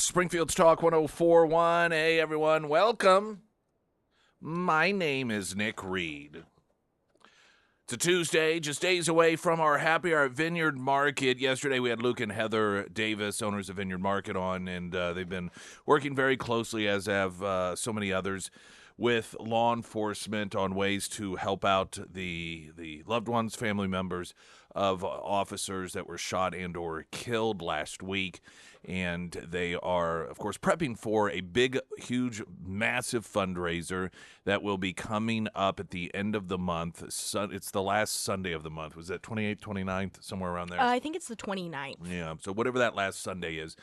Springfield's Talk 104.1. Hey, everyone. Welcome. My name is Nick Reed. It's a Tuesday, just days away from our Happy Hour Vineyard Market. Yesterday, we had Luke and Heather Davis, owners of Vineyard Market, on, and they've been working very closely, as have so many others, with law enforcement on ways to help out the loved ones, family members of officers that were shot and or killed last week. And they are, of course, prepping for a big, huge, massive fundraiser that will be coming up at the end of the month. It's the last Sunday of the month. Was that 28th, 29th, somewhere around there? I think it's the 29th. Yeah, so whatever that last Sunday is.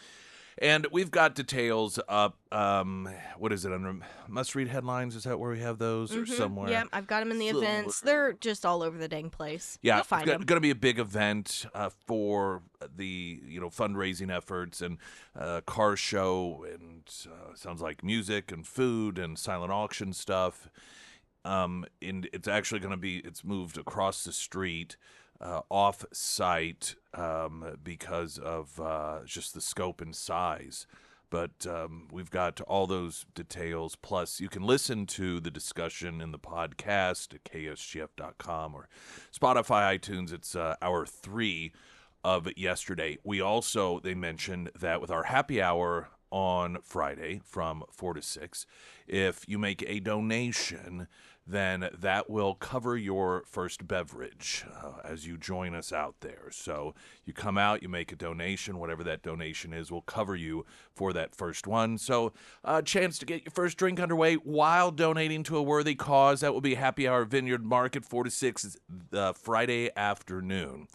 And we've got details up, what is it, under must-read headlines? Is that where we have those or somewhere? Yeah, I've got them in the events. They're just all over the dang place. Yeah, You'll find it's them. going to be a big event for the fundraising efforts and car show and sounds like music and food and silent auction stuff. And it's actually going to be, it's moved across the street off-site because of just the scope and size. But we've got all those details. Plus, you can listen to the discussion in the podcast at KSGF.com or Spotify, iTunes. It's hour 3 of yesterday. We also, they mentioned that with our happy hour on Friday from 4 to 6, if you make a donation, then that will cover your first beverage as you join us out there. So you come out, you make a donation, whatever that donation is, will cover you for that first one. So a chance to get your first drink underway while donating to a worthy cause. That will be Happy Hour Vineyard Market, 4 to 6 Friday afternoon.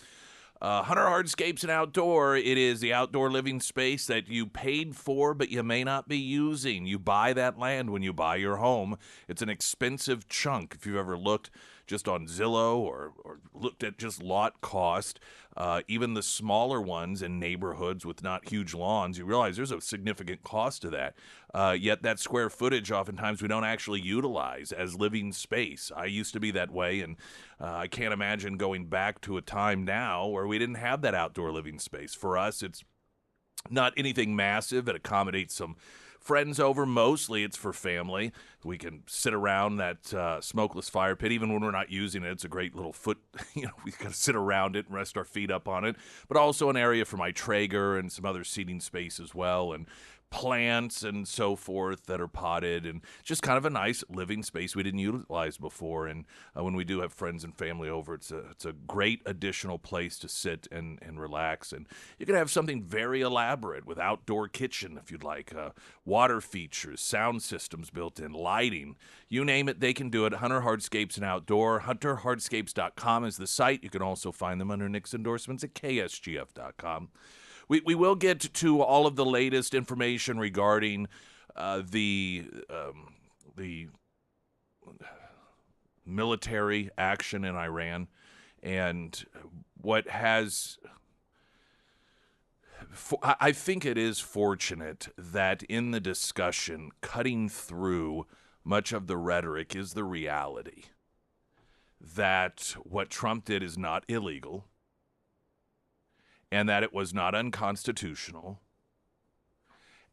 Hunter Hardscapes and Outdoor, it is the outdoor living space that you paid for, but you may not be using. You buy that land when you buy your home. It's an expensive chunk. If you've ever looked just on Zillow or looked at just lot cost, even the smaller ones in neighborhoods with not huge lawns, you realize there's a significant cost to that. Yet that square footage oftentimes we don't actually utilize as living space. I used to be that way, and I can't imagine going back to a time now where we didn't have that outdoor living space. For us, it's not anything massive. It accommodates some friends over. Mostly it's for family. We can sit around that smokeless fire pit. Even when we're not using it, it's a great little we got to sit around it and rest our feet up on it. But also an area for my Traeger and some other seating space as well. And plants and so forth that are potted, and just kind of a nice living space we didn't utilize before. And when we do have friends and family over, it's a great additional place to sit and relax. And you can have something very elaborate with outdoor kitchen if you'd like, water features, sound systems built in, lighting, you name it, they can do it. Hunter Hardscapes and Outdoor. HunterHardscapes.com is the site. You can also find them under Nick's endorsements at KSGF.com. We will get to all of the latest information regarding the military action in Iran and what has. I think it is fortunate that in the discussion, cutting through much of the rhetoric is the reality that what Trump did is not illegal, and that it was not unconstitutional,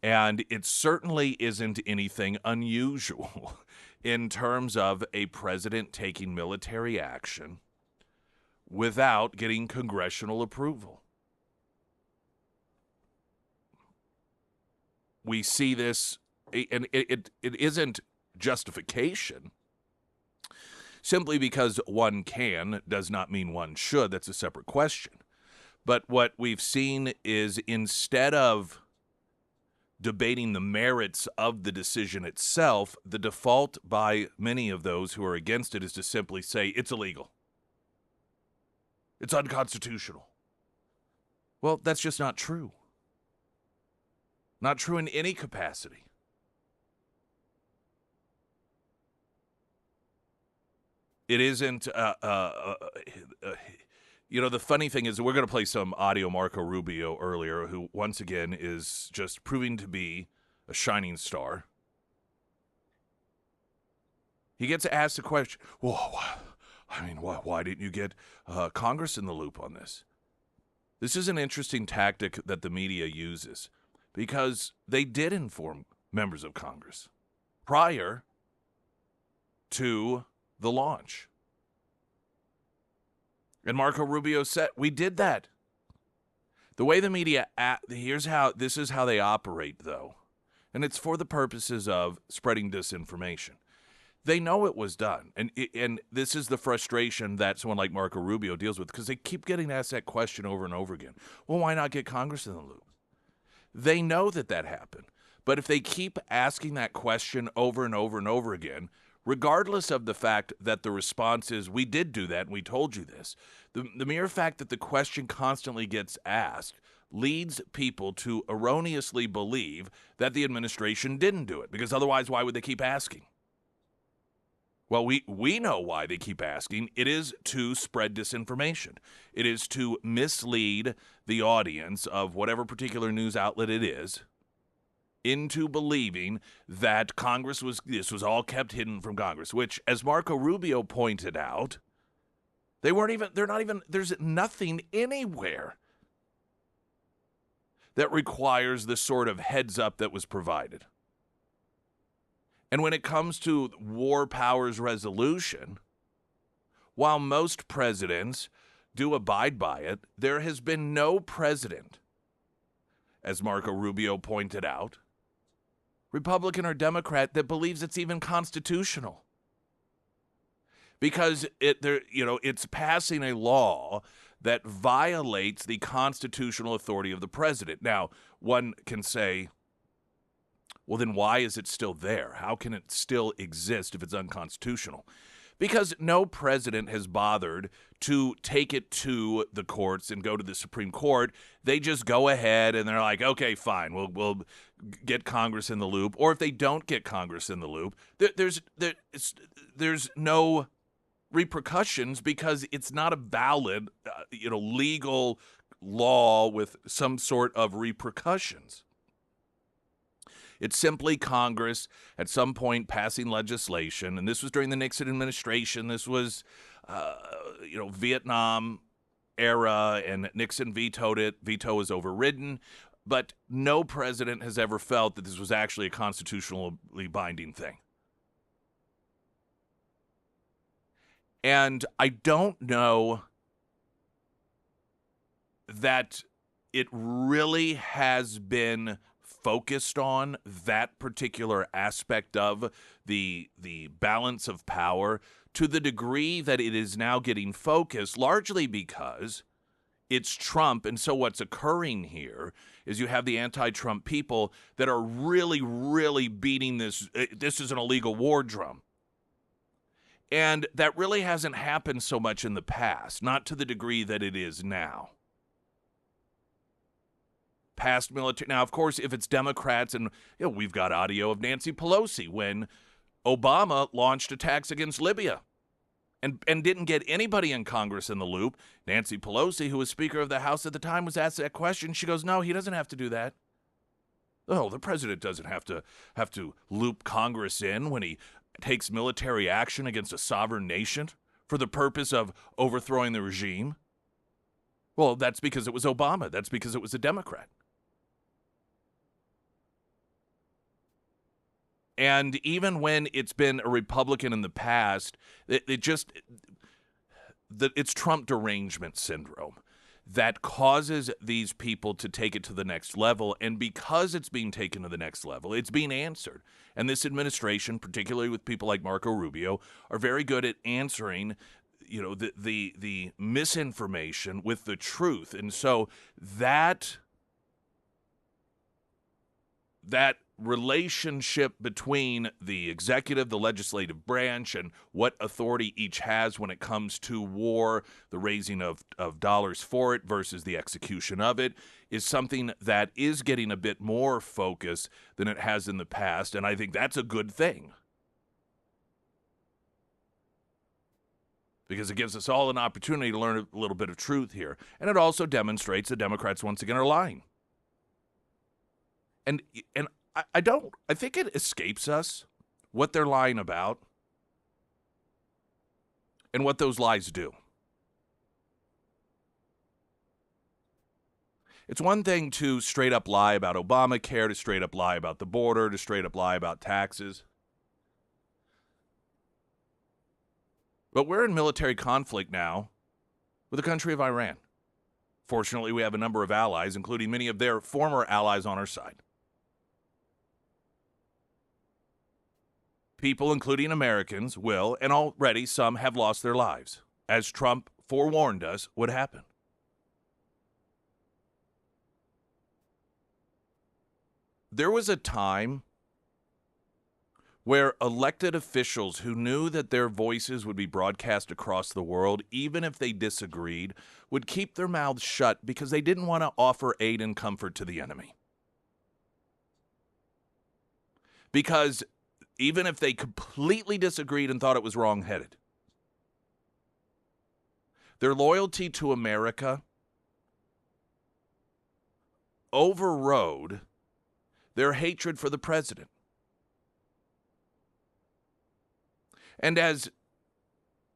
and it certainly isn't anything unusual in terms of a president taking military action without getting congressional approval. We see this, and it isn't justification. Simply because one can does not mean one should. That's a separate question. But what we've seen is instead of debating the merits of the decision itself, the default by many of those who are against it is to simply say it's illegal. It's unconstitutional. Well, that's just not true. Not true in any capacity. It isn't the funny thing is we're going to play some audio Marco Rubio earlier, who once again is just proving to be a shining star. He gets asked the question, why didn't you get Congress in the loop on this? This is an interesting tactic that the media uses. because they did inform members of Congress prior to the launch. And Marco Rubio said, we did that. The way the media, this is how they operate, though. And it's for the purposes of spreading disinformation. They know it was done. And this is the frustration that someone like Marco Rubio deals with, because they keep getting asked that question over and over again. Well, why not get Congress in the loop? They know that happened. But if they keep asking that question over and over and over again, regardless of the fact that the response is, we did do that and we told you this, the mere fact that the question constantly gets asked leads people to erroneously believe that the administration didn't do it, because otherwise, why would they keep asking? Well, we know why they keep asking. It is to spread disinformation. It is to mislead the audience of whatever particular news outlet it is into believing that this was all kept hidden from Congress, which, as Marco Rubio pointed out, there's nothing anywhere that requires the sort of heads up that was provided. And when it comes to war powers resolution, while most presidents do abide by it, there has been no president, as Marco Rubio pointed out, Republican or Democrat, that believes it's even constitutional. Because it's passing a law that violates the constitutional authority of the president. Now, one can say, well, then why is it still there? How can it still exist if it's unconstitutional? Because no president has bothered to take it to the courts and go to the Supreme Court. They just go ahead and they're like, okay, fine, we'll get Congress in the loop. Or if they don't get Congress in the loop, there's no repercussions, because it's not a valid, legal law with some sort of repercussions. It's simply Congress at some point passing legislation, and this was during the Nixon administration. This was, Vietnam era, and Nixon vetoed it. Veto was overridden, but no president has ever felt that this was actually a constitutionally binding thing. And I don't know that it really has been focused on that particular aspect of the balance of power to the degree that it is now getting focused, largely because it's Trump. And so what's occurring here is you have the anti-Trump people that are really, really beating this is an illegal war drum. And that really hasn't happened so much in the past, not to the degree that it is now. Past military. Now, of course, if it's Democrats, and we've got audio of Nancy Pelosi when Obama launched attacks against Libya and didn't get anybody in Congress in the loop. Nancy Pelosi, who was Speaker of the House at the time, was asked that question. She goes, no, he doesn't have to do that. Oh, the president doesn't have to loop Congress in when he takes military action against a sovereign nation for the purpose of overthrowing the regime. Well, that's because it was Obama. That's because it was a Democrat. And even when it's been a Republican in the past, it's Trump derangement syndrome that causes these people to take it to the next level. And because it's being taken to the next level, it's being answered. And this administration, particularly with people like Marco Rubio, are very good at answering, the misinformation with the truth. And so that relationship between the executive, the legislative branch, and what authority each has when it comes to war, the raising of dollars for it versus the execution of it, is something that is getting a bit more focus than it has in the past, and I think that's a good thing. Because it gives us all an opportunity to learn a little bit of truth here. And it also demonstrates the Democrats once again are lying. And I think it escapes us what they're lying about and what those lies do. It's one thing to straight up lie about Obamacare, to straight up lie about the border, to straight up lie about taxes. But we're in military conflict now with the country of Iran. Fortunately, we have a number of allies, including many of their former allies on our side. People, including Americans, will, and already some have lost their lives, as Trump forewarned us would happen. There was a time where elected officials who knew that their voices would be broadcast across the world, even if they disagreed, would keep their mouths shut because they didn't want to offer aid and comfort to the enemy. Because even if they completely disagreed and thought it was wrong-headed, their loyalty to America overrode their hatred for the president. And as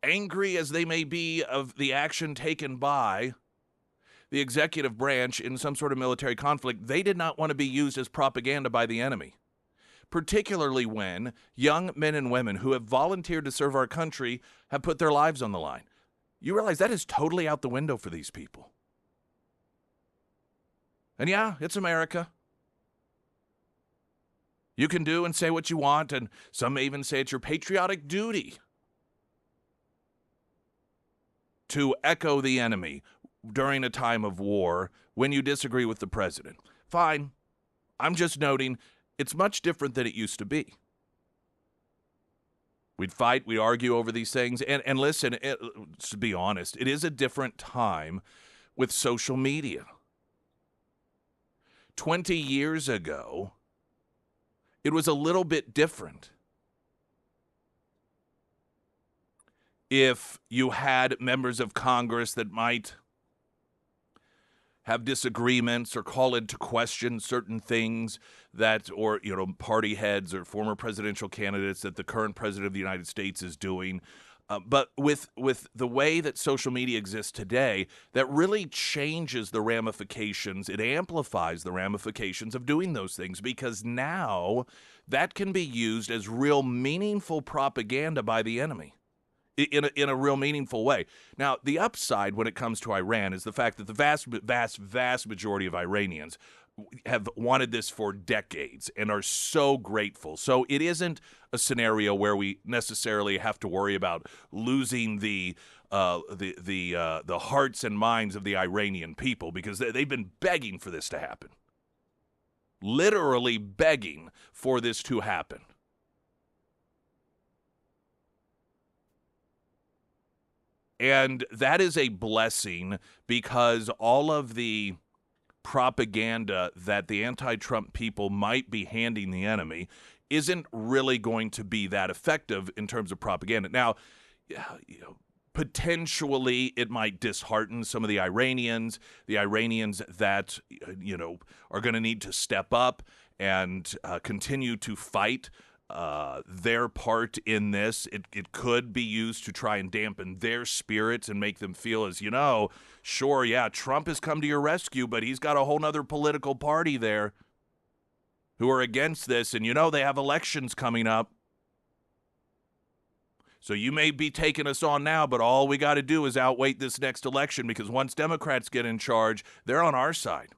angry as they may be of the action taken by the executive branch in some sort of military conflict, they did not want to be used as propaganda by the enemy, particularly when young men and women who have volunteered to serve our country have put their lives on the line. You realize that is totally out the window for these people. And yeah, it's America. You can do and say what you want, and some may even say it's your patriotic duty to echo the enemy during a time of war when you disagree with the president. Fine. I'm just noting it's much different than it used to be. We'd fight, we'd argue over these things, and listen, to be honest, it is a different time with social media. 20 years ago, it was a little bit different. If you had members of Congress that might have disagreements or call into question certain things that, or, party heads or former presidential candidates that the current president of the United States is doing. But with the way that social media exists today, that really changes the ramifications. It amplifies the ramifications of doing those things, because now that can be used as real meaningful propaganda by the enemy in a real meaningful way. Now, the upside when it comes to Iran is the fact that the vast majority of Iranians have wanted this for decades and are so grateful. So it isn't a scenario where we necessarily have to worry about losing the hearts and minds of the Iranian people, because they've been begging for this to happen. Literally begging for this to happen. And that is a blessing, because all of the propaganda that the anti-Trump people might be handing the enemy isn't really going to be that effective in terms of propaganda. Now, potentially it might dishearten some of the Iranians that, are going to need to step up and continue to fight their part in this. It could be used to try and dampen their spirits and make them feel as, sure, yeah, Trump has come to your rescue, but he's got a whole nother political party there who are against this, and they have elections coming up. So you may be taking us on now, but all we got to do is outwait this next election, because once Democrats get in charge, they're on our side.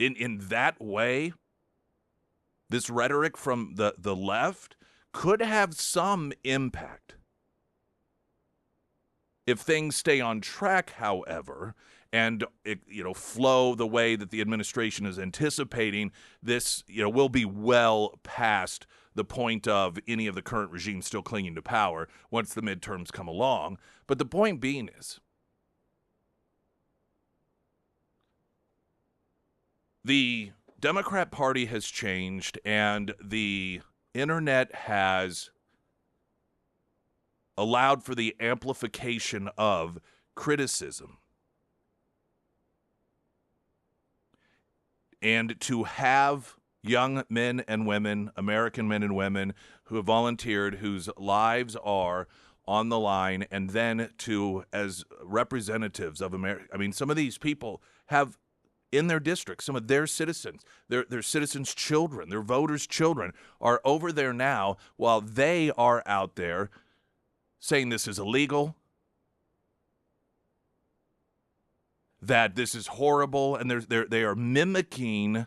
In that way, this rhetoric from the left could have some impact. If things stay on track, however, and flow the way that the administration is anticipating, this will be well past the point of any of the current regime still clinging to power once the midterms come along. But the point being is, the Democrat Party has changed, and the internet has allowed for the amplification of criticism. And to have young men and women, American men and women, who have volunteered, whose lives are on the line, and then to, as representatives of America, I mean, some of these people have in their district, some of their citizens, their citizens' children, their voters' children are over there now while they are out there saying this is illegal, that this is horrible, and they are mimicking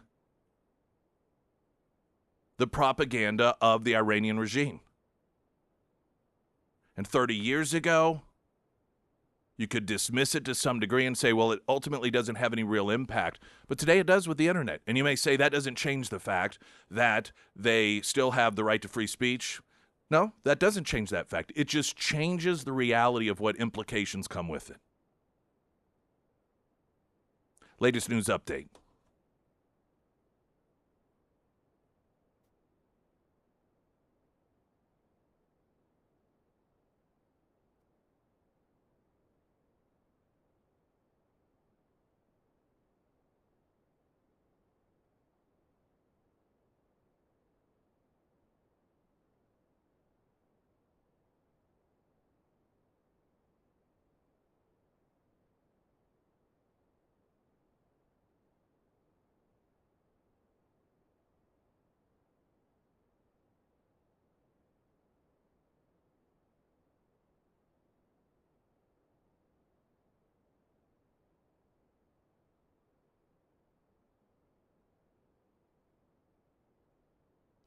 the propaganda of the Iranian regime. And 30 years ago, you could dismiss it to some degree and say, well, it ultimately doesn't have any real impact. But today it does with the internet. And you may say that doesn't change the fact that they still have the right to free speech. No, that doesn't change that fact. It just changes the reality of what implications come with it. Latest news update.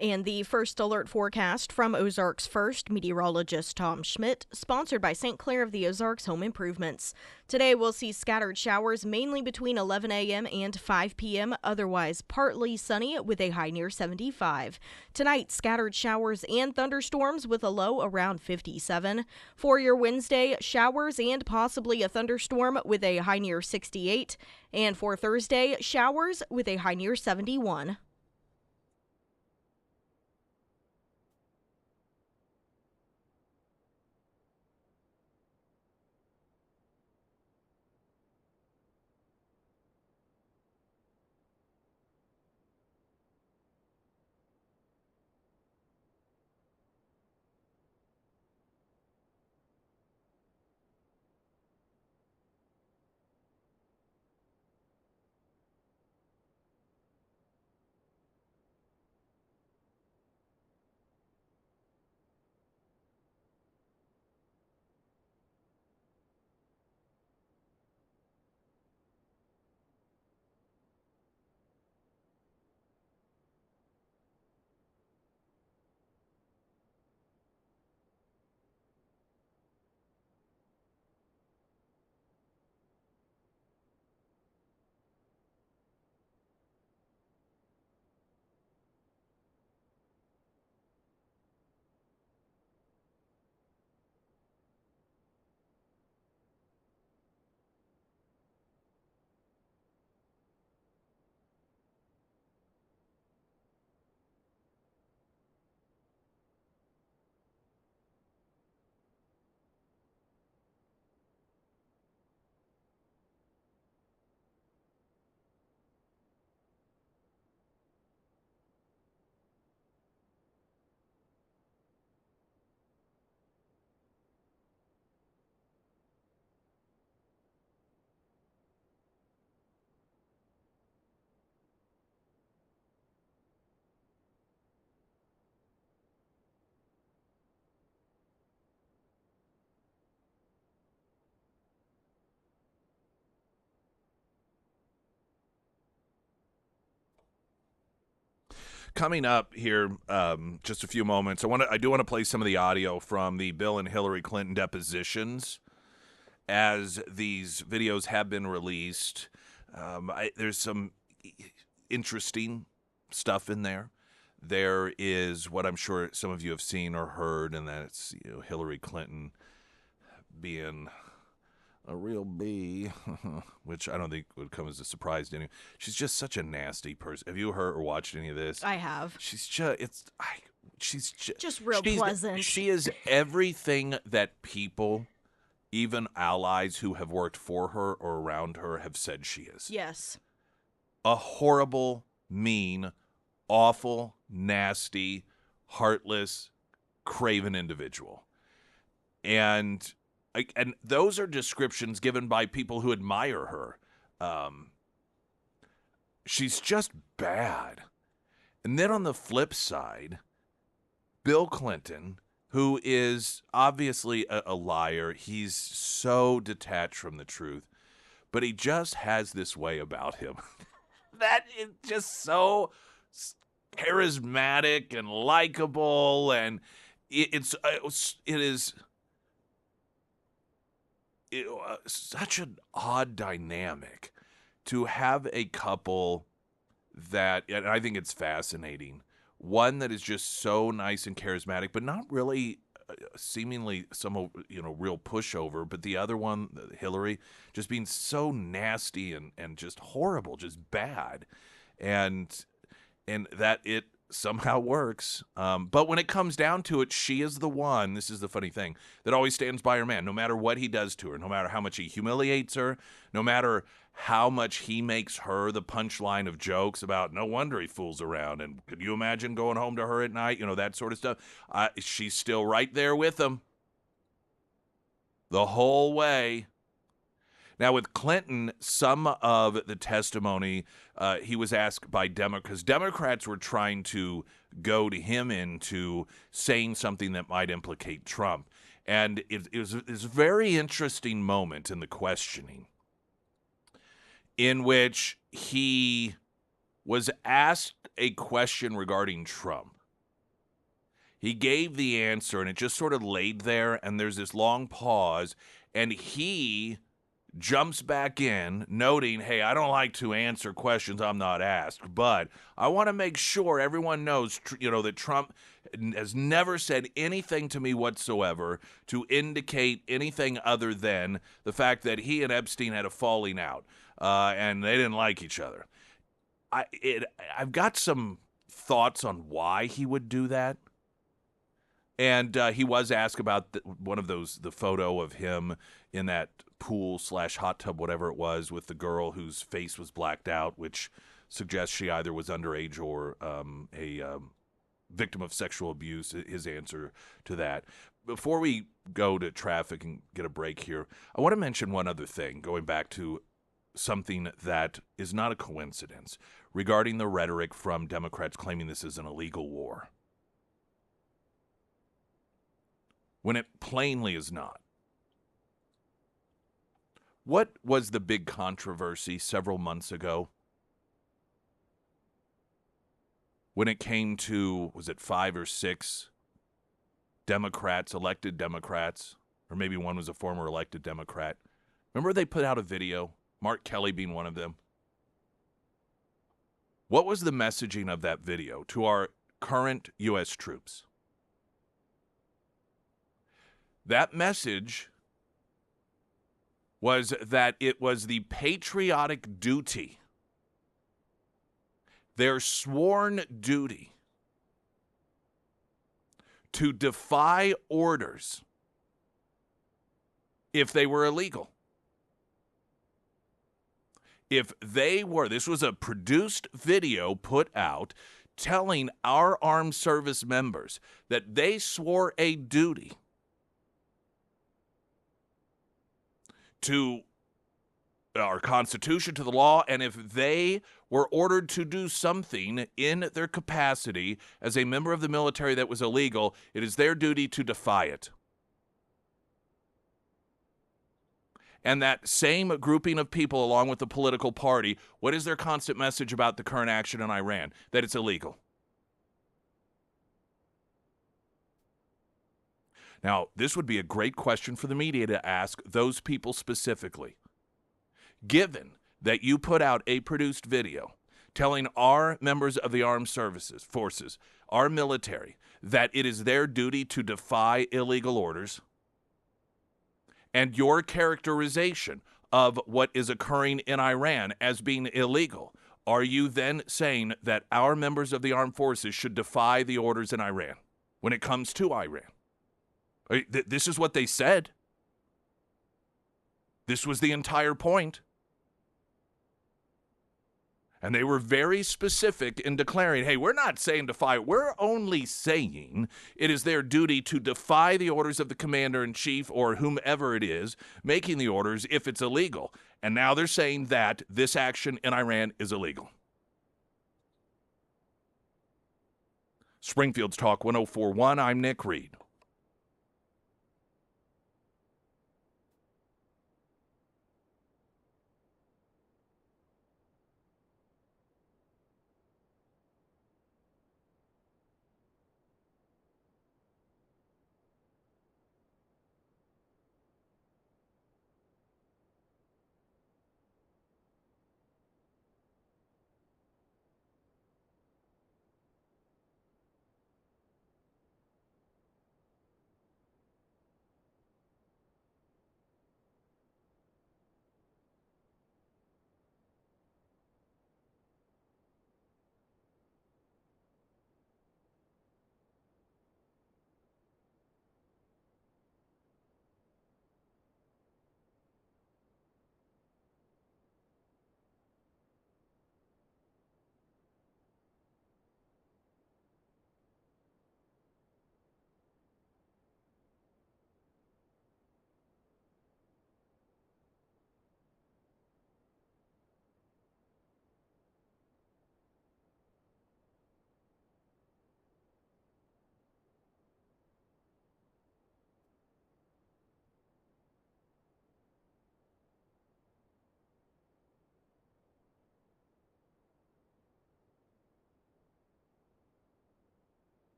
And the first alert forecast from Ozarks First meteorologist Tom Schmidt, sponsored by St. Clair of the Ozarks Home Improvements. Today we'll see scattered showers mainly between 11 a.m. and 5 p.m., otherwise partly sunny with a high near 75. Tonight, scattered showers and thunderstorms with a low around 57. For your Wednesday, showers and possibly a thunderstorm with a high near 68. And for Thursday, showers with a high near 71. Coming up here, just a few moments. I do want to play some of the audio from the Bill and Hillary Clinton depositions, as these videos have been released. There's some interesting stuff in there. There is what I'm sure some of you have seen or heard, and that's Hillary Clinton being a real bee, which I don't think would come as a surprise to anyone. She's just such a nasty person. Have you heard or watched any of this? I have. She's just real pleasant. She is everything that people, even allies who have worked for her or around her, have said she is. Yes. A horrible, mean, awful, nasty, heartless, craven individual. And those are descriptions given by people who admire her. She's just bad. And then on the flip side, Bill Clinton, who is obviously a liar, he's so detached from the truth, but he just has this way about him that is just so charismatic and likable, and it is such an odd dynamic to have a couple that, and I think it's fascinating. One that is just so nice and charismatic, but not really seemingly some real pushover. But the other one, Hillary, just being so nasty and just horrible, just bad, and that it somehow works. But when it comes down to it, she is the one, this is the funny thing, that always stands by her man, no matter what he does to her, no matter how much he humiliates her, no matter how much he makes her the punchline of jokes about no wonder he fools around. And could you imagine going home to her at night? That sort of stuff. She's still right there with him the whole way. Now, with Clinton, some of the testimony, he was asked by Democrats, because Democrats were trying to goad him into saying something that might implicate Trump. And it was a very interesting moment in the questioning in which he was asked a question regarding Trump. He gave the answer, and it just sort of laid there, and there's this long pause, and he jumps back in, noting, hey, I don't like to answer questions I'm not asked, but I want to make sure everyone knows, that Trump has never said anything to me whatsoever to indicate anything other than the fact that he and Epstein had a falling out, and they didn't like each other. I've got some thoughts on why he would do that. And he was asked about the photo of him in that pool/hot tub, whatever it was, with the girl whose face was blacked out, which suggests she either was underage or a victim of sexual abuse, his answer to that. Before we go to traffic and get a break here, I want to mention one other thing, going back to something that is not a coincidence, regarding the rhetoric from Democrats claiming this is an illegal war, when it plainly is not. What was the big controversy several months ago when it came to, was it 5 or 6 Democrats, elected Democrats, or maybe one was a former elected Democrat? Remember they put out a video, Mark Kelly being one of them? What was the messaging of that video to our current U.S. troops? That message was that it was the patriotic duty, their sworn duty, to defy orders if they were illegal. If they were, this was a produced video put out telling our armed service members that they swore a duty to our Constitution, to the law, and if they were ordered to do something in their capacity as a member of the military that was illegal, it is their duty to defy it. And that same grouping of people, along with the political party, what is their constant message about the current action in Iran? That it's illegal. Now, this would be a great question for the media to ask those people specifically. Given that you put out a produced video telling our members of the armed services, forces, our military, that it is their duty to defy illegal orders, and your characterization of what is occurring in Iran as being illegal, are you then saying that our members of the armed forces should defy the orders in Iran when it comes to Iran? This is what they said. This was the entire point. And they were very specific in declaring, hey, we're not saying defy, we're only saying it is their duty to defy the orders of the commander-in-chief or whomever it is making the orders if it's illegal. And now they're saying that this action in Iran is illegal. Springfield's Talk 1041, I'm Nick Reed.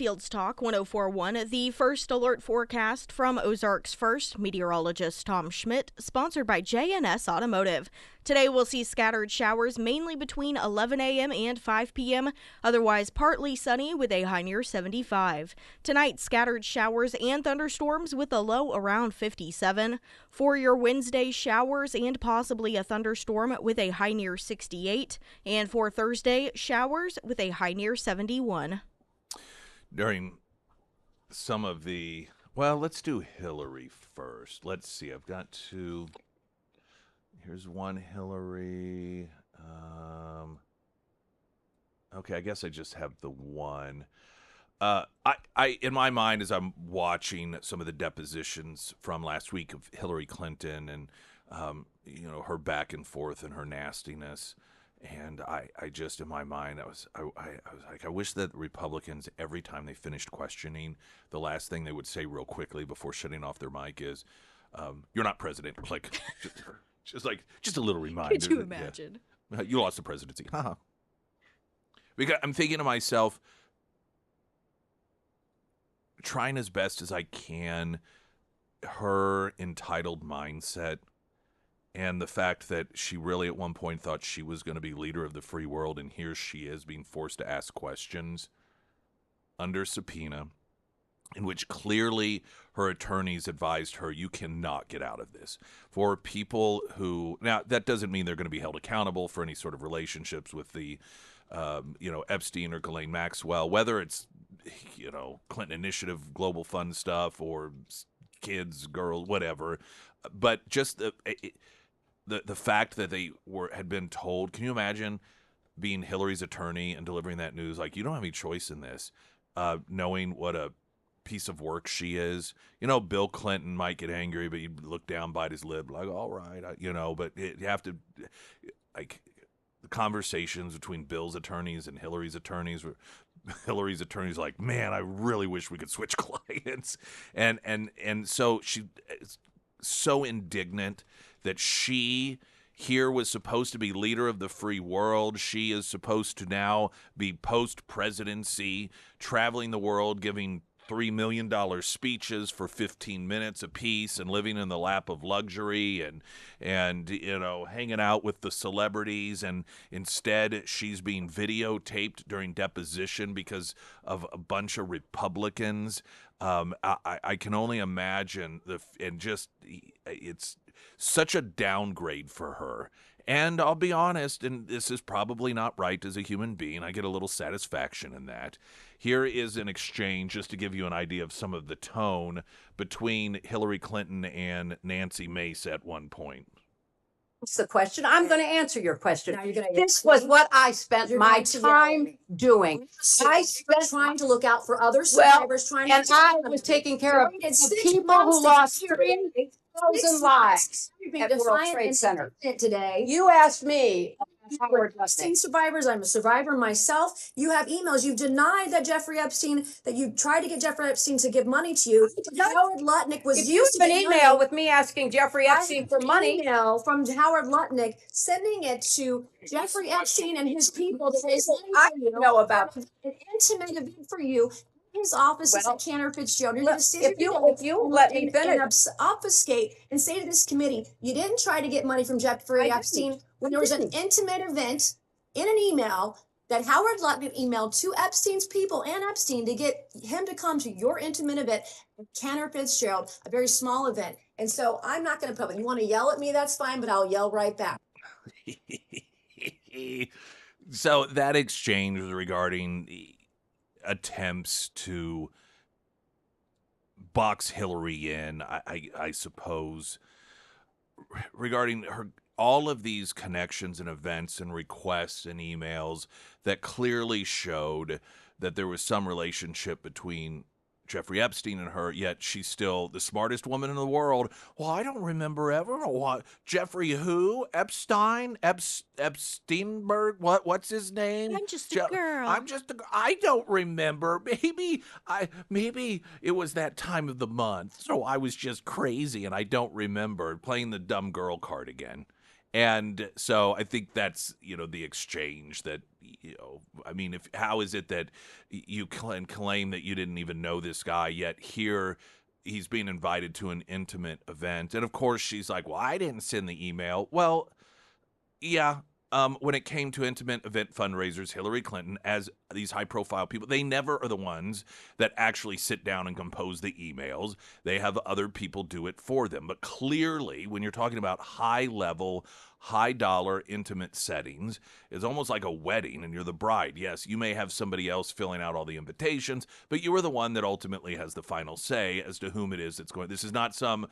Springfield's Talk 1041, the first alert forecast from Ozarks First, meteorologist Tom Schmidt, sponsored by J&S Automotive. Today we'll see scattered showers mainly between 11 a.m. and 5 p.m., otherwise partly sunny with a high near 75. Tonight, scattered showers and thunderstorms with a low around 57. For your Wednesday, showers and possibly a thunderstorm with a high near 68. And for Thursday, showers with a high near 71. During some of the, well, let's do Hillary first. Let's see. I've got two. Here's one Hillary. Okay, I guess I just have the one. I in my mind, as I'm watching some of the depositions from last week of Hillary Clinton and her back and forth and her nastiness, and I just in my mind I was like, I wish that Republicans, every time they finished questioning, the last thing they would say real quickly before shutting off their mic is, "You're not president." Like, just a little reminder. Could you imagine? Yeah. You lost the presidency. Haha. Because I'm thinking to myself, trying as best as I can, her entitled mindset and the fact that she really at one point thought she was going to be leader of the free world, and here she is being forced to ask questions under subpoena, in which clearly her attorneys advised her, you cannot get out of this. For people who, now that doesn't mean they're going to be held accountable for any sort of relationships with the Epstein or Ghislaine Maxwell, whether it's, Clinton Initiative, Global Fund stuff, or kids, girls, whatever. But just the fact that they had been told, can you imagine being Hillary's attorney and delivering that news? Like, you don't have any choice in this, knowing what a piece of work she is. Bill Clinton might get angry, but you look down, bite his lip, like, all right, but you have to, like, the conversations between Bill's attorneys and Hillary's attorneys were, Hillary's attorney's like, man, I really wish we could switch clients. And so she is so indignant that she here was supposed to be leader of the free world. She is supposed to now be post-presidency, traveling the world, giving $3 million speeches for 15 minutes apiece and living in the lap of luxury and hanging out with the celebrities. And instead, she's being videotaped during deposition because of a bunch of Republicans. I can only imagine it's such a downgrade for her. And I'll be honest, and this is probably not right as a human being, I get a little satisfaction in that. Here is an exchange, just to give you an idea of some of the tone, between Hillary Clinton and Nancy Mace at one point. That's the question. I'm going to answer your question. This was what I spent my time doing. I spent trying to look out for other well, survivors, and I was taking care of the people who lost 3,000 lives at World Trade Center. Today, You asked me, Howard Epstein survivors. I'm a survivor myself. You have emails. You've denied that that you tried to get Jeffrey Epstein to give money to you. Howard Lutnick was If you used to have an get email money. with me asking Jeffrey Epstein for money, Email from Howard Lutnick sending it to Jeffrey Epstein and his people to raise money I for you. know about it. An intimate event for you. His office is Well, at Cantor Fitzgerald. You're look, going to sit if here you let me and finish. obfuscate and say to this committee, you didn't try to get money from Jeffrey I Epstein didn't. when there was an intimate event in an email that Howard Lutnick emailed to Epstein's people and Epstein to get him to come to your intimate event at Cantor Fitzgerald, a very small event. And so I'm not going to put it. You want to yell at me, that's fine, but I'll yell right back. So that exchange was regarding attempts to box Hillary in, I suppose, regarding her, all of these connections and events and requests and emails that clearly showed that there was some relationship between Jeffrey Epstein and her, yet she's still the smartest woman in the world. Well, I don't remember ever what Jeffrey who? Epstein? Epsteinberg? What's his name? I'm just a girl. I don't remember. Maybe it was that time of the month. So I was just crazy and I don't remember, playing the dumb girl card again. And so I think that's, the exchange that I mean, if how is it that you can claim that you didn't even know this guy, yet here he's being invited to an intimate event? And of course, she's like, "Well, I didn't send the email." Well, yeah. When it came to intimate event fundraisers, Hillary Clinton, as these high profile people, they never are the ones that actually sit down and compose the emails. They have other people do it for them. But clearly, when you're talking about high level, high dollar, intimate settings, it's almost like a wedding and you're the bride. Yes, you may have somebody else filling out all the invitations, but you are the one that ultimately has the final say as to whom it is that's going. This is not some,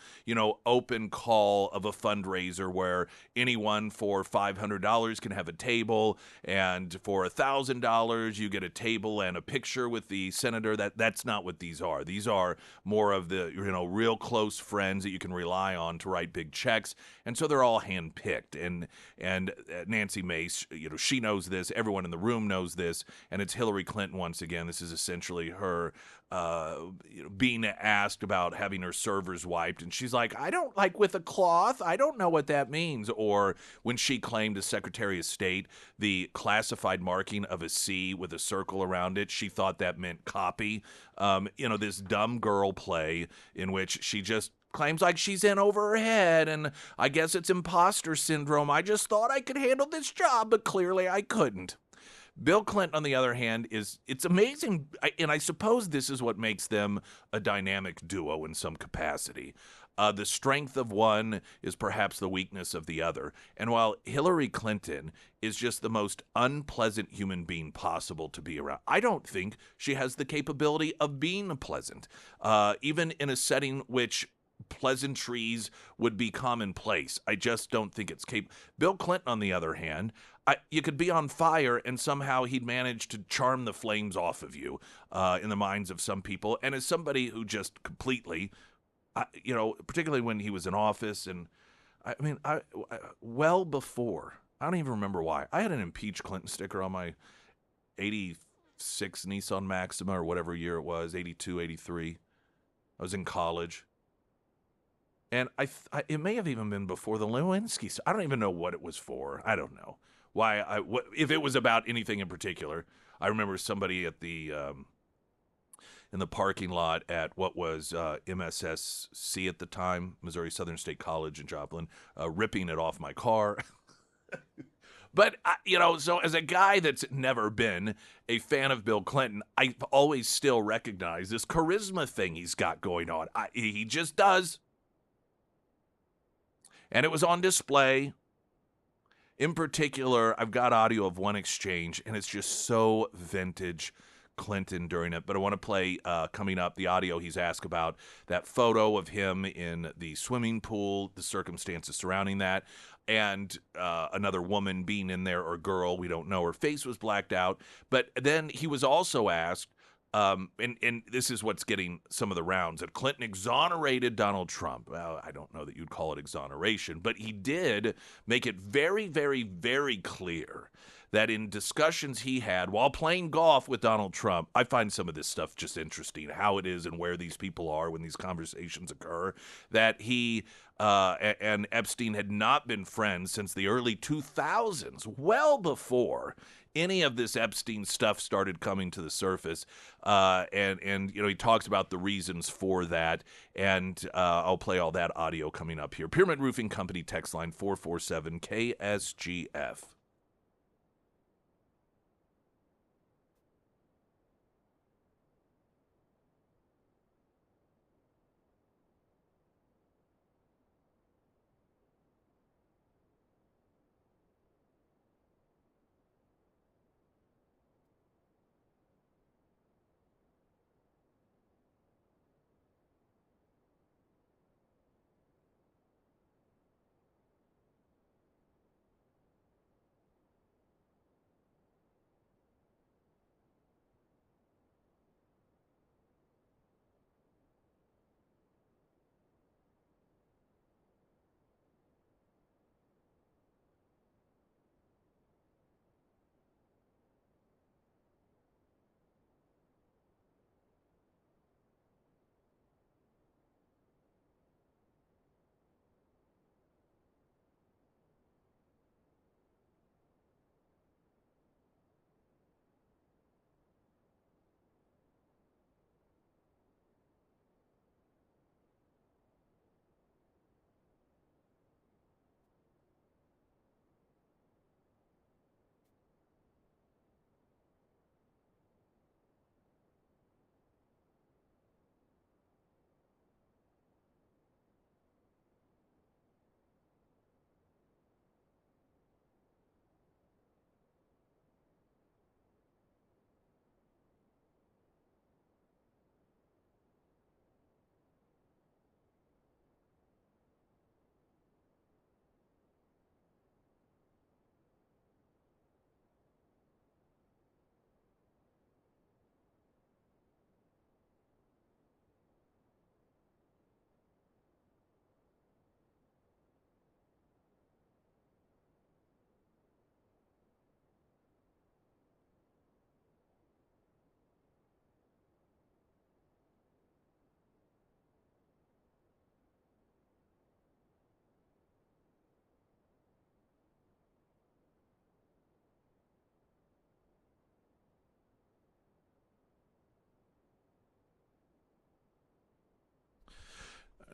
open call of a fundraiser where anyone for $500 can have a table, and for $1,000 you get a table and a picture with the senator. That's not what these are. These are more of the real close friends that you can rely on to write big checks, and so they're all handpicked. And Nancy Mace, she knows this. Everyone in the room knows this, and it's Hillary Clinton once again. This is essentially her being asked about having her servers wiped, and she's like, "I don't like with a cloth. I don't know what that means." Or when she claimed as Secretary of State the classified marking of a C with a circle around it, she thought that meant copy. This dumb girl play in which she just claims like she's in over her head, and I guess it's imposter syndrome. I just thought I could handle this job, but clearly I couldn't. Bill Clinton, on the other hand, it's amazing, and I suppose this is what makes them a dynamic duo in some capacity. The strength of one is perhaps the weakness of the other. And while Hillary Clinton is just the most unpleasant human being possible to be around, I don't think she has the capability of being pleasant, even in a setting which pleasantries would be commonplace. I just don't think it's capable. Bill Clinton, on the other hand, you could be on fire and somehow he'd manage to charm the flames off of you in the minds of some people. And as somebody who just completely, particularly when he was in office, and well before, I don't even remember why, I had an impeach Clinton sticker on my 86 Nissan Maxima or whatever year it was, 82, 83. I was in college. And it may have even been before the Lewinsky. I don't even know what it was for. I don't know why. If it was about anything in particular. I remember somebody at the in the parking lot at what was MSSC at the time, Missouri Southern State College in Joplin, ripping it off my car. But, so as a guy that's never been a fan of Bill Clinton, I always still recognize this charisma thing he's got going on. He just does. And it was on display. In particular, I've got audio of one exchange, and it's just so vintage Clinton during it. But I want to play, coming up, the audio he's asked about that photo of him in the swimming pool, the circumstances surrounding that, and another woman being in there, or girl, we don't know. Her face was blacked out. But then he was also asked, and this is what's getting some of the rounds, that Clinton exonerated Donald Trump. Well, I don't know that you'd call it exoneration, but he did make it very, very, very clear that in discussions he had while playing golf with Donald Trump, I find some of this stuff just interesting, how it is and where these people are when these conversations occur, that he and Epstein had not been friends since the early 2000s, well before any of this Epstein stuff started coming to the surface. And he talks about the reasons for that. And I'll play all that audio coming up here. Pyramid Roofing Company text line 447 KSGF.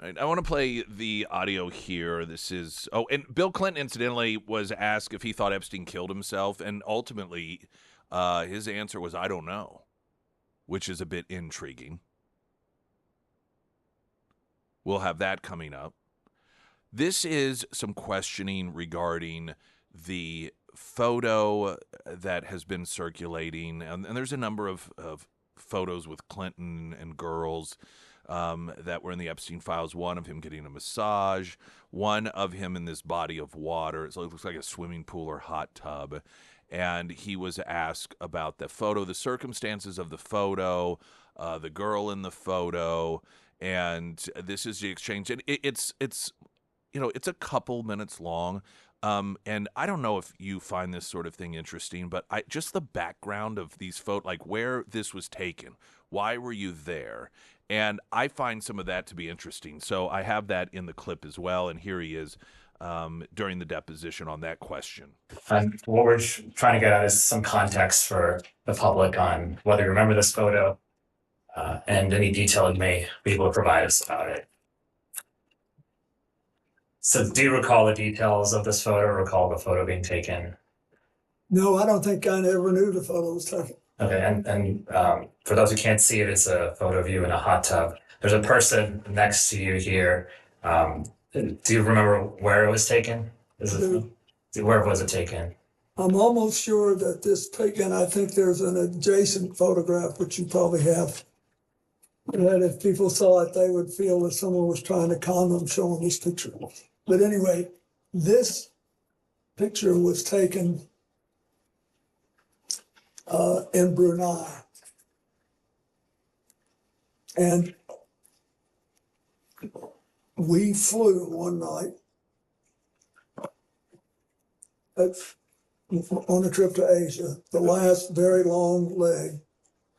right, I want to play the audio here. This is and Bill Clinton incidentally was asked if he thought Epstein killed himself, and ultimately his answer was I don't know, which is a bit intriguing. We'll have that coming up. This is some questioning regarding the photo that has been circulating, and there's a number of photos with Clinton and girls that were in the Epstein files. One of him getting a massage, one of him in this body of water. So it looks like a swimming pool or hot tub. And he was asked about the photo, the circumstances of the photo, the girl in the photo, and this is the exchange. And it's it's a couple minutes long. And I don't know if you find this sort of thing interesting, but just the background of these photos, like where this was taken, why were you there? And I find some of that to be interesting. So I have that in the clip as well. And here he is during the deposition on that question. And what we're trying to get at is some context for the public on whether you remember this photo and any detail you may be able to provide us about it. So do you recall the details of this photo, or recall the photo being taken? No, I don't think I ever knew the photo was taken. Okay, and for those who can't see it, it's a photo of you in a hot tub. There's a person next to you here. Do you remember where it was taken? Where was it taken? I'm almost sure that this taken, I think there's an adjacent photograph, which you probably have. That if people saw it, they would feel that someone was trying to con them showing this picture. But anyway, this picture was taken in Brunei. And we flew one night on a trip to Asia, the last very long leg.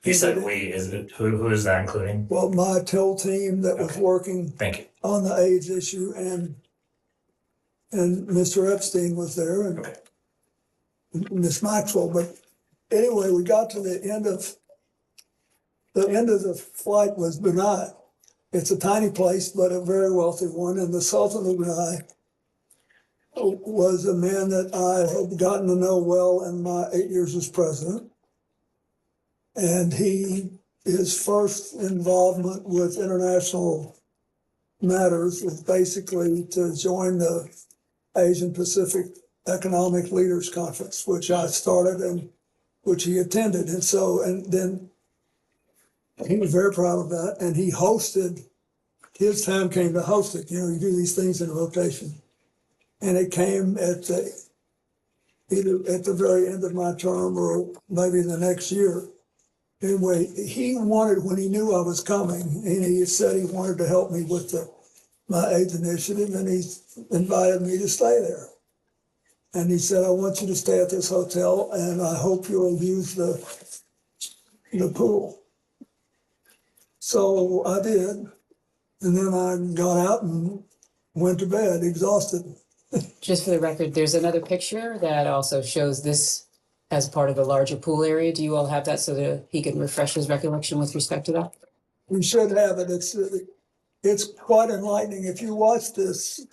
You said we, is it, who is that including? Well, my TIL team that was working Thank you. on the AIDS issue, and Mr. Epstein was there, and Miss Maxwell. But anyway, we got to the end of the flight was Brunei. It's a tiny place, but a very wealthy one. And the Sultan of Brunei was a man that I had gotten to know well in my 8 years as president. And his first involvement with international matters was basically to join the Asian Pacific Economic Leaders Conference, which I started and which he attended. And then he was very proud of that. And he hosted, his time came to host it. You know, you do these things in rotation. And it came either at the very end of my term or maybe the next year. Anyway, he wanted, when he knew I was coming, and he said he wanted to help me with my AIDS initiative, and he invited me to stay there. And he said, I want you to stay at this hotel, and I hope you'll use the pool. So I did, and then I got out and went to bed, exhausted. Just for the record, there's another picture that also shows this as part of the larger pool area. Do you all have that so that he can refresh his recollection with respect to that? We should have it. It's quite enlightening. If you watch this,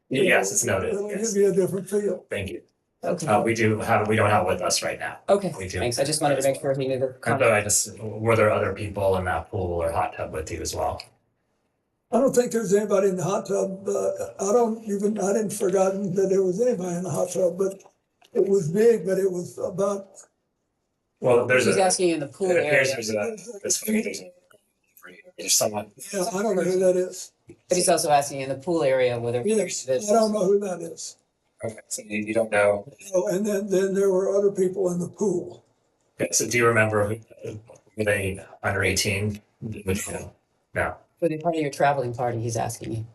Yes, it's noted. it'll Yes. give you a different feel. Thank you. Okay. We don't have it with us right now. Okay, We do. thanks. I just wanted to make sure he knew the And context. were there other people in that pool or hot tub with you as well? I don't think there's anybody in the hot tub. I didn't forgotten that there was anybody in the hot tub, but it was big, but it was about. Well, He's asking in the pool it appears area, there's someone. Yeah, I don't know who that is. but he's also asking in the pool area whether. Yes, I don't know who that is. Okay, so you don't know. Oh, and then there were other people in the pool. Okay, so do you remember were they under 18? No. For the part of your traveling party, he's asking you.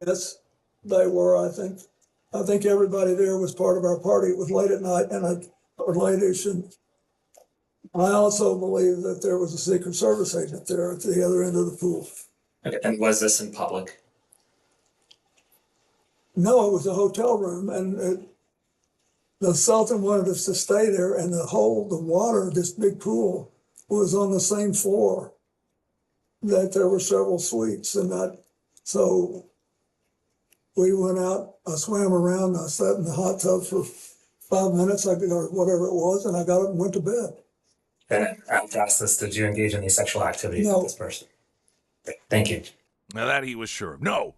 Yes, they were, I think. I think everybody there was part of our party. It was late at night or late-ish. And I also believe that there was a Secret Service agent there at the other end of the pool. Okay, and was this in public? No, it was a hotel room, and the Sultan wanted us to stay there, and the water, this big pool, was on the same floor, that there were several suites, and that, so we went out, I swam around, I sat in the hot tub for 5 minutes, or whatever it was, and I got up and went to bed. And after this, did you engage in any sexual activity No. with this person? Thank you. Now that he was sure of. No.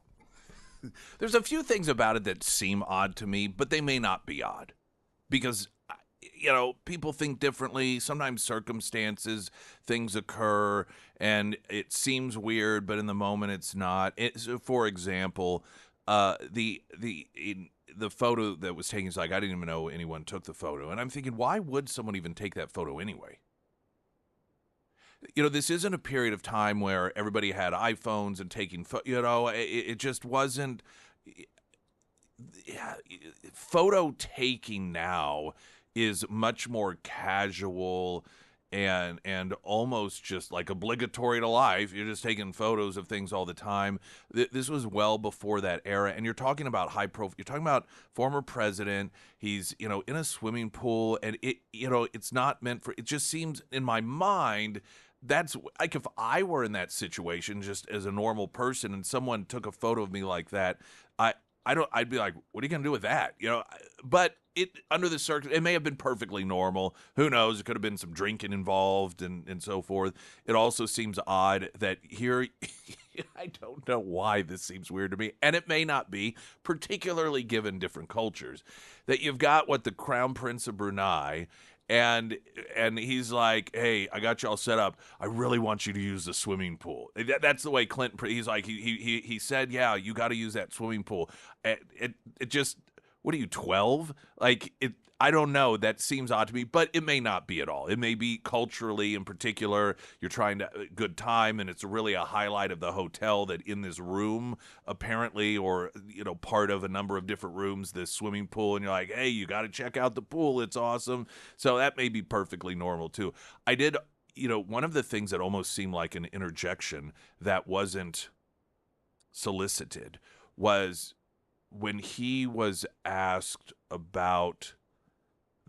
There's a few things about it that seem odd to me, but they may not be odd. Because, people think differently. Sometimes circumstances, things occur, and it seems weird, but in the moment it's not. For example, the photo that was taken is like, I didn't even know anyone took the photo. And I'm thinking, why would someone even take that photo anyway? This isn't a period of time where everybody had iPhones and taking it just wasn't. Yeah, photo taking now is much more casual and almost just like obligatory to life. You're just taking photos of things all the time. This was well before that era, and you're talking about high profile. You're talking about former president. He's in a swimming pool, and it's not meant for. It just seems in my mind. That's like if I were in that situation just as a normal person and someone took a photo of me like that, I'd be like, what are you going to do with that? But under the circumstances, it may have been perfectly normal. Who knows? It could have been some drinking involved and so forth. It also seems odd that here, I don't know why this seems weird to me, and it may not be, particularly given different cultures, that you've got the Crown Prince of Brunei. And he's like, hey, I got y'all set up. I really want you to use the swimming pool. That's the way Clinton. He's like, he said, yeah, you got to use that swimming pool. It just, what are you, 12? Like it. I don't know. That seems odd to me, but it may not be at all. It may be culturally, in particular, you're trying to good time, and it's really a highlight of the hotel that in this room, apparently, or part of a number of different rooms, this swimming pool, and you're like, hey, you got to check out the pool. It's awesome. So that may be perfectly normal too. I did, one of the things that almost seemed like an interjection that wasn't solicited was when he was asked about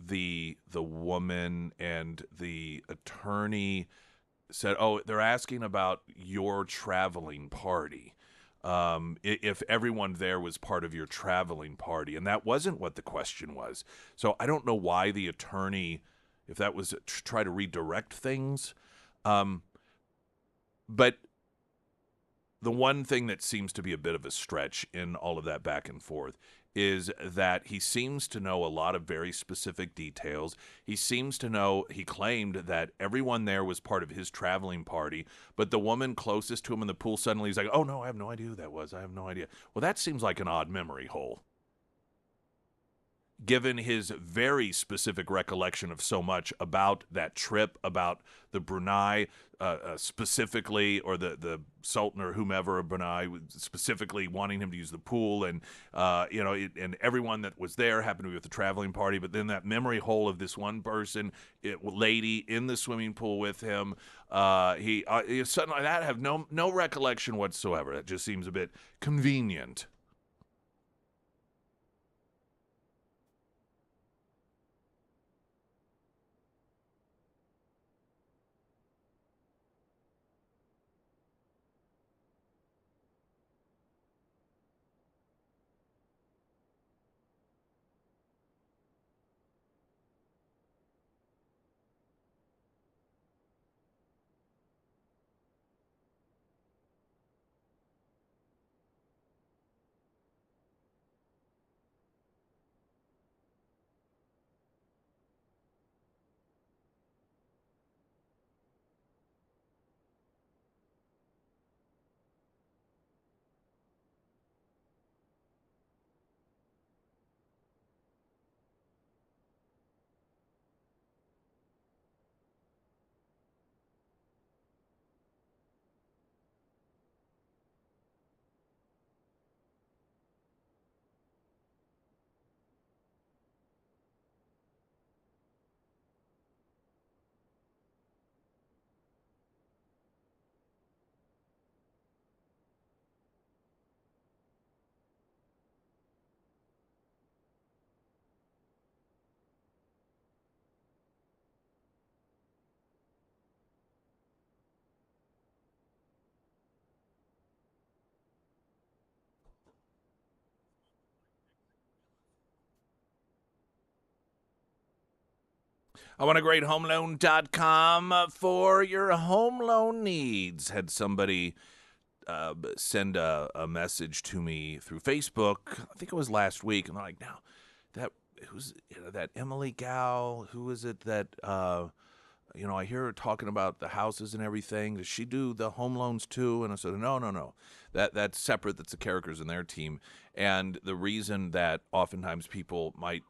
the woman, and the attorney said, oh, they're asking about your traveling party. If everyone there was part of your traveling party, and that wasn't what the question was. So I don't know why the attorney, if that was to try to redirect things. But the one thing that seems to be a bit of a stretch in all of that back and forth is that he seems to know a lot of very specific details. He claimed that everyone there was part of his traveling party, but the woman closest to him in the pool suddenly is like, oh no, I have no idea who that was. I have no idea. Well, that seems like an odd memory hole, given his very specific recollection of so much about that trip, about the Brunei specifically, or the Sultan or whomever of Brunei specifically wanting him to use the pool, and and everyone that was there happened to be with the traveling party, but then that memory hole of this one person, lady in the swimming pool with him, he something like that. I have no recollection whatsoever. That just seems a bit convenient. I want a great homeloan.com for your home loan needs. Had somebody send a message to me through Facebook. I think it was last week, and they're like, "Now, who's that Emily gal? Who is it that I hear her talking about the houses and everything. Does she do the home loans too?" And I said, "No. That's separate. That's the characters in their team." And the reason that oftentimes people might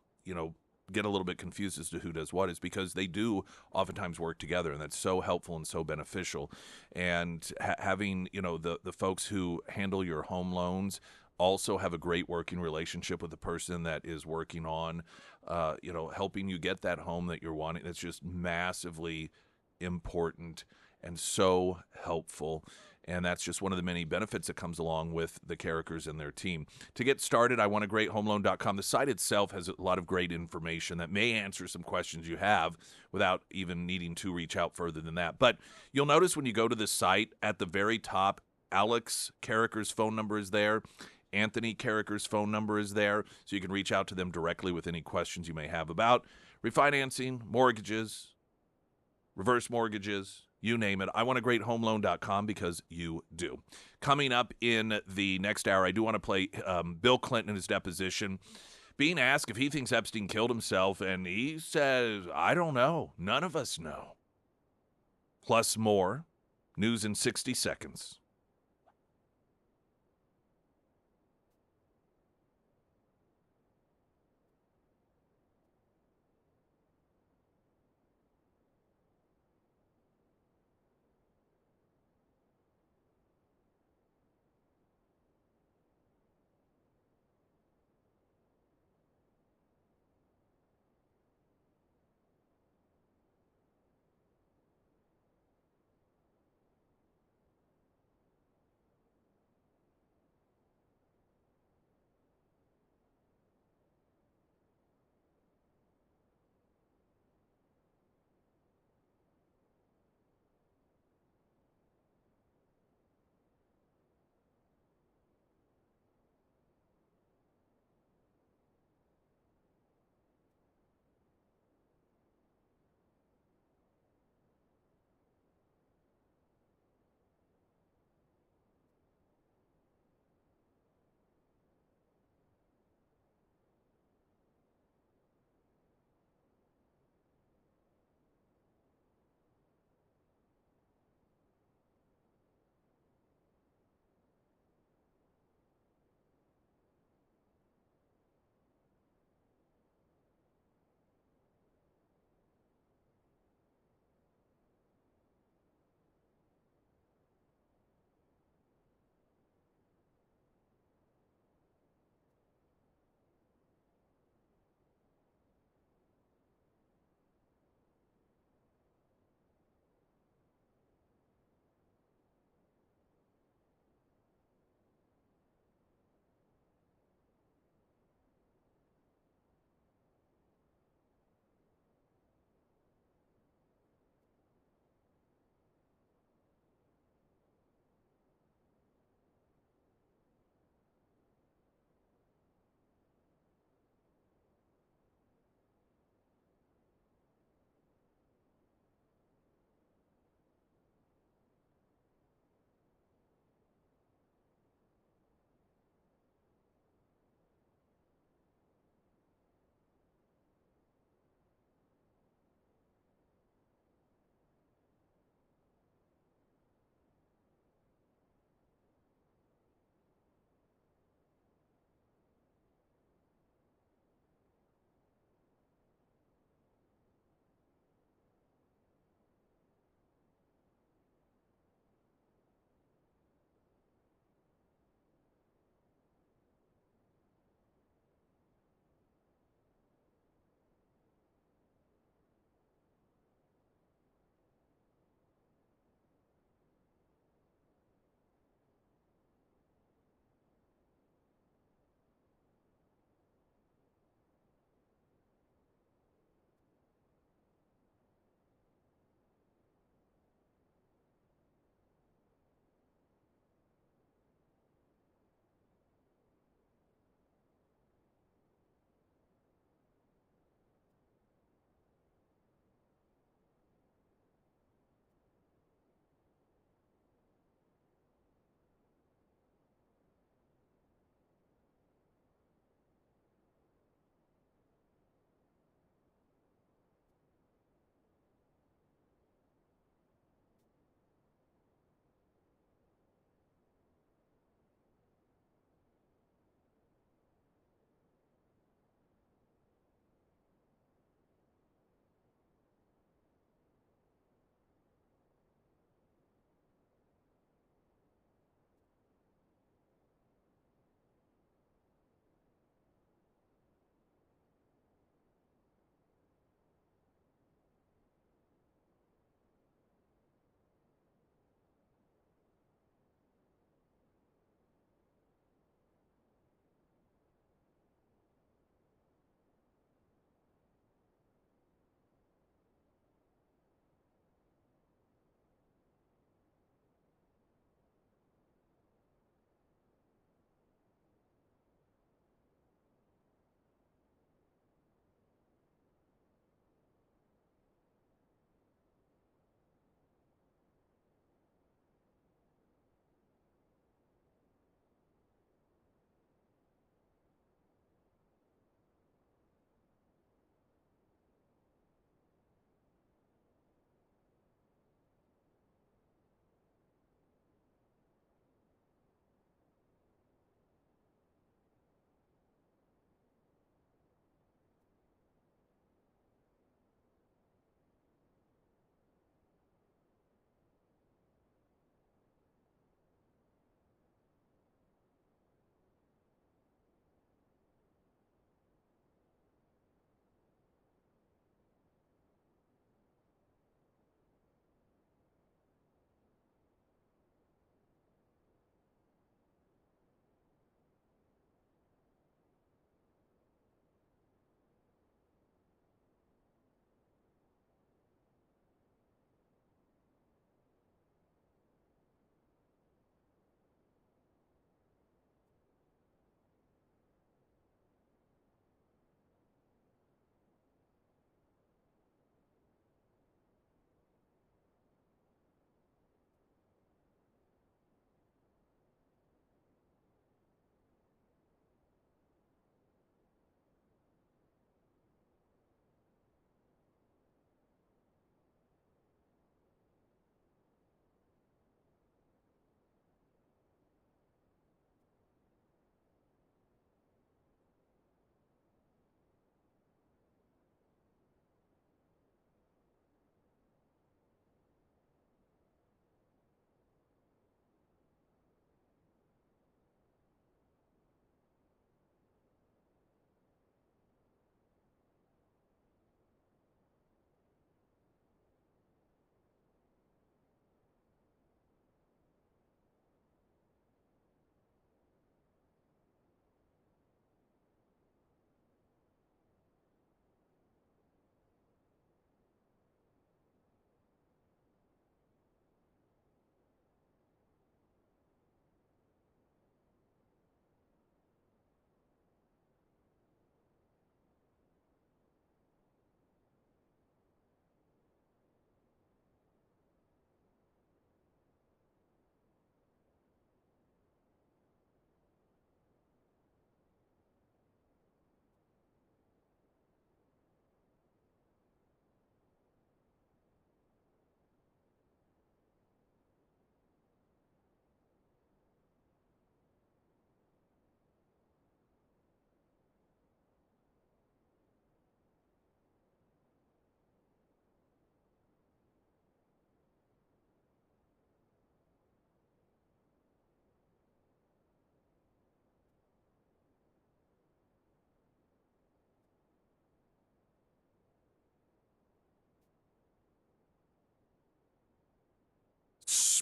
get a little bit confused as to who does what is because they do oftentimes work together, and that's so helpful and so beneficial. And having the folks who handle your home loans also have a great working relationship with the person that is working on helping you get that home that you're wanting. That's just massively important and so helpful. And that's just one of the many benefits that comes along with the characters and their team. To get started, I want a great homeloan.com. The site itself has a lot of great information that may answer some questions you have without even needing to reach out further than that. But you'll notice when you go to the site, at the very top, Alex Carricker's phone number is there. Anthony Carricker's phone number is there, so you can reach out to them directly with any questions you may have about refinancing, mortgages, reverse mortgages, you name it. I want a great homeloan.com because you do. Coming up in the next hour, I do want to play Bill Clinton in his deposition, being asked if he thinks Epstein killed himself, and he says, "I don't know. None of us know." Plus more. News in 60 seconds.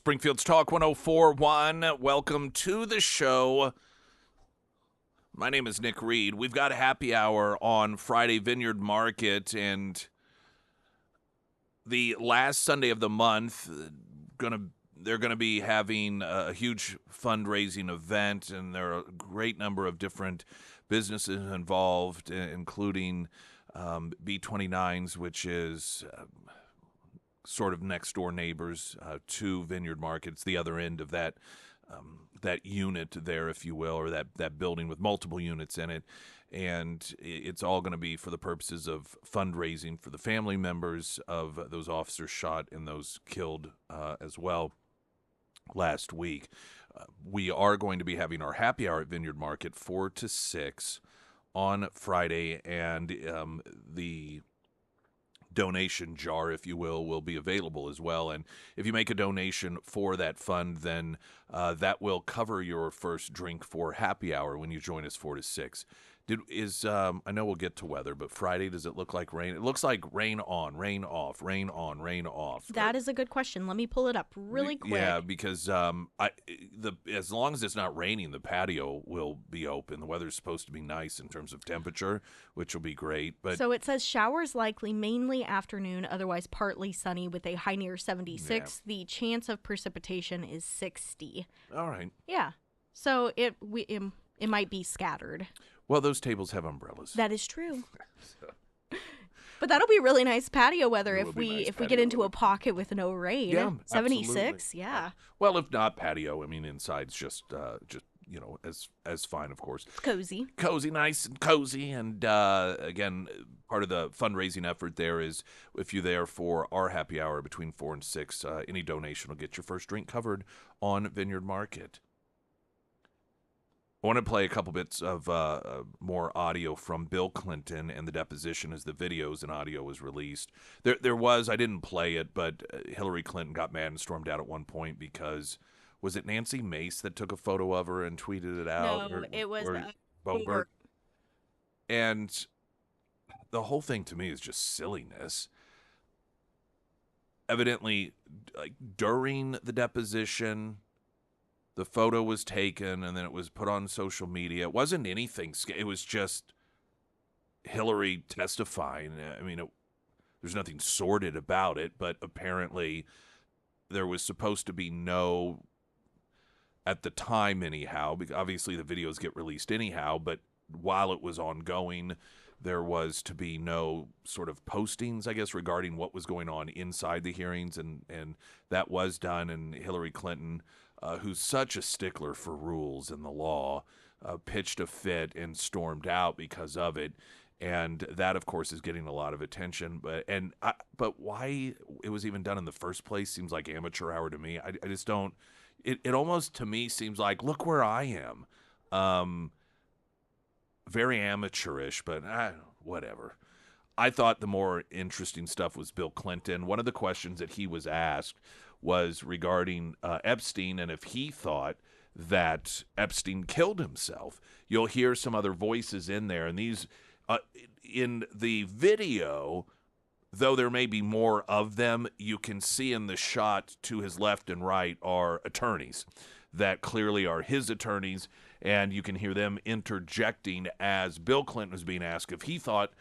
Springfield's Talk 104.1. Welcome to the show. My name is Nick Reed. We've got a happy hour on Friday Vineyard Market, and the last Sunday of the month, they're gonna be having a huge fundraising event, and there are a great number of different businesses involved, including B29s, which is sort of next door neighbors to Vineyard Markets, the other end of that unit there, if you will, or that building with multiple units in it. And it's all going to be for the purposes of fundraising for the family members of those officers shot and those killed as well last week. We are going to be having our happy hour at Vineyard Market 4 to 6 on Friday, and the donation jar, if you will be available as well. And if you make a donation for that fund, then that will cover your first drink for happy hour when you join us 4 to 6. I know we'll get to weather, but Friday, does it look like rain? It looks like rain on, rain off, rain on, rain off. That is a good question. Let me pull it up really quick. Yeah, because as long as it's not raining, the patio will be open. The weather's supposed to be nice in terms of temperature, which will be great. But so it says showers likely mainly afternoon, otherwise partly sunny with a high near 76. Yeah. The chance of precipitation is 60. All right. Yeah. So it might be scattered. Well, those tables have umbrellas. That is true. But that'll be really nice patio weather if we get into a pocket with no rain. Yeah, 76, absolutely. Yeah. Well, if not patio, I mean inside's just as fine, of course. It's cozy. Cozy, nice and cozy. And again, part of the fundraising effort there is if you're there for our happy hour between 4 and 6, any donation will get your first drink covered on Vineyard Market. I want to play a couple bits of more audio from Bill Clinton and the deposition as the videos and audio was released. There was, I didn't play it, but Hillary Clinton got mad and stormed out at one point because, was it Nancy Mace that took a photo of her and tweeted it out? No, it was Boebert. And the whole thing to me is just silliness. Evidently, like during the deposition, the photo was taken and then it was put on social media. It wasn't anything. It was just Hillary testifying. I mean, there's nothing sordid about it, but apparently there was supposed to be no, at the time anyhow, because obviously the videos get released anyhow, but while it was ongoing, there was to be no sort of postings, I guess, regarding what was going on inside the hearings, and that was done, and Hillary Clinton, who's such a stickler for rules and the law, pitched a fit and stormed out because of it. And that, of course, is getting a lot of attention. But why it was even done in the first place seems like amateur hour to me. I just don't. It almost to me seems like, look where I am. Very amateurish, but whatever. I thought the more interesting stuff was Bill Clinton. One of the questions that he was asked was regarding Epstein and if he thought that Epstein killed himself. You'll hear some other voices in there, and these in the video, though there may be more of them, you can see in the shot to his left and right are attorneys that clearly are his attorneys, and you can hear them interjecting as Bill Clinton was being asked if he thought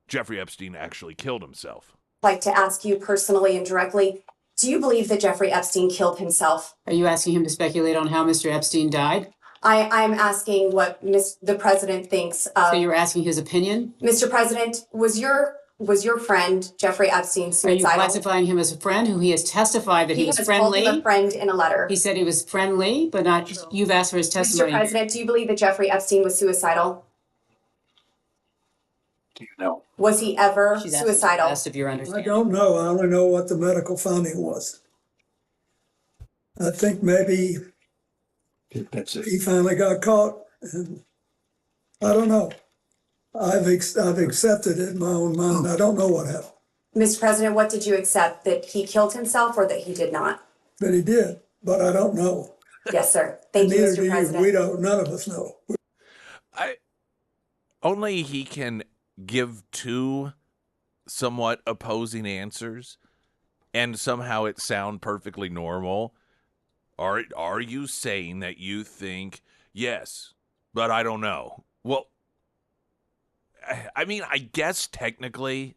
Jeffrey Epstein actually killed himself. I'd like to ask you personally and directly, do you believe that Jeffrey Epstein killed himself? Are you asking him to speculate on how Mr. Epstein died? I'm asking what the president thinks of. So you're asking his opinion? Mr. President, was your friend Jeffrey Epstein suicidal? Are you classifying him as a friend who he has testified that he was friendly? He has called him a friend in a letter. He said he was friendly, but not. You've asked for his testimony. Mr. President, do you believe that Jeffrey Epstein was suicidal? Do you know? Was he ever She's asking suicidal? the best of your I understanding. don't know. I only know what the medical finding was. I think maybe That's it. he finally got caught, and I don't know. I've accepted it in my own mind. I don't know what happened, Mr. President, what did you accept? That he killed himself or that he did not? but he did. But I don't know. Yes, sir. Thank you, Neither Mr. do you. President. We don't. None of us know. Only he can give two somewhat opposing answers and somehow it sound perfectly normal. Are you saying that you think yes, but I don't know? Well, I mean, I guess technically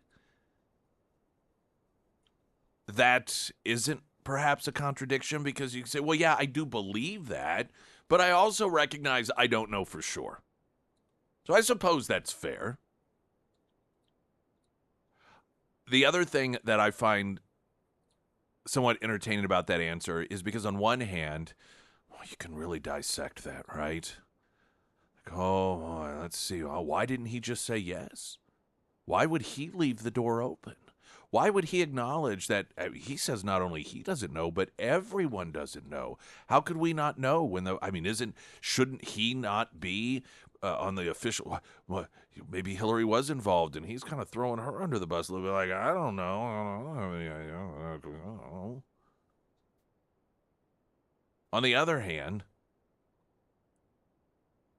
that isn't perhaps a contradiction, because you can say, well, yeah, I do believe that, but I also recognize I don't know for sure. So I suppose that's fair. The other thing that I find somewhat entertaining about that answer is because on one hand, well, you can really dissect that, right? Like, oh, boy, let's see. Well, why didn't he just say yes? Why would he leave the door open? Why would he acknowledge that he says not only he doesn't know, but everyone doesn't know? How could we not know when shouldn't he not be on the official? Well, maybe Hillary was involved and he's kind of throwing her under the bus a little bit, like, I don't know. I don't know. On the other hand,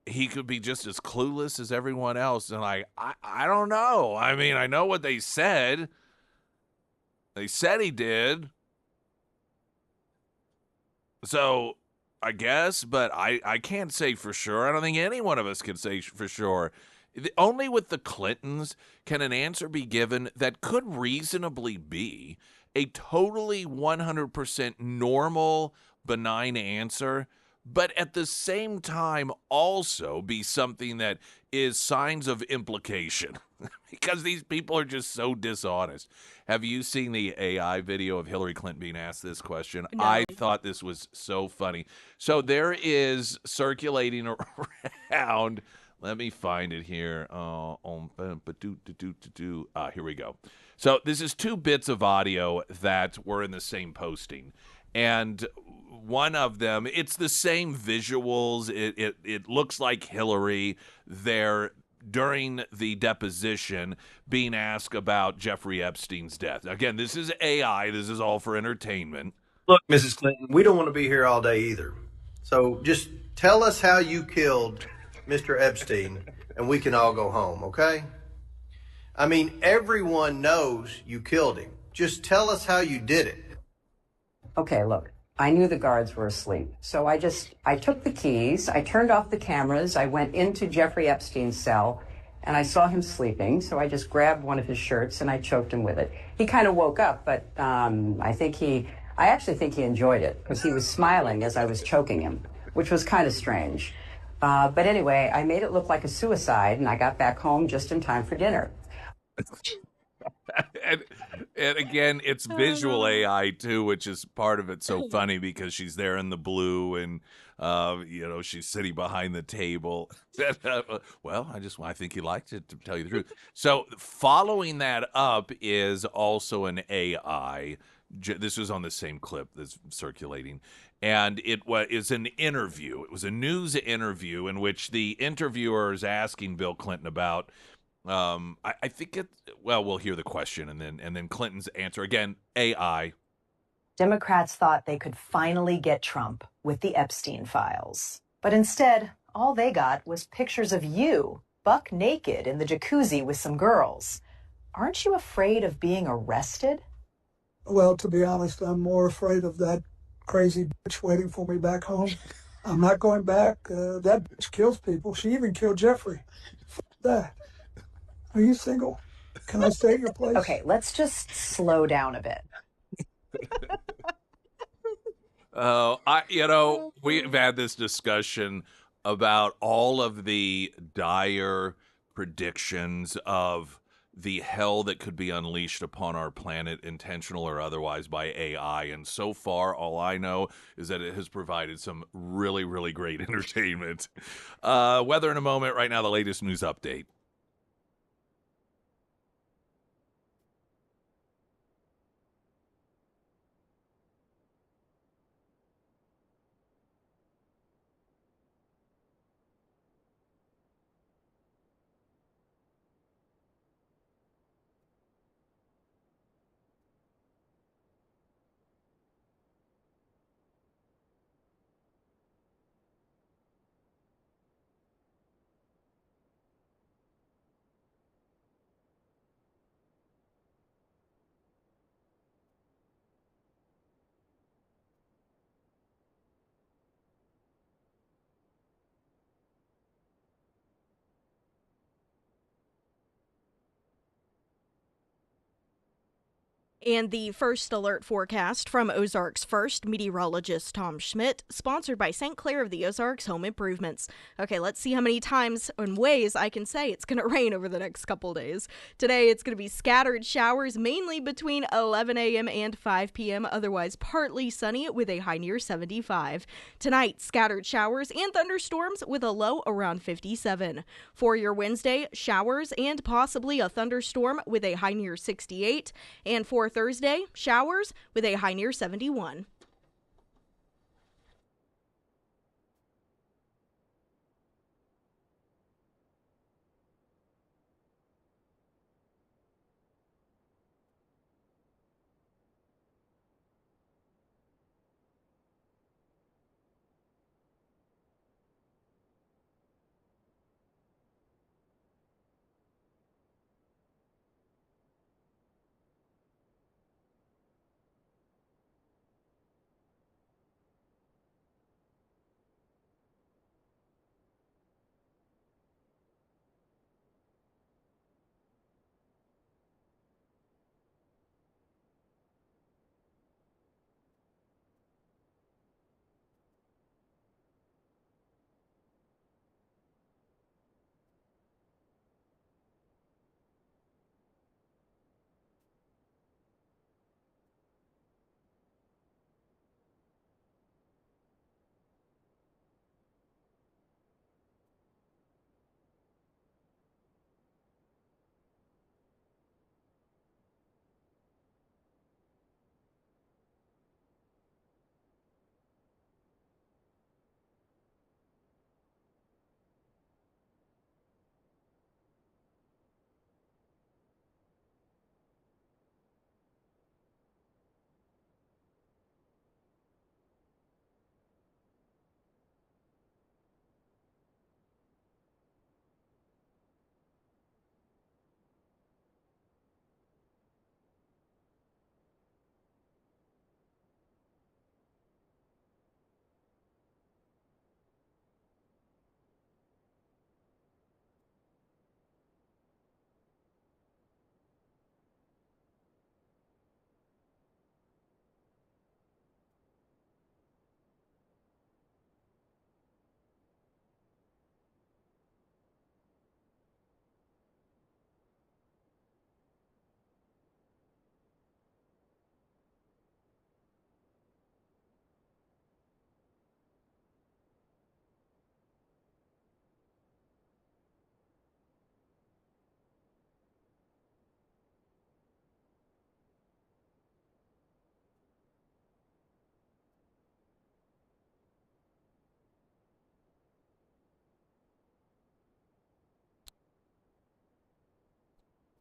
he could be just as clueless as everyone else. And like, I don't know. I mean, I know what they said. They said he did. So I guess, but I can't say for sure. I don't think any one of us can say for sure. Only with the Clintons can an answer be given that could reasonably be a totally 100% normal, benign answer, but at the same time also be something that is signs of implication because these people are just so dishonest. Have you seen the AI video of Hillary Clinton being asked this question? No. I thought this was so funny. So there is circulating around. Let me find it here. Here we go. So this is 2 bits of audio that were in the same posting. And one of them, it's the same visuals. It looks like Hillary there during the deposition being asked about Jeffrey Epstein's death. Again, this is AI. This is all for entertainment. Look, Mrs. Clinton, we don't want to be here all day either. So just tell us how you killed Mr. Epstein and we can all go home, okay? I mean, everyone knows you killed him. Just tell us how you did it. Okay, look, I knew the guards were asleep. So I took the keys, I turned off the cameras, I went into Jeffrey Epstein's cell, and I saw him sleeping. So I just grabbed one of his shirts and I choked him with it. He kind of woke up, but I actually think he enjoyed it because he was smiling as I was choking him, which was kind of strange. But anyway, I made it look like a suicide and I got back home just in time for dinner. and again, it's visual AI too, which is part of it so funny because she's there in the blue and she's sitting behind the table. Well, I think he liked it, to tell you the truth. So following that up is also an AI. This was on the same clip that's circulating, and it is an interview. It was a news interview in which the interviewer is asking Bill Clinton about. I think we'll hear the question and then Clinton's answer. Again, AI. Democrats thought they could finally get Trump with the Epstein files. But instead, all they got was pictures of you, buck naked in the jacuzzi with some girls. Aren't you afraid of being arrested? Well, to be honest, I'm more afraid of that crazy bitch waiting for me back home. I'm not going back. That bitch kills people. She even killed Jeffrey. F that. Are you single? Can I stay at your place? Okay, let's just slow down a bit. We've had this discussion about all of the dire predictions of the hell that could be unleashed upon our planet, intentional or otherwise, by AI. And so far, all I know is that it has provided some really, really great entertainment. Weather in a moment. Right now, the latest news update. And the first alert forecast from Ozarks First meteorologist Tom Schmidt, sponsored by St. Clair of the Ozarks Home Improvements. Okay, let's see how many times and ways I can say it's going to rain over the next couple days. Today, it's going to be scattered showers, mainly between 11 a.m. and 5 p.m., otherwise partly sunny with a high near 75. Tonight, scattered showers and thunderstorms with a low around 57. For your Wednesday, showers and possibly a thunderstorm with a high near 68. And for Thursday, showers with a high near 71.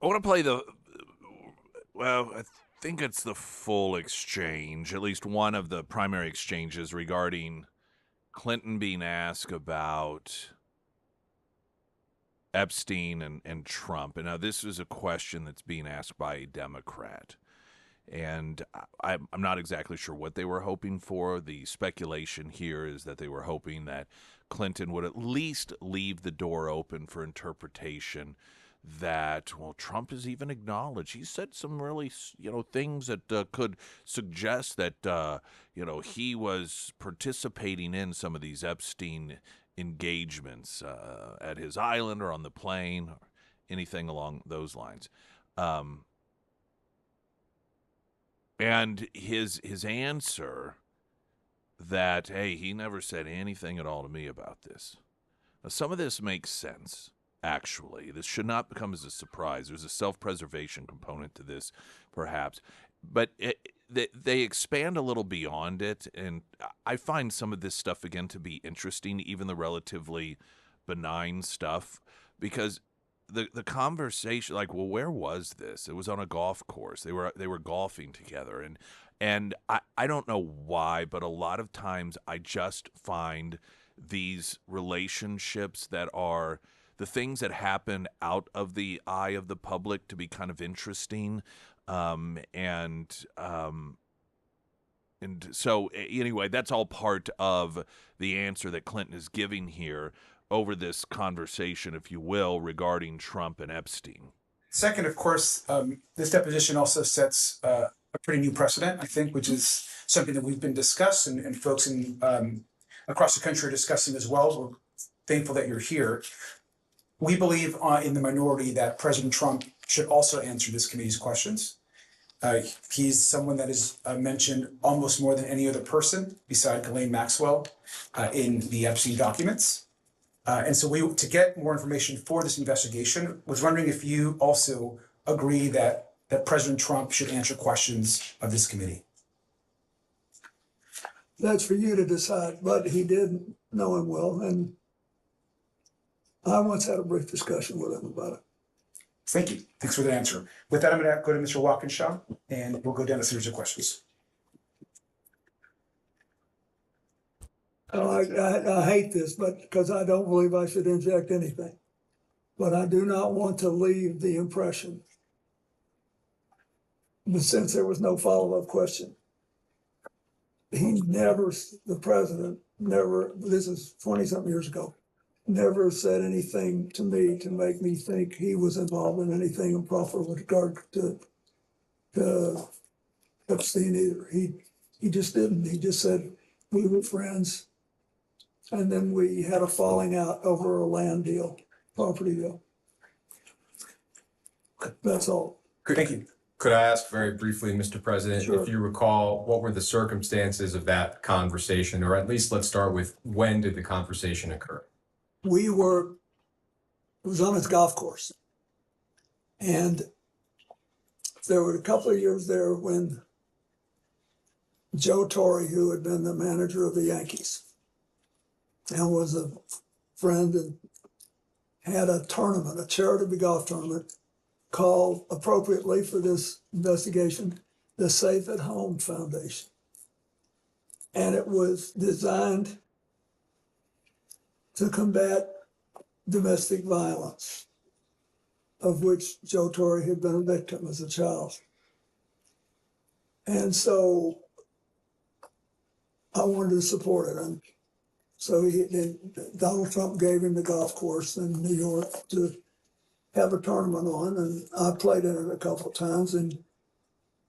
I want to play I think it's the full exchange, at least one of the primary exchanges regarding Clinton being asked about Epstein and Trump. And now this is a question that's being asked by a Democrat. And I'm not exactly sure what they were hoping for. The speculation here is that they were hoping that Clinton would at least leave the door open for interpretation that, well, Trump has even acknowledged. He said some really, things that could suggest that, he was participating in some of these Epstein engagements at his island or on the plane or anything along those lines. And his answer that, hey, he never said anything at all to me about this. Now, some of this makes sense, actually. This should not become as a surprise. There's a self-preservation component to this, perhaps. But they expand a little beyond it, and I find some of this stuff, again, to be interesting, even the relatively benign stuff, because the conversation, like, well, where was this? It was on a golf course. They were golfing together, and I don't know why, but a lot of times I just find these relationships that are the things that happen out of the eye of the public to be kind of interesting, and so anyway, that's all part of the answer that Clinton is giving here over this conversation, if you will, regarding Trump and Epstein. Second, of course, this deposition also sets a pretty new precedent, I think, which is something that we've been discussing and folks in across the country are discussing as well. We're thankful that you're here. We believe in the minority that President Trump should also answer this committee's questions. He's someone that is mentioned almost more than any other person beside Ghislaine Maxwell in the Epstein documents. And so to get more information for this investigation, was wondering if you also agree that President Trump should answer questions of this committee. That's for you to decide, but he did know him well, and I once had a brief discussion with him about it. Thank you. Thanks for the answer. With that, I'm going to go to Mr. Walkinshaw, and we'll go down a series of questions. I hate this, but because I don't believe I should inject anything. But I do not want to leave the impression, but since there was no follow-up question, the president never, this is 20-something years ago, never said anything to me to make me think he was involved in anything improper with regard to Epstein either. He just didn't. He just said we were friends, and then we had a falling out over a land deal, property deal. That's all. Thank you. Could I ask very briefly, Mr. President, Sure. if you recall, what were the circumstances of that conversation, or at least let's start with when did the conversation occur? It was on his golf course. And there were a couple of years there when Joe Torre, who had been the manager of the Yankees and was a friend, and had a tournament, a charity golf tournament, called appropriately for this investigation, the Safe at Home Foundation. And it was designed to combat domestic violence, of which Joe Torre had been a victim as a child. And so I wanted to support it. And so Donald Trump gave him the golf course in New York to have a tournament on, and I played in it a couple of times. And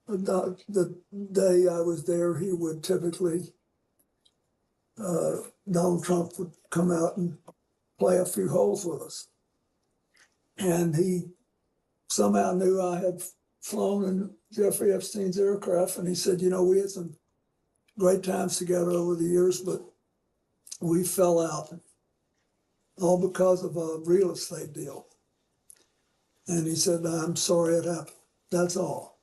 the day I was there, he would typically, Donald Trump would come out and play a few holes with us. And he somehow knew I had flown in Jeffrey Epstein's aircraft, and he said, we had some great times together over the years, but we fell out, all because of a real estate deal. And he said, I'm sorry it happened. That's all.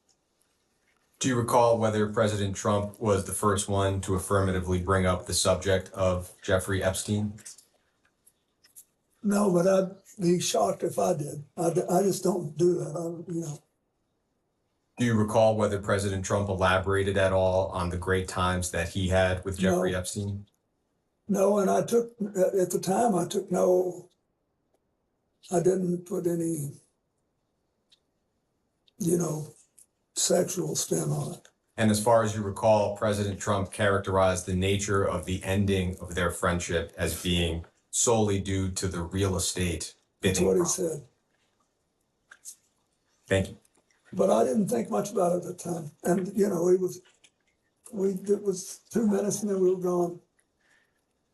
Do you recall whether President Trump was the first one to affirmatively bring up the subject of Jeffrey Epstein? No, but I'd be shocked if I did. I just don't do that. Do you recall whether President Trump elaborated at all on the great times that he had with Jeffrey Epstein? No, and at the time, I didn't put any, sexual spin on it. And as far as you recall, President Trump characterized the nature of the ending of their friendship as being solely due to the real estate bidding. That's what he said. Thank you. But I didn't think much about it at the time. And, it was 2 minutes and then we were gone.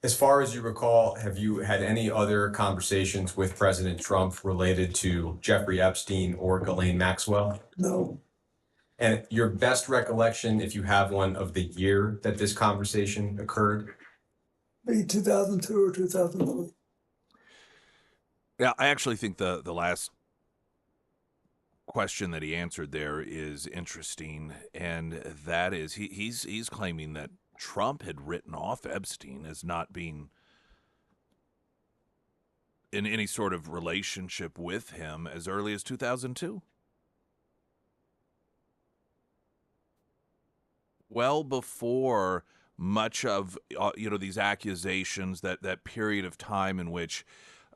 As far as you recall, have you had any other conversations with President Trump related to Jeffrey Epstein or Ghislaine Maxwell? No. And your best recollection, if you have one, of the year that this conversation occurred? Maybe 2002 or 2003. Yeah, I actually think the last question that he answered there is interesting, and that is he's claiming that Trump had written off Epstein as not being in any sort of relationship with him as early as 2002. Well before much of these accusations, that period of time in which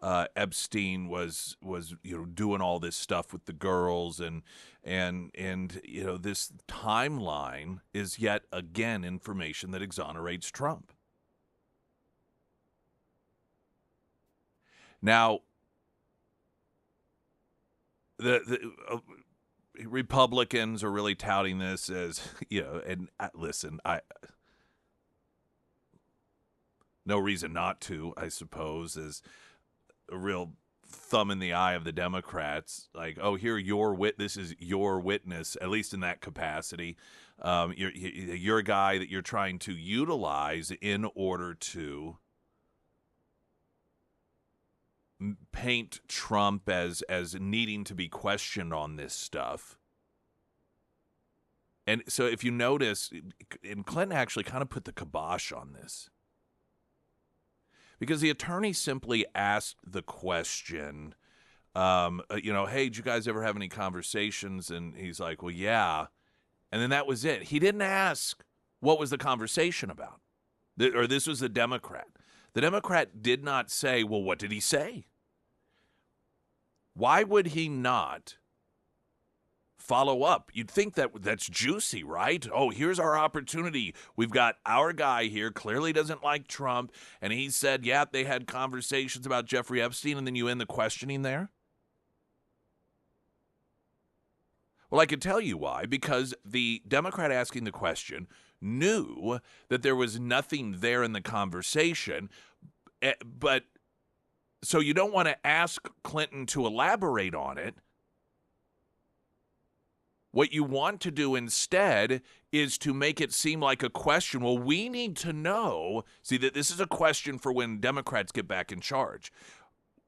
Epstein was doing all this stuff with the girls, and this timeline is yet again information that exonerates Trump. Now, the Republicans are really touting this as, and listen, no reason not to, I suppose, is a real thumb in the eye of the Democrats. Like, oh, here, this is your witness, at least in that capacity. You're a guy that you're trying to utilize in order to paint Trump as needing to be questioned on this stuff. And so if you notice, and Clinton actually kind of put the kibosh on this, because the attorney simply asked the question, hey, did you guys ever have any conversations? And he's like, well, yeah. And then that was it. He didn't ask what was the conversation about. Or this was the Democrat. The Democrat did not say, well, what did he say? Why would he not follow up? You'd think that's juicy, right? Oh, here's our opportunity. We've got our guy here, clearly doesn't like Trump, and he said, yeah, they had conversations about Jeffrey Epstein, and then you end the questioning there? Well, I can tell you why, because the Democrat asking the question knew that there was nothing there in the conversation, but so you don't want to ask Clinton to elaborate on it. What you want to do instead is to make it seem like a question. Well, we need to know. See, that this is a question for when Democrats get back in charge.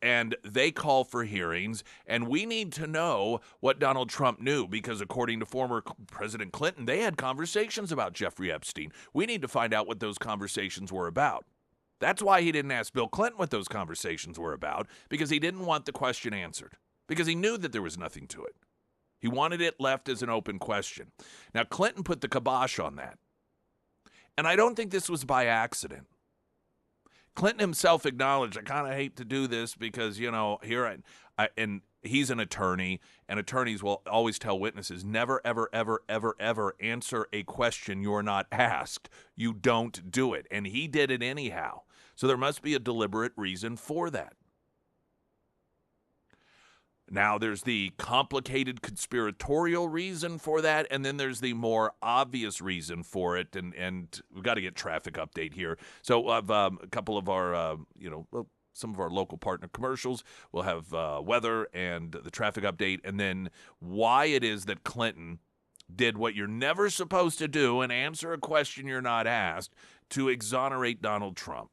And they call for hearings, and we need to know what Donald Trump knew, because according to former President Clinton, they had conversations about Jeffrey Epstein. We need to find out what those conversations were about. That's why he didn't ask Bill Clinton what those conversations were about, because he didn't want the question answered, because he knew that there was nothing to it. He wanted it left as an open question. Now, Clinton put the kibosh on that. And I don't think this was by accident. Clinton himself acknowledged, I kind of hate to do this because, here and he's an attorney, and attorneys will always tell witnesses, never, ever, ever, ever, ever answer a question you're not asked. You don't do it. And he did it anyhow. So there must be a deliberate reason for that. Now, there's the complicated conspiratorial reason for that, and then there's the more obvious reason for it, and we've got to get traffic update here. So we'll have a couple of our, some of our local partner commercials. We'll have weather and the traffic update, and then why it is that Clinton did what you're never supposed to do and answer a question you're not asked to exonerate Donald Trump.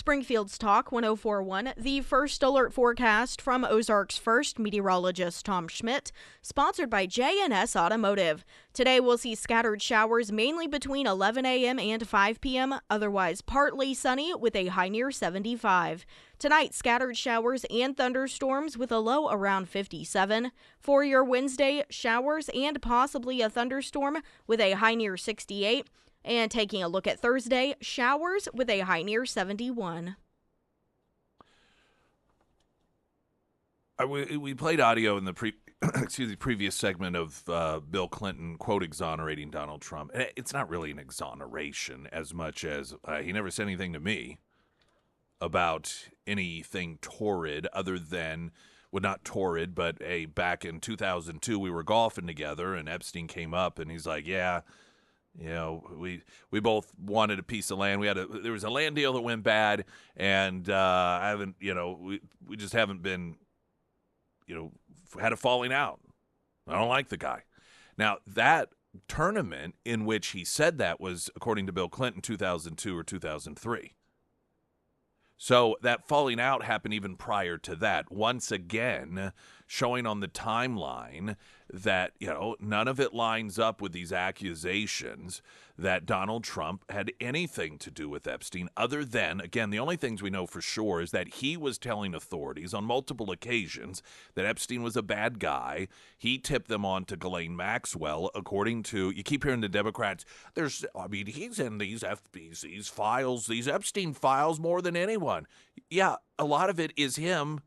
Springfield's Talk 1041, the first alert forecast from Ozarks First meteorologist Tom Schmidt, sponsored by J&S Automotive. Today we'll see scattered showers mainly between 11 a.m. and 5 p.m., otherwise partly sunny with a high near 75. Tonight, scattered showers and thunderstorms with a low around 57. For your Wednesday, showers and possibly a thunderstorm with a high near 68. And taking a look at Thursday, showers with a high near 71. We played audio in the previous segment of Bill Clinton, quote, exonerating Donald Trump. It's not really an exoneration as much as he never said anything to me about anything torrid other than, well, not torrid, but back in 2002, we were golfing together and Epstein came up and he's like, yeah, you know, we both wanted a piece of land. There was a land deal that went bad, and I haven't, we just haven't been, had a falling out. I don't like the guy. Now, that tournament in which he said that was, according to Bill Clinton, 2002 or 2003. So that falling out happened even prior to that. Once again, showing on the timeline that, none of it lines up with these accusations that Donald Trump had anything to do with Epstein, other than, again, the only things we know for sure is that he was telling authorities on multiple occasions that Epstein was a bad guy. He tipped them on to Ghislaine Maxwell, according to, you keep hearing the Democrats, he's in these files, these Epstein files more than anyone. Yeah, a lot of it is him.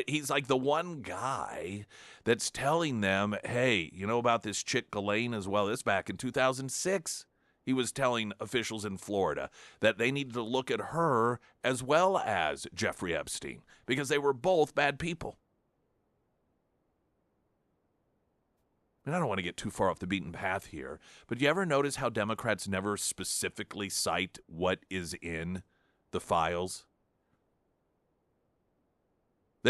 He's like the one guy that's telling them, hey, you know about this chick Ghislaine as well? This back in 2006. He was telling officials in Florida that they needed to look at her as well as Jeffrey Epstein because they were both bad people. And I don't want to get too far off the beaten path here, but do you ever notice how Democrats never specifically cite what is in the files?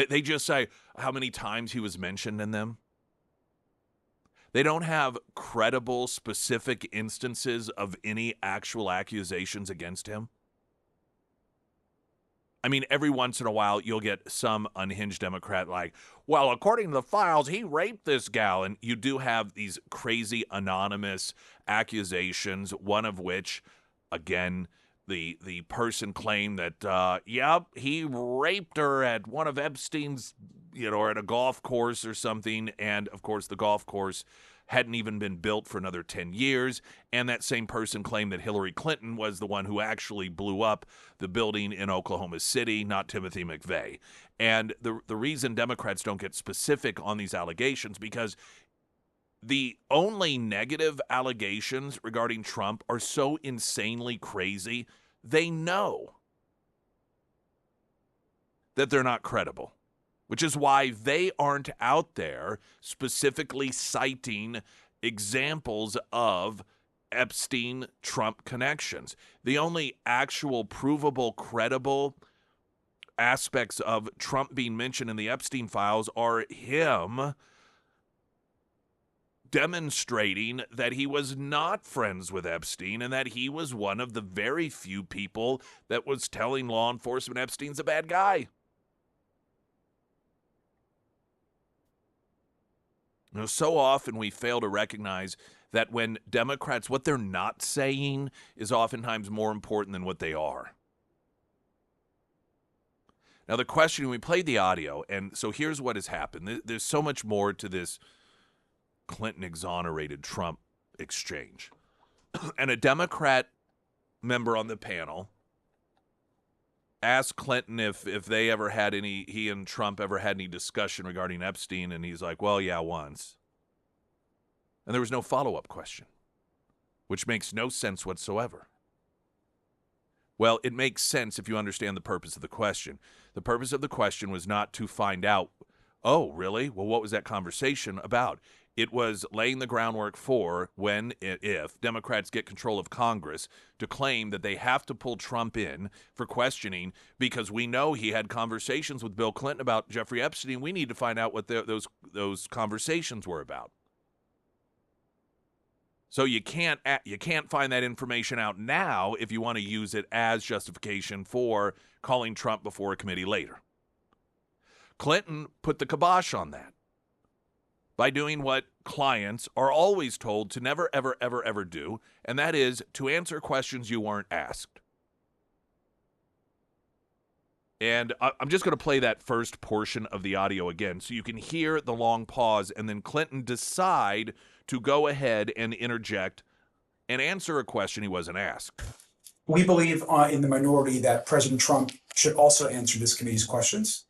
They just say how many times he was mentioned in them. They don't have credible, specific instances of any actual accusations against him. I mean, every once in a while, you'll get some unhinged Democrat like, well, according to the files, he raped this gal. And you do have these crazy anonymous accusations, one of which, again, the person claimed that, he raped her at one of Epstein's, or at a golf course or something. And, of course, the golf course hadn't even been built for another 10 years. And that same person claimed that Hillary Clinton was the one who actually blew up the building in Oklahoma City, not Timothy McVeigh. And the reason Democrats don't get specific on these allegations because the only negative allegations regarding Trump are so insanely crazy, they know that they're not credible, which is why they aren't out there specifically citing examples of Epstein-Trump connections. The only actual provable, credible aspects of Trump being mentioned in the Epstein files are him demonstrating that he was not friends with Epstein and that he was one of the very few people that was telling law enforcement Epstein's a bad guy. So often we fail to recognize that when Democrats, what they're not saying is oftentimes more important than what they are. Now, the question, we played the audio, and so here's what has happened. There's so much more to this Clinton exonerated Trump exchange. And a Democrat member on the panel asked Clinton if they ever had he and Trump ever had any discussion regarding Epstein, and he's like, well, yeah, once. And there was no follow-up question, which makes no sense whatsoever. Well, it makes sense if you understand the purpose of the question. The purpose of the question was not to find out, oh, really? Well, what was that conversation about? It was laying the groundwork for if Democrats get control of Congress to claim that they have to pull Trump in for questioning because we know he had conversations with Bill Clinton about Jeffrey Epstein. We need to find out what those conversations were about. So you can't find that information out now if you want to use it as justification for calling Trump before a committee later. Clinton put the kibosh on that by doing what clients are always told to never, ever, ever, ever do, and that is to answer questions you weren't asked. And I'm just going to play that first portion of the audio again so you can hear the long pause, and then Clinton decide to go ahead and interject and answer a question he wasn't asked. We believe in the minority that President Trump should also answer this committee's questions.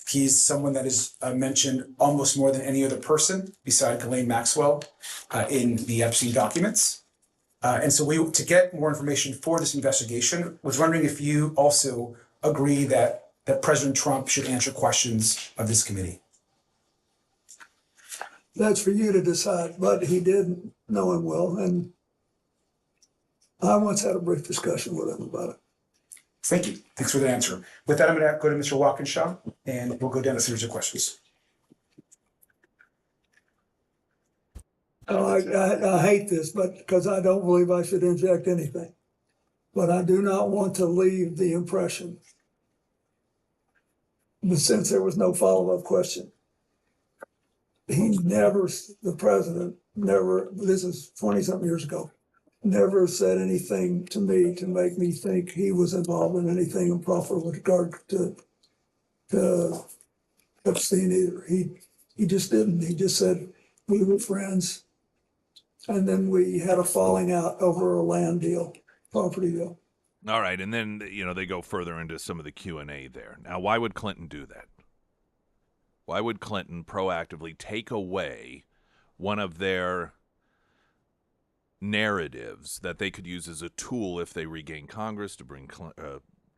He's someone that is mentioned almost more than any other person beside Ghislaine Maxwell in the Epstein documents. And so to get more information for this investigation, was wondering if you also agree that President Trump should answer questions of this committee. That's for you to decide, but he did know him well, and I once had a brief discussion with him about it. Thank you. Thanks for the answer. With that, I'm going to go to Mr. Walkinshaw, and we'll go down a series of questions. I hate this, but because I don't believe I should inject anything. But I do not want to leave the impression, but since there was no follow-up question, the president never, this is 20-something years ago, never said anything to me to make me think he was involved in anything improper with regard to Epstein either. He just didn't. He just said we were friends, and then we had a falling out over a land deal, property deal. All right, and then they go further into some of the Q&A there. Now, why would Clinton do that? Why would Clinton proactively take away one of their narratives that they could use as a tool if they regain Congress to bring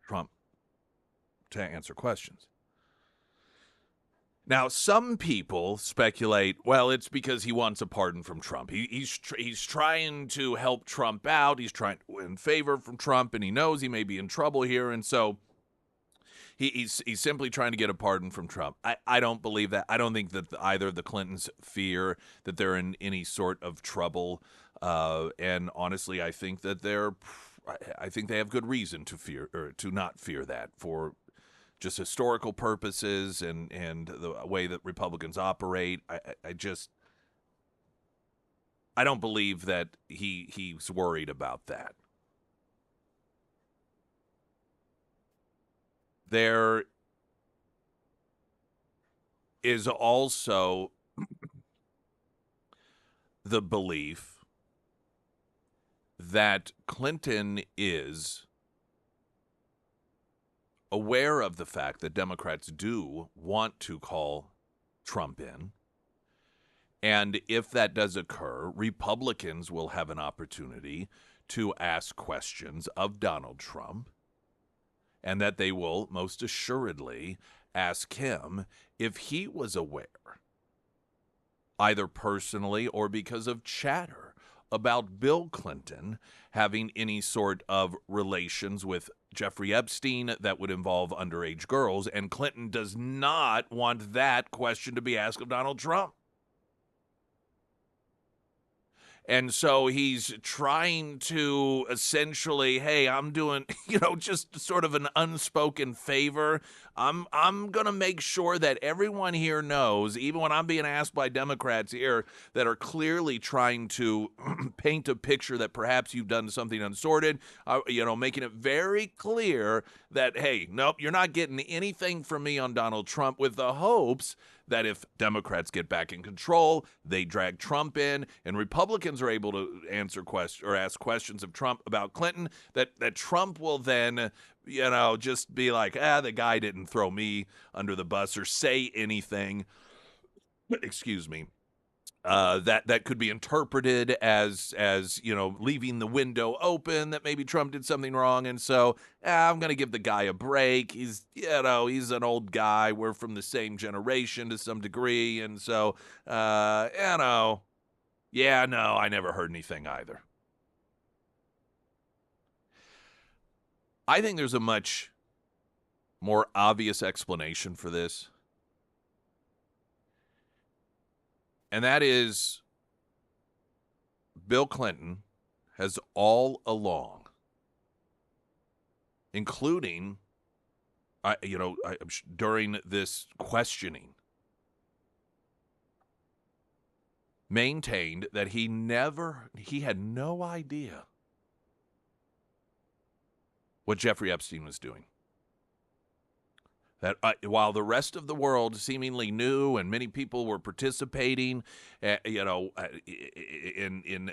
Trump to answer questions? Now, some people speculate, well, it's because he wants a pardon from Trump. He's trying to help Trump out. He's trying to win favor from Trump, and he knows he may be in trouble here, and so he's simply trying to get a pardon from Trump. I don't believe that. I don't think that either of the Clintons fear that they're in any sort of trouble, and honestly, I think that they have good reason to fear or to not fear that for just historical purposes and the way that Republicans operate. I don't believe that he's worried about that. There is also the belief that Clinton is aware of the fact that Democrats do want to call Trump in. And if that does occur, Republicans will have an opportunity to ask questions of Donald Trump, and that they will most assuredly ask him if he was aware, either personally or because of chatter, about Bill Clinton having any sort of relations with Jeffrey Epstein that would involve underage girls, and Clinton does not want that question to be asked of Donald Trump. And so he's trying to essentially, hey, I'm doing, just sort of an unspoken favor. I'm going to make sure that everyone here knows, even when I'm being asked by Democrats here that are clearly trying to paint a picture that perhaps you've done something unsorted, making it very clear that, hey, nope, you're not getting anything from me on Donald Trump, with the hopes that if Democrats get back in control, they drag Trump in, and Republicans are able to answer questions or ask questions of Trump about Clinton, that Trump will then, just be like, the guy didn't throw me under the bus or say anything, excuse me, that could be interpreted as leaving the window open, that maybe Trump did something wrong, and so I'm going to give the guy a break. He's an old guy. We're from the same generation to some degree, and so I never heard anything either. I think there's a much more obvious explanation for this. And that is Bill Clinton has all along, including, during this questioning, maintained that he had no idea what Jeffrey Epstein was doing. That while the rest of the world seemingly knew and many people were participating, in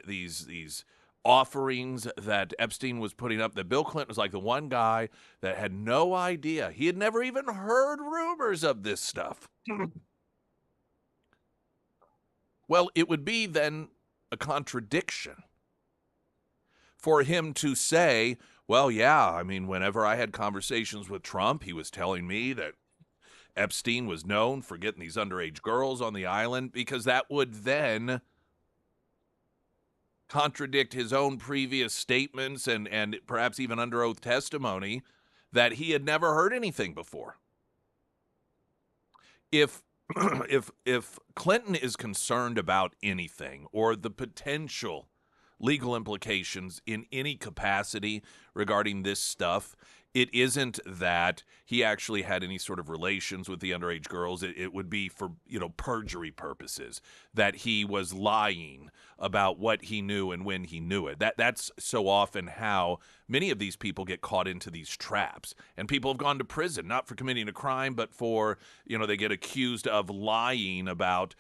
these offerings that Epstein was putting up, that Bill Clinton was like the one guy that had no idea. He had never even heard rumors of this stuff. Well, it would be then a contradiction for him to say, well, yeah, I mean, whenever I had conversations with Trump, he was telling me that Epstein was known for getting these underage girls on the island, because that would then contradict his own previous statements and perhaps even under oath testimony that he had never heard anything before. If if Clinton is concerned about anything or the potential legal implications in any capacity regarding this stuff, it isn't that he actually had any sort of relations with the underage girls. It would be for, perjury purposes, that he was lying about what he knew and when he knew it. That's so often how many of these people get caught into these traps. And people have gone to prison, not for committing a crime, but for, they get accused of lying about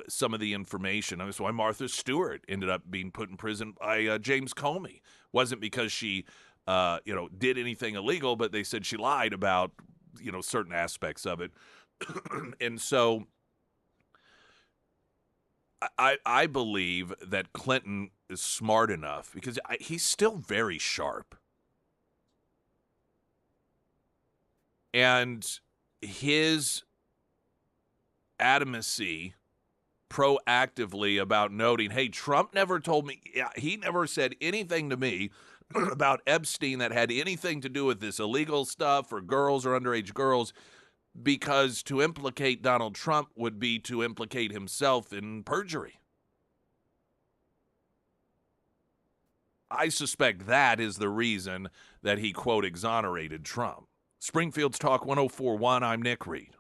some of the information. That's why Martha Stewart ended up being put in prison by James Comey. Wasn't because she, did anything illegal, but they said she lied about, certain aspects of it. And so I believe that Clinton is smart enough, because he's still very sharp. And his adamancy proactively about noting, hey, Trump never told me, he never said anything to me about Epstein that had anything to do with this illegal stuff or girls or underage girls, because to implicate Donald Trump would be to implicate himself in perjury. I suspect that is the reason that he, quote, exonerated Trump. Springfield's Talk 104.1, I'm Nick Reed.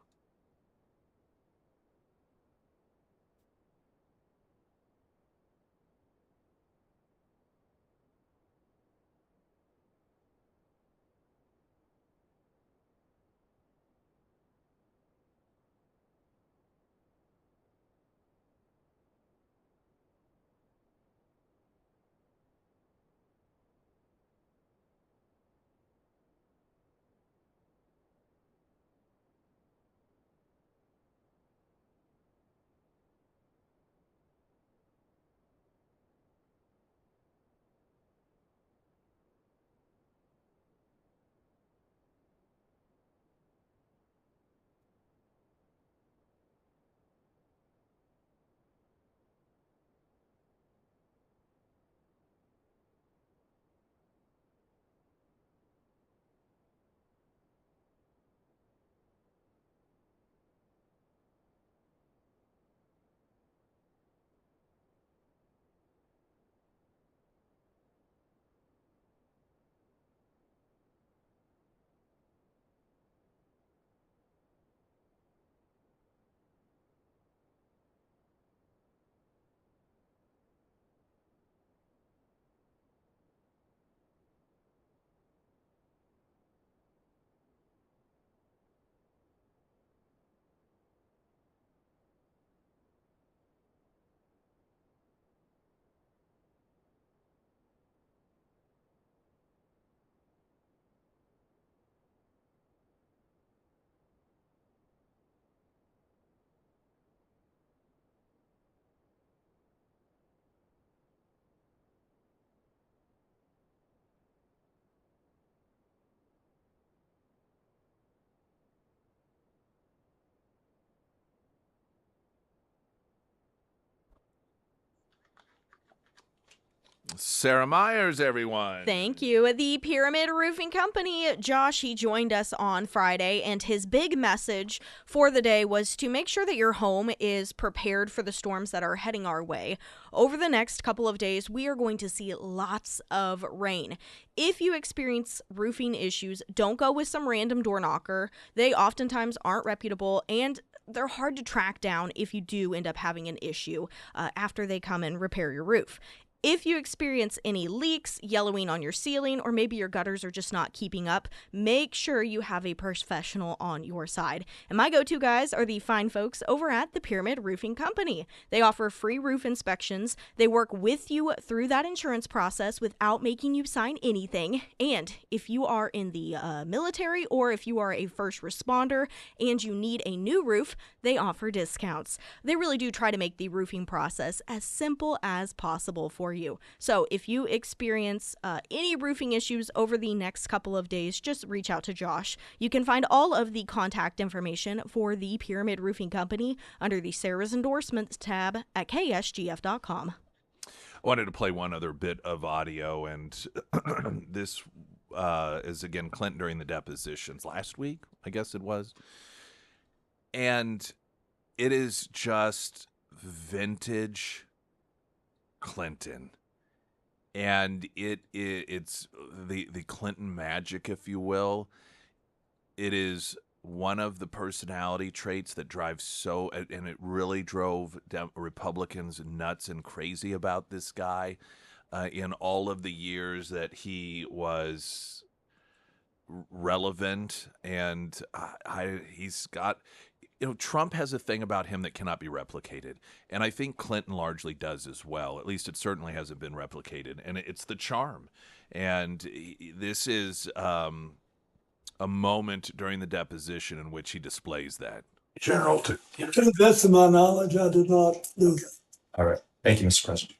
Sarah Myers, everyone. Thank you. The Pyramid Roofing Company, Josh, he joined us on Friday, and his big message for the day was to make sure that your home is prepared for the storms that are heading our way. Over the next couple of days, we are going to see lots of rain. If you experience roofing issues, don't go with some random door knocker. They oftentimes aren't reputable, and they're hard to track down if you do end up having an issue after they come and repair your roof. If you experience any leaks, yellowing on your ceiling, or maybe your gutters are just not keeping up, make sure you have a professional on your side. And my go-to guys are the fine folks over at the Pyramid Roofing Company. They offer free roof inspections. They work with you through that insurance process without making you sign anything. And if you are in the military or if you are a first responder and you need a new roof, they offer discounts. They really do try to make the roofing process as simple as possible for you. So if you experience any roofing issues over the next couple of days, just reach out to Josh. You can find all of the contact information for the Pyramid Roofing Company under the Sarah's Endorsements tab at ksgf.com. I wanted to play one other bit of audio, and this is again Clinton during the depositions last week, I guess it was. And it is just vintage Clinton, and it's the Clinton magic, if you will. It is one of the personality traits that drives and it really drove Republicans nuts and crazy about this guy in all of the years that he was relevant, and he's got. Trump has a thing about him that cannot be replicated, and I think Clinton largely does as well. At least it certainly hasn't been replicated, and it's the charm. And this is a moment during the deposition in which he displays that. General, To the best of my knowledge, I did not do that. All right. Thank you, Mr. President.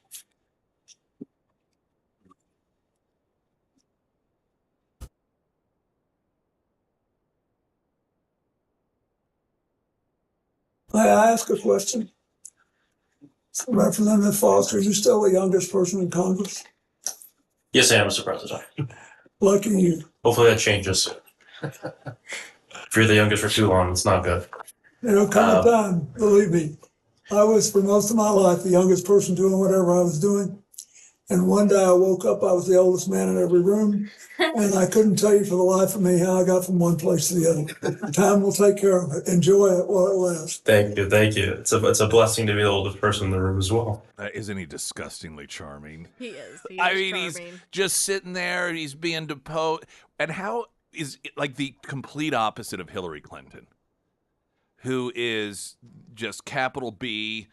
May I ask a question? Representative Foster, you're still the youngest person in Congress. Yes, I am, Mr. President. Lucky you. Hopefully that changes. If you're the youngest for too long, it's not good. Come a time, believe me. I was, for most of my life, the youngest person doing whatever I was doing. And one day I woke up, I was the oldest man in every room, and I couldn't tell you for the life of me how I got from one place to the other. Time will take care of it. Enjoy it while it lasts. Thank you, thank you. It's a blessing to be the oldest person in the room as well. Isn't he disgustingly charming? He is. I mean, he's just sitting there, he's being deposed. And how is like the complete opposite of Hillary Clinton, who is just capital B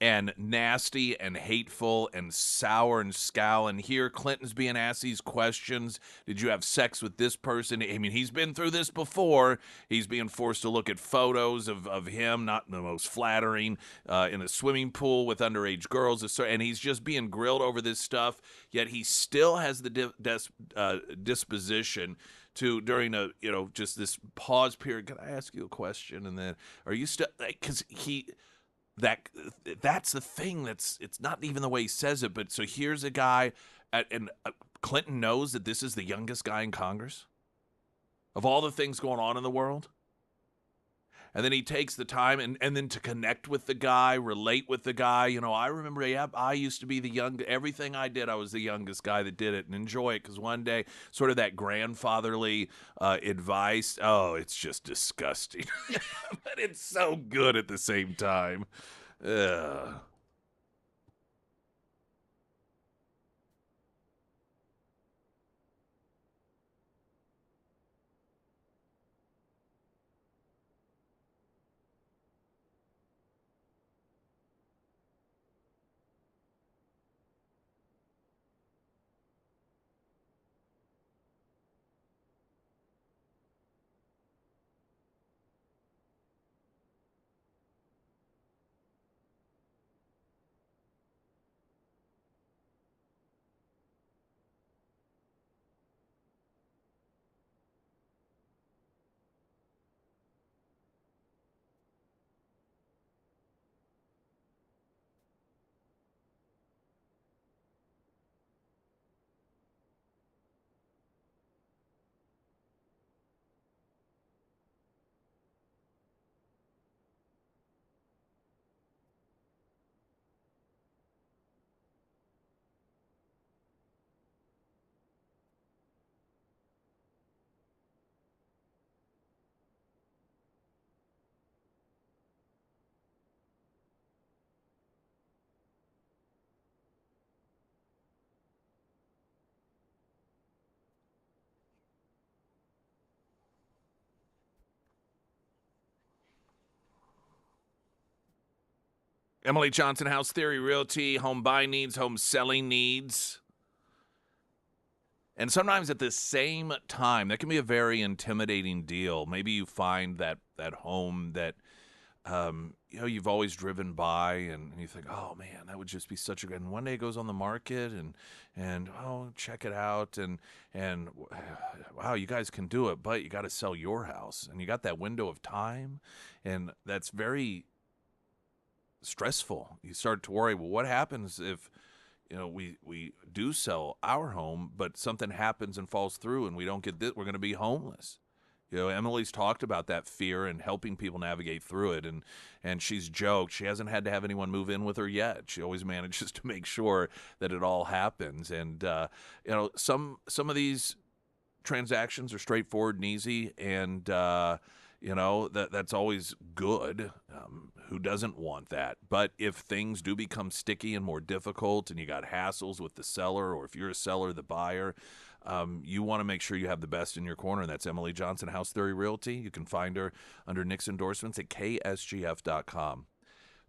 and nasty and hateful and sour and scowl. And here Clinton's being asked these questions. Did you have sex with this person? I mean, he's been through this before. He's being forced to look at photos of him, not the most flattering, in a swimming pool with underage girls. And he's just being grilled over this stuff, yet he still has the disposition to, during a, just this pause period, can I ask you a question? And then, are you still, because that's the thing, it's not even the way he says it, but so here's a guy, and Clinton knows that this is the youngest guy in Congress of all the things going on in the world. And then he takes the time and then to connect with the guy, relate with the guy. I remember, I used to be everything I did, I was the youngest guy that did it, and enjoy it, because one day, sort of that grandfatherly advice, it's just disgusting. But it's so good at the same time. Ugh. Emily Johnson, House Theory Realty, home buying needs, home selling needs. And sometimes at the same time, that can be a very intimidating deal. Maybe you find that home that you've always driven by, and you think, oh man, that would just be such a good. And one day it goes on the market, and check it out, and wow, you guys can do it, but you got to sell your house, and you got that window of time, and that's very stressful. You start to worry, well, what happens if we do sell our home, but something happens and falls through, and we don't get this? We're going to be homeless. Emily's talked about that fear and helping people navigate through it, and she's joked she hasn't had to have anyone move in with her yet. She always manages to make sure that it all happens. And some of these transactions are straightforward and easy, and that's always good. Who doesn't want that? But if things do become sticky and more difficult, and you got hassles with the seller, or if you're a seller, the buyer, you want to make sure you have the best in your corner, and that's Emily Johnson, House Theory Realty. You can find her under Nick's endorsements at ksgf.com.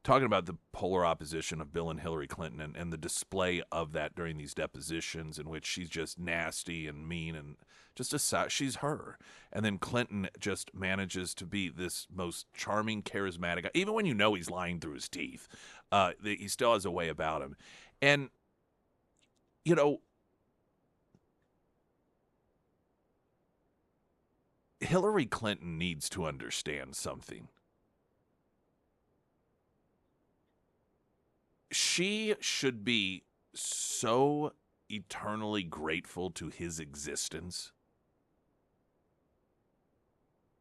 Talking about the polar opposition of Bill and Hillary Clinton, and the display of that during these depositions, in which she's just nasty and mean and just she's her. And then Clinton just manages to be this most charming, charismatic guy. Even when he's lying through his teeth, he still has a way about him. And, Hillary Clinton needs to understand something. She should be so eternally grateful to his existence.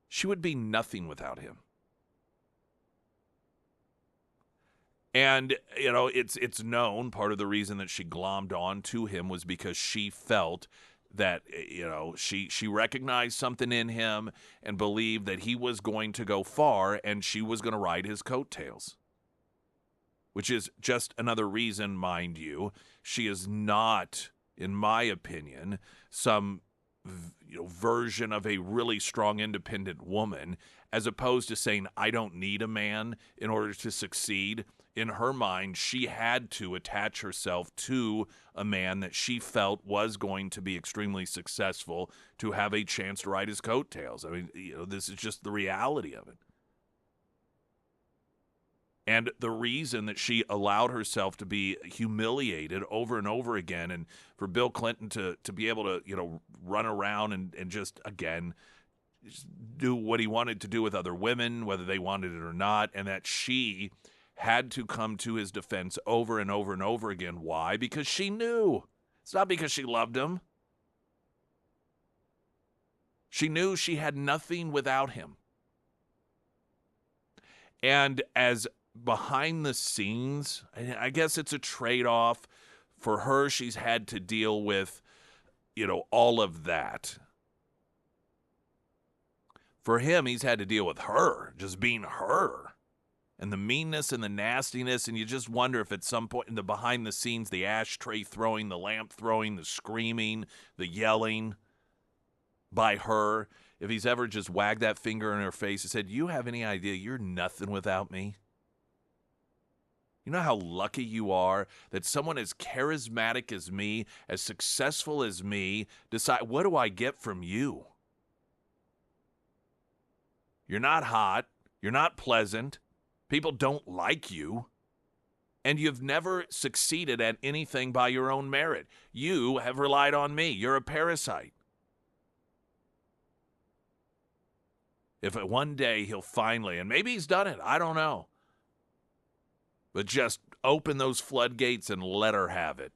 She would be nothing without him. And, it's known, part of the reason that she glommed on to him was because she felt that, she recognized something in him and believed that he was going to go far, and she was going to ride his coattails. Which is just another reason, mind you, she is not, in my opinion, some version of a really strong, independent woman, as opposed to saying, I don't need a man in order to succeed. In her mind, she had to attach herself to a man that she felt was going to be extremely successful to have a chance to ride his coattails. I mean, this is just the reality of it. And the reason that she allowed herself to be humiliated over and over again, and for Bill Clinton to be able to, run around and just, again, just do what he wanted to do with other women, whether they wanted it or not, and that she had to come to his defense over and over and over again. Why? Because she knew. It's not because she loved him. She knew she had nothing without him. And as behind the scenes, I guess it's a trade-off for her. She's had to deal with, all of that. For him, he's had to deal with her, just being her, and the meanness and the nastiness. And you just wonder if at some point in the behind the scenes, the ashtray throwing, the lamp throwing, the screaming, the yelling by her, if he's ever just wagged that finger in her face and said, you have any idea you're nothing without me? You know how lucky you are that someone as charismatic as me, as successful as me, decide, what do I get from you? You're not hot. You're not pleasant. People don't like you. And you've never succeeded at anything by your own merit. You have relied on me. You're a parasite. If one day he'll finally, and maybe he's done it, I don't know, but just open those floodgates and let her have it.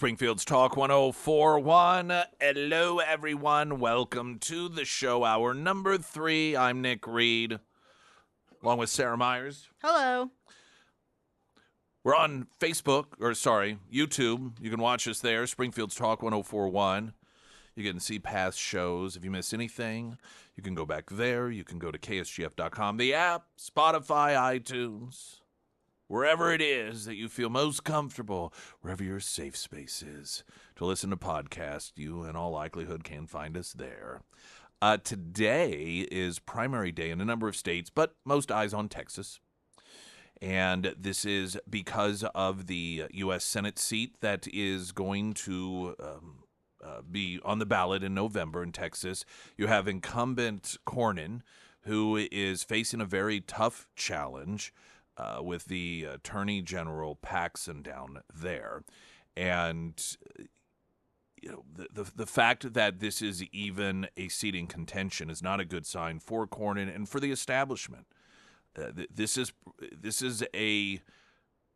Springfield's Talk 1041. Hello, everyone. Welcome to the show, hour number 3. I'm Nick Reed, along with Sarah Myers. Hello. We're on YouTube. You can watch us there, Springfield's Talk 1041. You can see past shows. If you miss anything, you can go back there. You can go to KSGF.com, the app, Spotify, iTunes. Wherever it is that you feel most comfortable, wherever your safe space is to listen to podcasts, you in all likelihood can find us there. Today is primary day in a number of states, but most eyes on Texas. And this is because of the U.S. Senate seat that is going to be on the ballot in November in Texas. You have incumbent Cornyn, who is facing a very tough challenge with the Attorney General Paxson down there. And the fact that this is even a seat in contention is not a good sign for Cornyn and for the establishment. This is a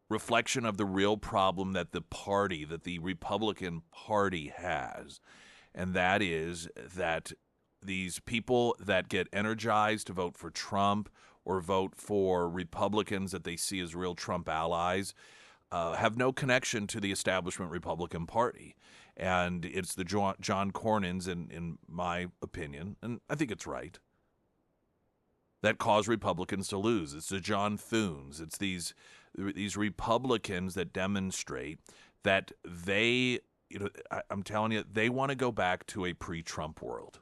reflection of the real problem that the Republican Party has, and that is that these people that get energized to vote for Trump or vote for Republicans that they see as real Trump allies have no connection to the establishment Republican Party. And it's the John Cornyns, in my opinion, and I think it's right, that cause Republicans to lose. It's the John Thunes. It's these Republicans that demonstrate that they, I'm telling you, they want to go back to a pre-Trump world.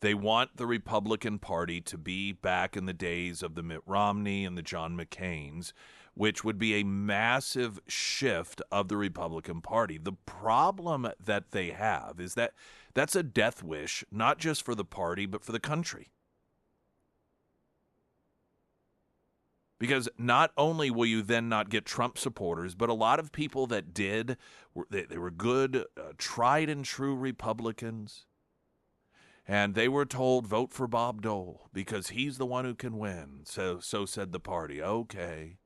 They want the Republican Party to be back in the days of the Mitt Romney and the John McCains, which would be a massive shift of the Republican Party. The problem that they have is that that's a death wish, not just for the party, but for the country. Because not only will you then not get Trump supporters, but a lot of people that did, they were good, tried and true Republicans. And they were told, vote for Bob Dole because he's the one who can win. So said the party. Okay.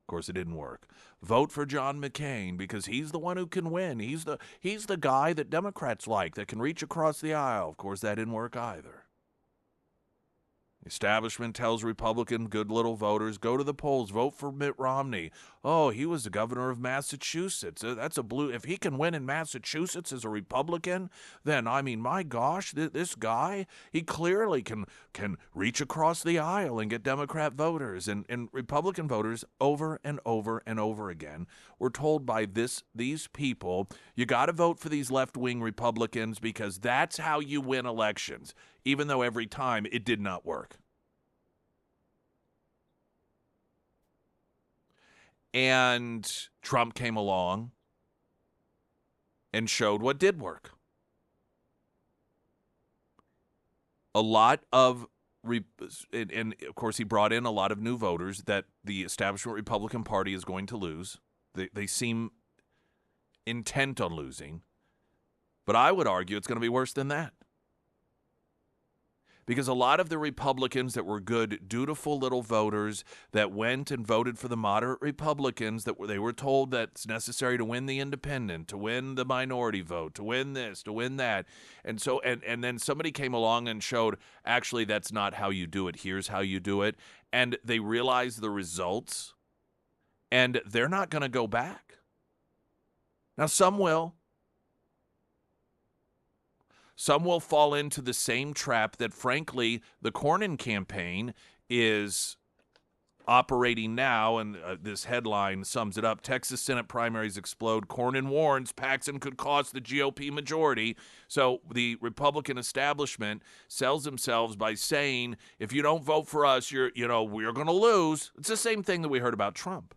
Of course, it didn't work. Vote for John McCain because he's the one who can win. He's the guy that Democrats like that can reach across the aisle. Of course, that didn't work either. The establishment tells Republican good little voters, go to the polls, vote for Mitt Romney. Oh, he was the governor of Massachusetts. That's a blue. If he can win in Massachusetts as a Republican, then, I mean, my gosh, this guy, he clearly can reach across the aisle and get Democrat voters. And Republican voters over and over and over again were told by these people, you got to vote for these left-wing Republicans because that's how you win elections, even though every time it did not work. And Trump came along and showed what did work. A lot of, and of course he brought in a lot of new voters that the establishment Republican Party is going to lose. They seem intent on losing. But I would argue it's going to be worse than that. Because a lot of the Republicans that were good, dutiful little voters that went and voted for the moderate Republicans that they were told that's necessary to win the independent, to win the minority vote, to win this, to win that. And so and then somebody came along and showed, actually, that's not how you do it. Here's how you do it. And they realized the results, and they're not going to go back. Now, some will. Some will fall into the same trap that, frankly, the Cornyn campaign is operating now, and this headline sums it up. Texas Senate primaries explode. Cornyn warns Paxson could cost the GOP majority. So the Republican establishment sells themselves by saying, if you don't vote for us, we're going to lose. It's the same thing that we heard about Trump.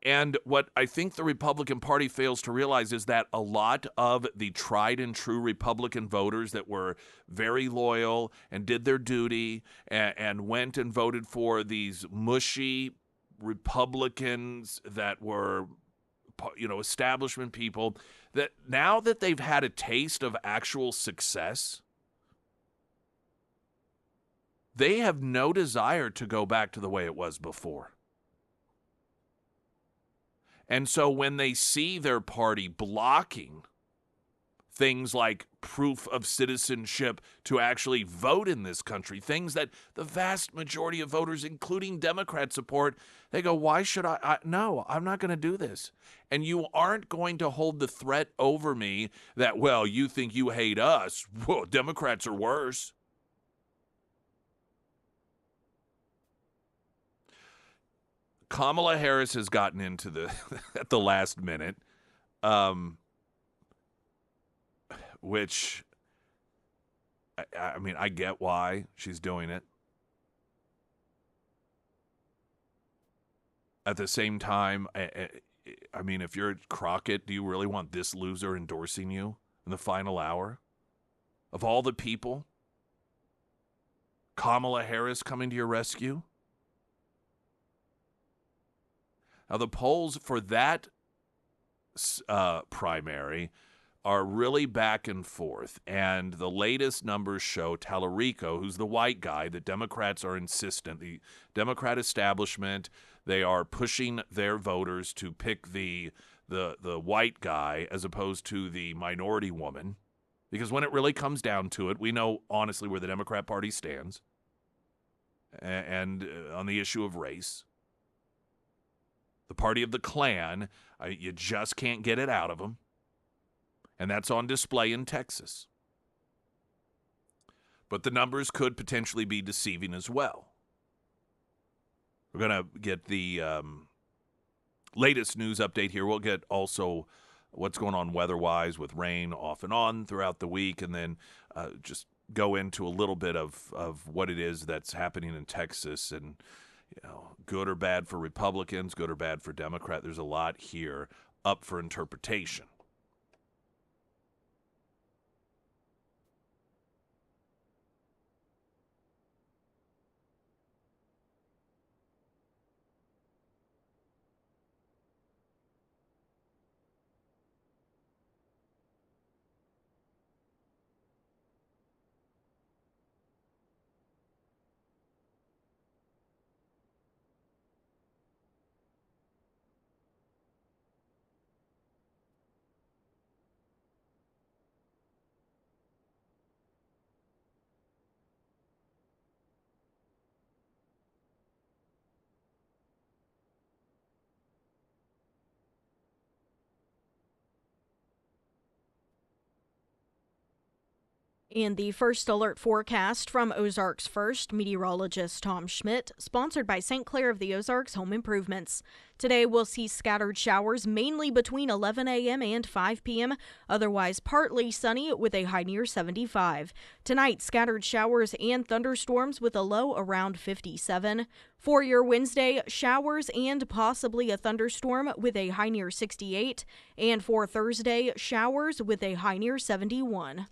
And what I think the Republican Party fails to realize is that a lot of the tried and true Republican voters that were very loyal and did their duty and went and voted for these mushy Republicans that were, establishment people, that now that they've had a taste of actual success, They have no desire to go back to the way it was before. And so when they see their party blocking things like proof of citizenship to actually vote in this country, things that the vast majority of voters, including Democrats, support, they go, why should no, I'm not going to do this. And you aren't going to hold the threat over me that, well, you think you hate us. Whoa, Democrats are worse. Kamala Harris has gotten into the at the last minute, which, I mean, I get why she's doing it. At the same time, I mean, if you're Crockett, do you really want this loser endorsing you in the final hour? Of all the people, Kamala Harris coming to your rescue? Now, the polls for that primary are really back and forth, and the latest numbers show Tallarico, who's the white guy, the Democrats are insistent. The Democrat establishment, they are pushing their voters to pick the white guy as opposed to the minority woman, because when it really comes down to it, we know honestly where the Democrat Party stands, and on the issue of race. The party of the Klan, you just can't get it out of them. And that's on display in Texas. But the numbers could potentially be deceiving as well. We're going to get the latest news update here. We'll get also what's going on weather-wise with rain off and on throughout the week, and then just go into a little bit of what it is that's happening in Texas, and good or bad for Republicans, good or bad for Democrats. There's a lot here up for interpretation. And the first alert forecast from Ozarks First, meteorologist Tom Schmidt, sponsored by St. Clair of the Ozarks Home Improvements. Today we'll see scattered showers mainly between 11 a.m. and 5 p.m., otherwise partly sunny with a high near 75. Tonight, scattered showers and thunderstorms with a low around 57. For your Wednesday, showers and possibly a thunderstorm with a high near 68. And for Thursday, showers with a high near 71.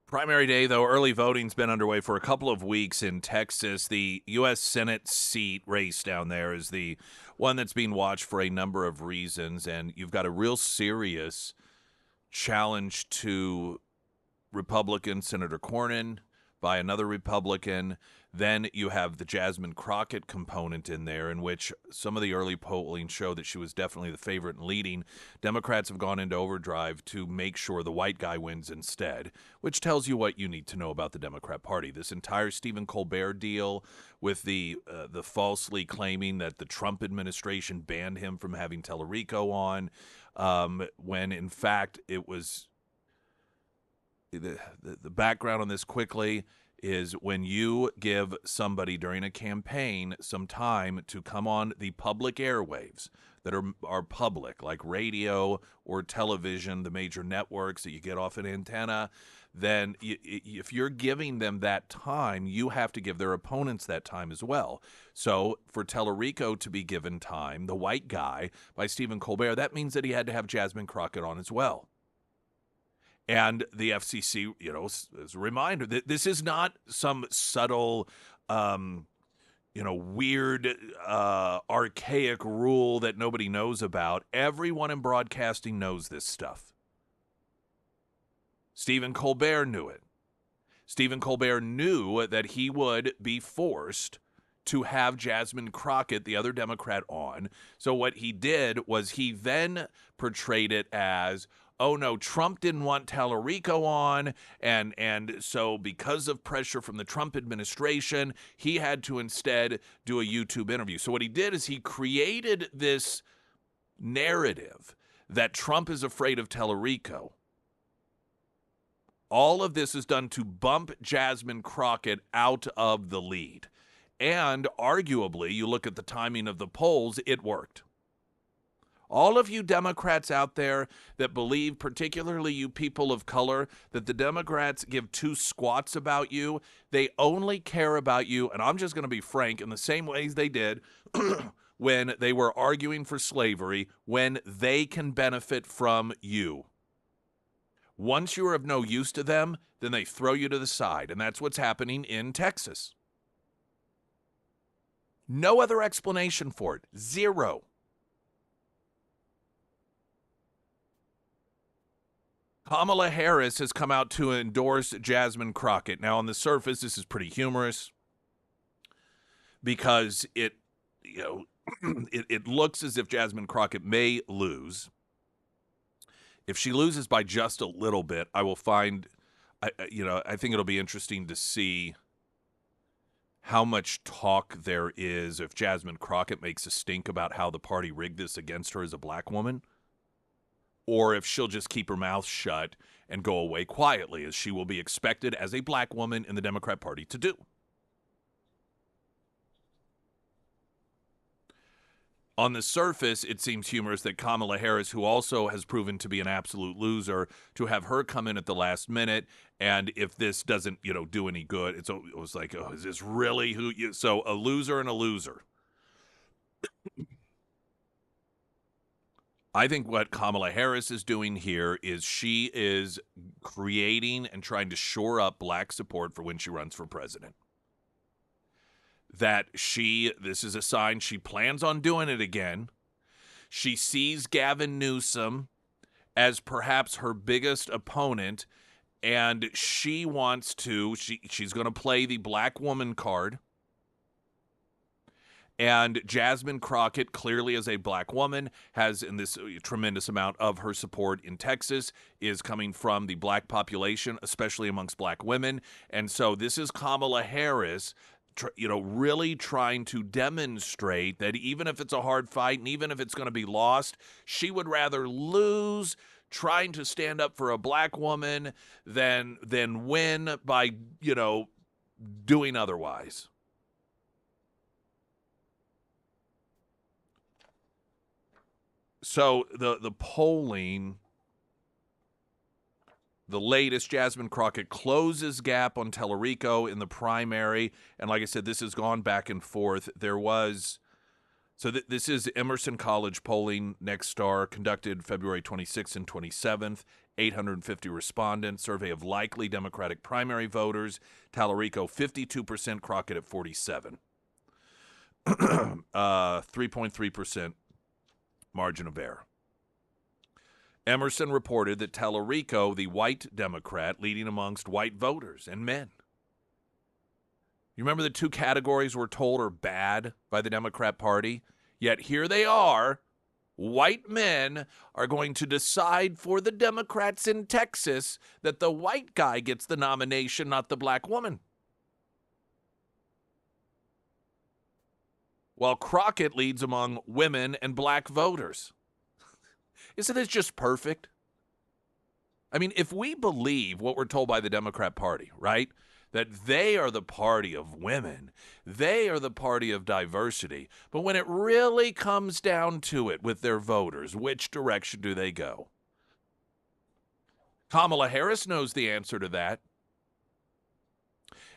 Primary day, though, early voting's been underway for a couple of weeks in Texas. The U.S. Senate seat race down there is the one that's being watched for a number of reasons, and you've got a real serious challenge to Republican Senator Cornyn by another Republican. Then you have the Jasmine Crockett component in there, in which some of the early polling show that she was definitely the favorite and leading. Democrats have gone into overdrive to make sure the white guy wins instead, which tells you what you need to know about the Democrat Party. This entire Stephen Colbert deal with the falsely claiming that the Trump administration banned him from having Tellerico on, when in fact it was the background on this quickly is when you give somebody during a campaign some time to come on the public airwaves that are public, like radio or television, the major networks that you get off an antenna, then if you're giving them that time, you have to give their opponents that time as well. So for Tellerico to be given time, the white guy, by Stephen Colbert, that means that he had to have Jasmine Crockett on as well. And the FCC, as a reminder that this is not some subtle, weird, archaic rule that nobody knows about. Everyone in broadcasting knows this stuff. Stephen Colbert knew it. Stephen Colbert knew that he would be forced to have Jasmine Crockett, the other Democrat, on. So what he did was he then portrayed it as, oh no, Trump didn't want Tellerico on, and so because of pressure from the Trump administration, he had to instead do a YouTube interview. So what he did is he created this narrative that Trump is afraid of Tellerico. All of this is done to bump Jasmine Crockett out of the lead. And arguably, you look at the timing of the polls, it worked. All of you Democrats out there that believe, particularly you people of color, that the Democrats give two squats about you, they only care about you, and I'm just going to be frank, in the same ways they did when they were arguing for slavery, when they can benefit from you. Once you are of no use to them, then they throw you to the side, and that's what's happening in Texas. No other explanation for it. Zero. Kamala Harris has come out to endorse Jasmine Crockett. Now, on the surface, this is pretty humorous because it looks as if Jasmine Crockett may lose. If she loses by just a little bit, I think it'll be interesting to see how much talk there is if Jasmine Crockett makes a stink about how the party rigged this against her as a black woman, or if she'll just keep her mouth shut and go away quietly, as she will be expected as a black woman in the Democrat Party to do. On the surface, it seems humorous that Kamala Harris, who also has proven to be an absolute loser, to have her come in at the last minute, and if this doesn't, do any good, it was like, oh, is this really who you? So a loser and a loser. I think what Kamala Harris is doing here is she is creating and trying to shore up black support for when she runs for president. This is a sign she plans on doing it again. She sees Gavin Newsom as perhaps her biggest opponent, and she wants to, she's going to play the black woman card. And Jasmine Crockett, clearly as a black woman, has in this tremendous amount of her support in Texas, is coming from the black population, especially amongst black women. And so this is Kamala Harris, really trying to demonstrate that even if it's a hard fight and even if it's going to be lost, she would rather lose trying to stand up for a black woman than win by, doing otherwise. So the polling, the latest, Jasmine Crockett closes gap on Tellerico in the primary. And like I said, this has gone back and forth. There was So this is Emerson College polling, Next Star, conducted February 26th and 27th. 850 respondents, survey of likely Democratic primary voters. Tallarico 52%, Crockett at 47. 3.3% margin of error. Emerson reported that Tallarico, the white Democrat, leading amongst white voters and men. You remember the two categories we're told are bad by the Democrat Party? Yet here they are. White men are going to decide for the Democrats in Texas that the white guy gets the nomination, not the black woman. While Crockett leads among women and black voters. Isn't this just perfect? I mean, if we believe what we're told by the Democrat Party, right, that they are the party of women, they are the party of diversity, but when it really comes down to it with their voters, which direction do they go? Kamala Harris knows the answer to that.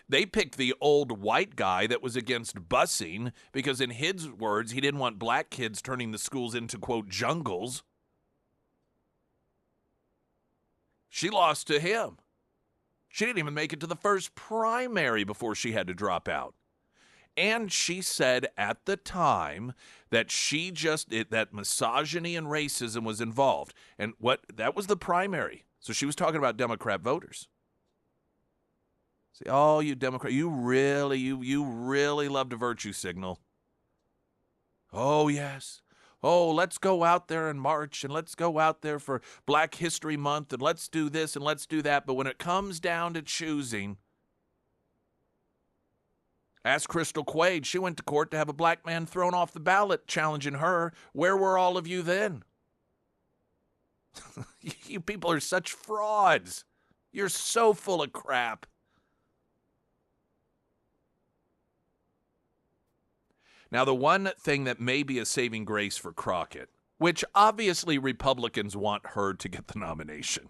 They picked the old white guy that was against busing because, in his words, he didn't want black kids turning the schools into, quote, jungles. She lost to him. She didn't even make it to the first primary before she had to drop out. And she said at the time that that misogyny and racism was involved. And that was the primary. So she was talking about Democrat voters. Say, oh, you Democrat, you really love to virtue signal. Oh, yes. Oh, let's go out there and march, and let's go out there for Black History Month, and let's do this and let's do that. But when it comes down to choosing, ask Crystal Quaid. She went to court to have a black man thrown off the ballot challenging her. Where were all of you then? You people are such frauds. You're so full of crap. Now, the one thing that may be a saving grace for Crockett, which obviously Republicans want her to get the nomination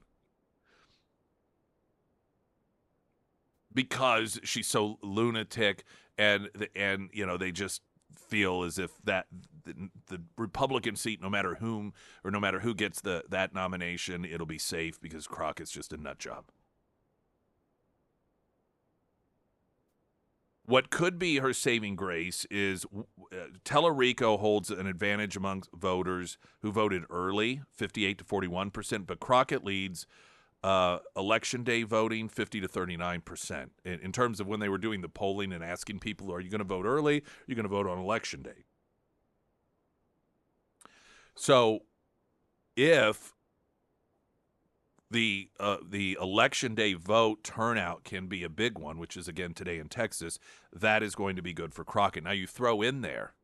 because she's so lunatic, and you know, they just feel as if that the Republican seat, no matter whom or no matter who gets that nomination, it'll be safe because Crockett's just a nut job. What could be her saving grace is Tallarico holds an advantage among voters who voted early, 58 to 41%, but Crockett leads election day voting, 50 to 39%. In terms of when they were doing the polling and asking people, are you going to vote early? Are you going to vote on election day? So if the election day vote turnout can be a big one, which is again today in Texas, that is going to be good for Crockett. Now you throw in there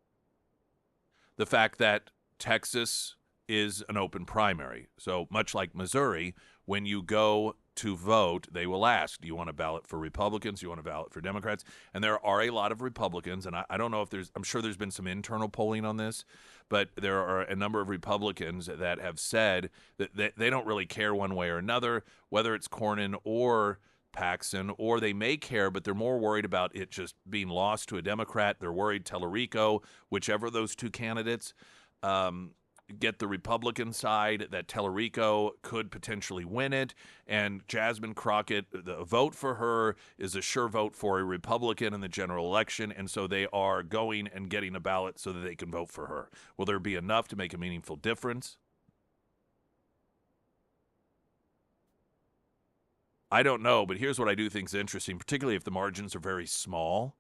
the fact that Texas is an open primary. So much like Missouri, when you go to vote, they will ask, do you want a ballot for Republicans? Do you want a ballot for Democrats? And there are a lot of Republicans, and I don't know if I'm sure there's been some internal polling on this, but there are a number of Republicans that have said that they don't really care one way or another, whether it's Cornyn or Paxton, or they may care, but they're more worried about it just being lost to a Democrat. They're worried Tallarico, whichever of those two candidates, get the Republican side, that Tallarico could potentially win it, and Jasmine Crockett, the vote for her is a sure vote for a Republican in the general election, and so they are going and getting a ballot so that they can vote for her. Will there be enough to make a meaningful difference? I don't know, but here's what I do think is interesting, particularly if the margins are very small.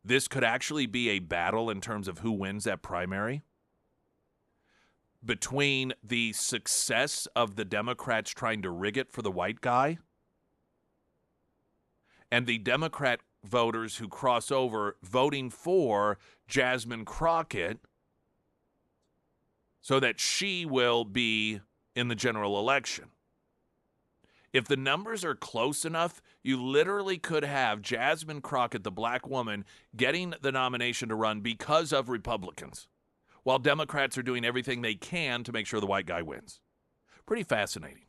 This could actually be a battle in terms of who wins that primary between the success of the Democrats trying to rig it for the white guy and the Democrat voters who cross over voting for Jasmine Crockett so that she will be in the general election. If the numbers are close enough, you literally could have Jasmine Crockett, the black woman, getting the nomination to run because of Republicans, while Democrats are doing everything they can to make sure the white guy wins. Pretty fascinating.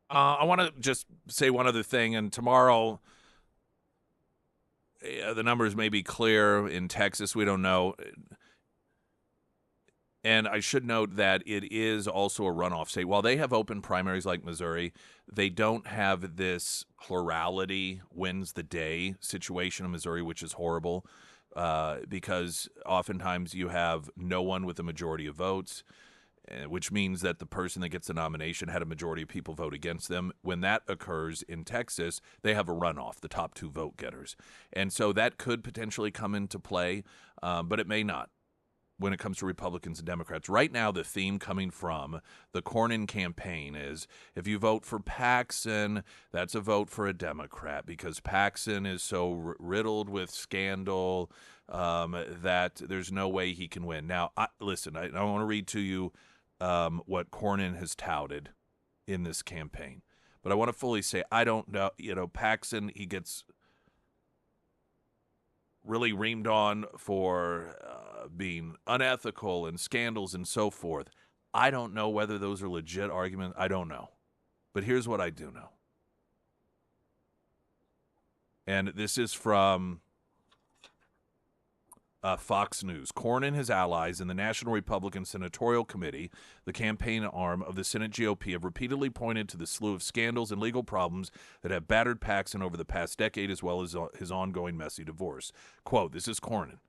I want to just say one other thing, and tomorrow the numbers may be clear in Texas. We don't know. And I should note that it is also a runoff state. While they have open primaries like Missouri, they don't have this plurality wins the day situation in Missouri, which is horrible because oftentimes you have no one with a majority of votes, which means that the person that gets the nomination had a majority of people vote against them. When that occurs in Texas, they have a runoff, the top two vote getters. And so that could potentially come into play, but it may not when it comes to Republicans and Democrats. Right now, the theme coming from the Cornyn campaign is if you vote for Paxson, that's a vote for a Democrat because Paxson is so riddled with scandal that there's no way he can win. Now, listen, I want to read to you what Cornyn has touted in this campaign. But I want to fully say, I don't know, Paxson, he gets really reamed on for being unethical and scandals and so forth. I don't know whether those are legit arguments. I don't know. But here's what I do know. And this is from Fox News. Cornyn and his allies in the National Republican Senatorial Committee, the campaign arm of the Senate GOP, have repeatedly pointed to the slew of scandals and legal problems that have battered Paxson over the past decade, as well as his ongoing messy divorce. Quote, this is Cornyn.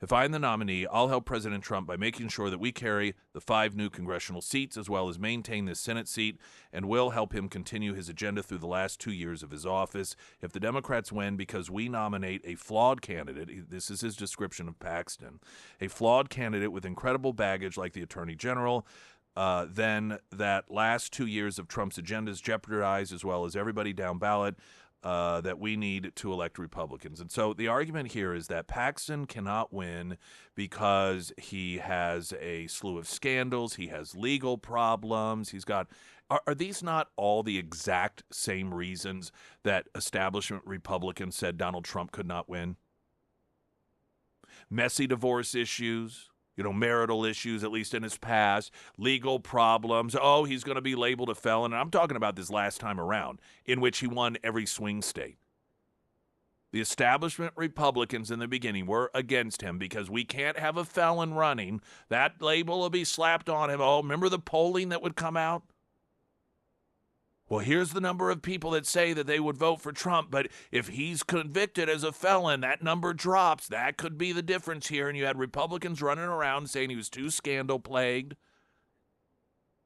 If I am the nominee, I'll help President Trump by making sure that we carry the 5 new congressional seats as well as maintain this Senate seat, and will help him continue his agenda through the last 2 years of his office. If the Democrats win because we nominate a flawed candidate, this is his description of Paxton, a flawed candidate with incredible baggage like the Attorney General, then that last 2 years of Trump's agenda is jeopardized as well as everybody down ballot. That we need to elect Republicans. And so the argument here is that Paxton cannot win because he has a slew of scandals, he has legal problems, he's got... Are these not all the exact same reasons that establishment Republicans said Donald Trump could not win? Messy divorce issues, marital issues, at least in his past, legal problems. Oh, he's going to be labeled a felon. And I'm talking about this last time around, in which he won every swing state. The establishment Republicans in the beginning were against him because we can't have a felon running. That label will be slapped on him. Oh, remember the polling that would come out? Well, here's the number of people that say that they would vote for Trump, but if he's convicted as a felon, that number drops. That could be the difference here. And you had Republicans running around saying he was too scandal-plagued,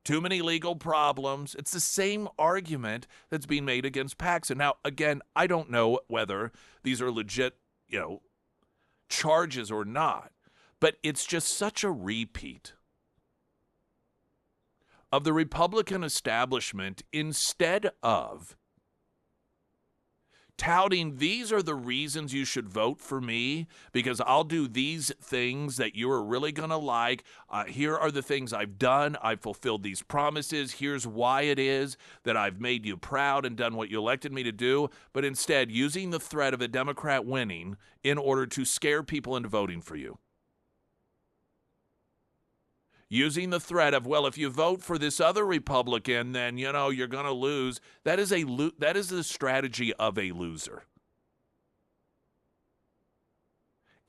too many legal problems. It's the same argument that's being made against Paxson. Now, again, I don't know whether these are legit, charges or not, but it's just such a repeat of the Republican establishment instead of touting these are the reasons you should vote for me because I'll do these things that you are really going to like. Here are the things I've done. I've fulfilled these promises. Here's why it is that I've made you proud and done what you elected me to do. But instead, using the threat of a Democrat winning in order to scare people into voting for you. Using the threat of, well, if you vote for this other Republican, then, you're going to lose. That is the strategy of a loser.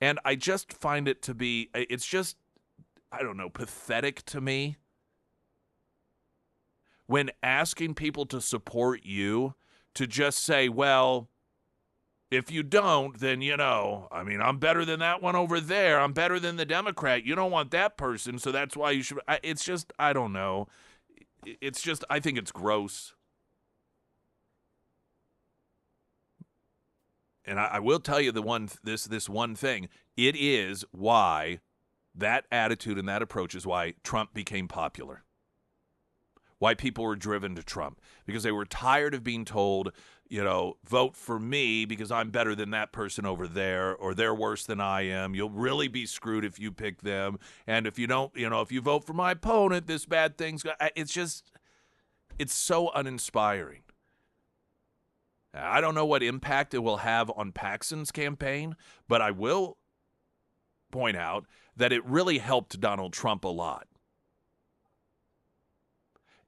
And I just find it to be, it's just, I don't know, pathetic to me when asking people to support you to just say, well, if you don't, then, I'm better than that one over there. I'm better than the Democrat. You don't want that person, so that's why you should. It's just, I don't know. It's just, I think it's gross. And I will tell you this one thing. It is why that attitude and that approach is why Trump became popular. Why people were driven to Trump. Because they were tired of being told, vote for me because I'm better than that person over there, or they're worse than I am. You'll really be screwed if you pick them. And if you don't, if you vote for my opponent, this bad thing's going to... It's so uninspiring. I don't know what impact it will have on Paxson's campaign, but I will point out that it really helped Donald Trump a lot.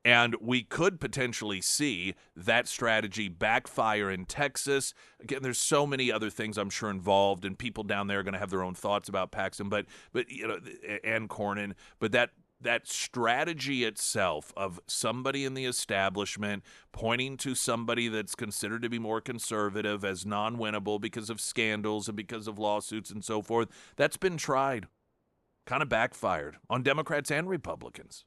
And we could potentially see that strategy backfire in Texas. Again, there's so many other things I'm sure involved, and people down there are going to have their own thoughts about Paxton, but and Cornyn. But that strategy itself of somebody in the establishment pointing to somebody that's considered to be more conservative as non-winnable because of scandals and because of lawsuits and so forth, that's been tried, kind of backfired on Democrats and Republicans.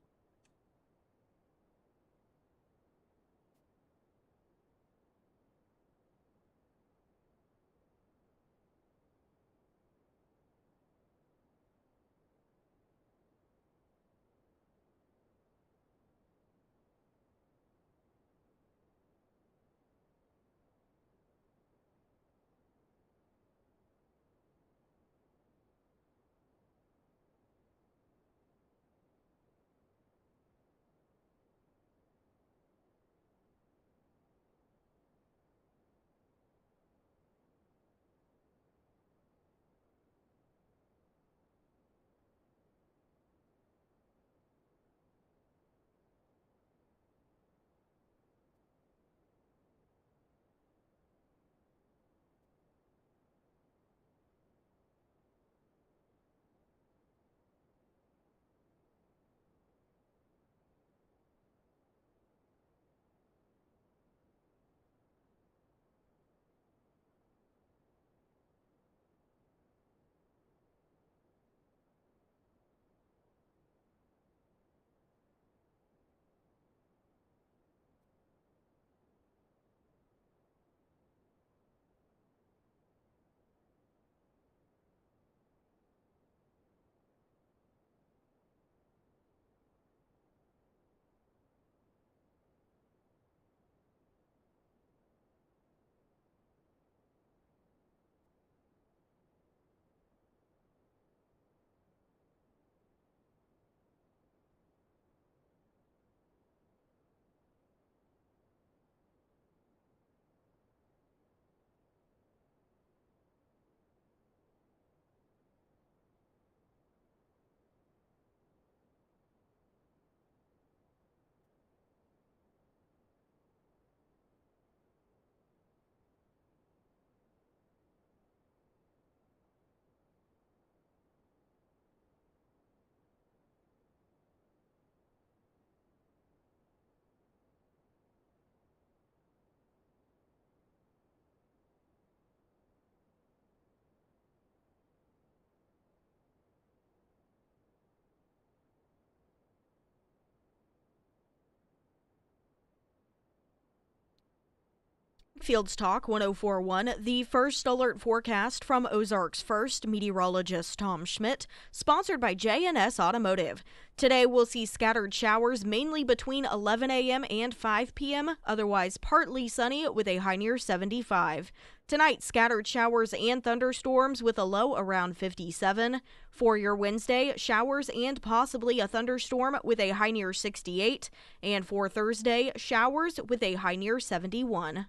Springfield's Talk 1041, the first alert forecast from Ozarks First meteorologist Tom Schmidt, sponsored by J&S Automotive. Today we'll see scattered showers mainly between 11 a.m. and 5 p.m., otherwise partly sunny with a high near 75. Tonight, scattered showers and thunderstorms with a low around 57. For your Wednesday, showers and possibly a thunderstorm with a high near 68. And for Thursday, showers with a high near 71.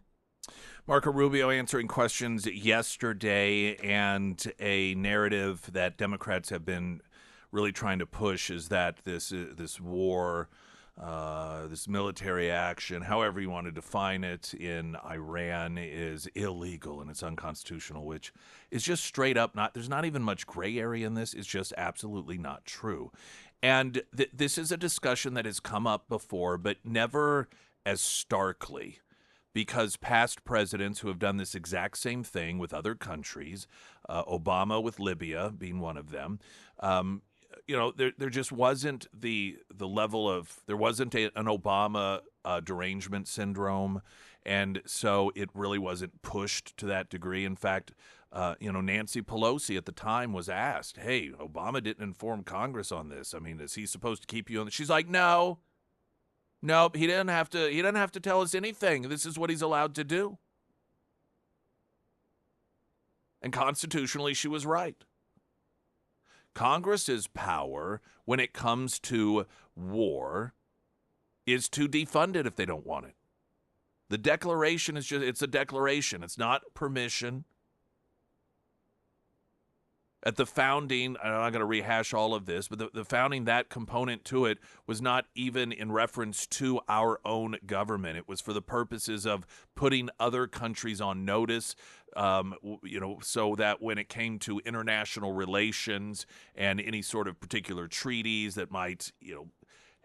Marco Rubio answering questions yesterday, and a narrative that Democrats have been really trying to push is that this war, this military action, however you want to define it, in Iran is illegal and it's unconstitutional, which is just straight up not. There's not even much gray area in this. It's just absolutely not true. And this is a discussion that has come up before, but never as starkly, because past presidents who have done this exact same thing with other countries, Obama with Libya being one of them, there just wasn't the level of, there wasn't an Obama derangement syndrome, and so it really wasn't pushed to that degree. In fact, Nancy Pelosi at the time was asked, "Hey, Obama didn't inform Congress on this. I mean, is he supposed to keep you on?" She's like, "No. Nope, he didn't have to tell us anything. This is what he's allowed to do." And constitutionally, she was right. Congress's power when it comes to war is to defund it if they don't want it. The declaration is it's a declaration. It's not permission. At the founding, I'm not going to rehash all of this, but the founding, that component to it was not even in reference to our own government. It was for the purposes of putting other countries on notice, so that when it came to international relations and any sort of particular treaties that might,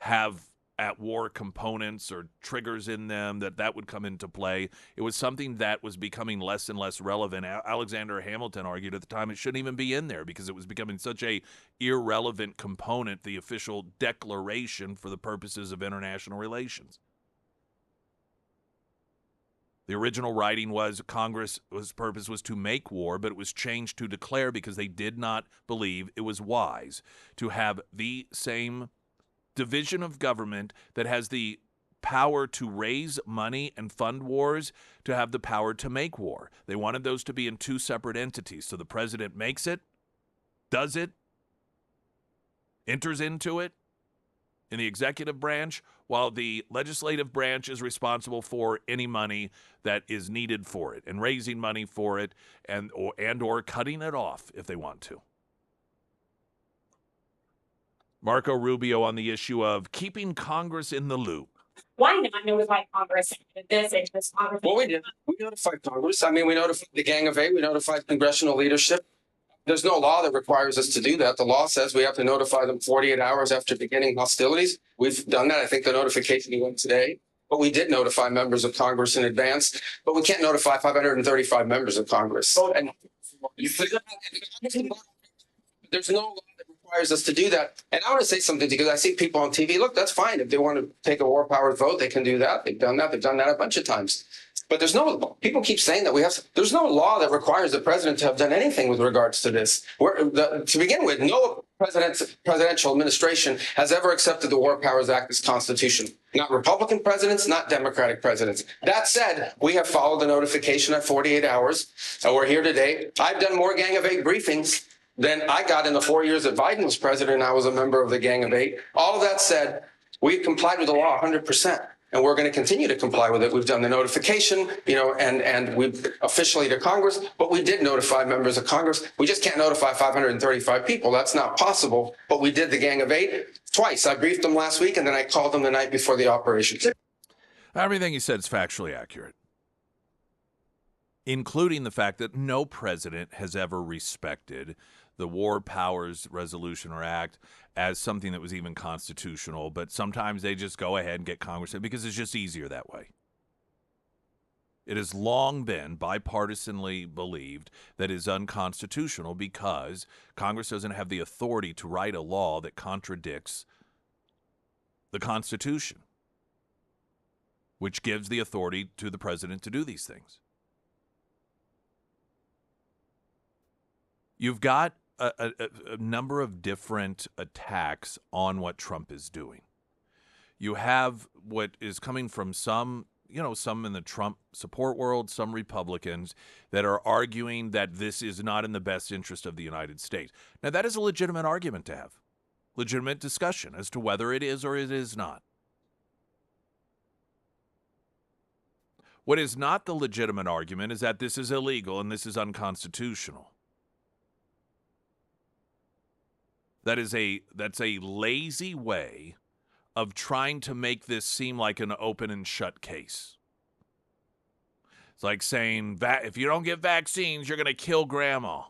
have at-war components or triggers in them, that would come into play. It was something that was becoming less and less relevant. Alexander Hamilton argued at the time it shouldn't even be in there because it was becoming such a irrelevant component, the official declaration for the purposes of international relations. The original writing was Congress's purpose was to make war, but it was changed to declare because they did not believe it was wise to have the same division of government that has the power to raise money and fund wars to have the power to make war. They wanted those to be in two separate entities. So the president makes it, does it, enters into it in the executive branch, while the legislative branch is responsible for any money that is needed for it and raising money for it and or cutting it off if they want to. Marco Rubio on the issue of keeping Congress in the loop. Why not notify Congress that this and this Congress? Well, we did. We notified Congress. I mean, we notified the Gang of Eight. We notified congressional leadership. There's no law that requires us to do that. The law says we have to notify them 48 hours after beginning hostilities. We've done that. I think the notification went today. But we did notify members of Congress in advance. But we can't notify 535 members of Congress. And there's no law that requires us to do that. And I want to say something because I see people on TV. Look, that's fine. If they want to take a war powers vote, they can do that. They've done that. They've done that a bunch of times. But there's no, people keep saying that there's no law that requires the president to have done anything with regards to this. To begin with, no presidential administration has ever accepted the War Powers Act as constitution. Not Republican presidents, not Democratic presidents. That said, we have followed the notification at 48 hours. And we're here today. I've done more Gang of Eight briefings than I got in the 4 years that Biden was president. I was a member of the Gang of Eight. All of that said, we complied with the law 100%. And we're going to continue to comply with it. We've done the notification, and we've officially to Congress, but we did notify members of Congress. We just can't notify 535 people. That's not possible. But we did the Gang of Eight twice. I briefed them last week, and then I called them the night before the operation. Everything he said is factually accurate, including the fact that no president has ever respected the War Powers Resolution or Act as something that was even constitutional, but sometimes they just go ahead and get Congress in because it's just easier that way. It has long been bipartisanly believed that it is unconstitutional because Congress doesn't have the authority to write a law that contradicts the Constitution, which gives the authority to the president to do these things. You've got a number of different attacks on what Trump is doing. You have what is coming from some in the Trump support world, some Republicans that are arguing that this is not in the best interest of the United States. Now, that is a legitimate argument to have, legitimate discussion as to whether it is or it is not. What is not the legitimate argument is that this is illegal and this is unconstitutional. That's a lazy way of trying to make this seem like an open and shut case. It's like saying that if you don't get vaccines, you're going to kill grandma.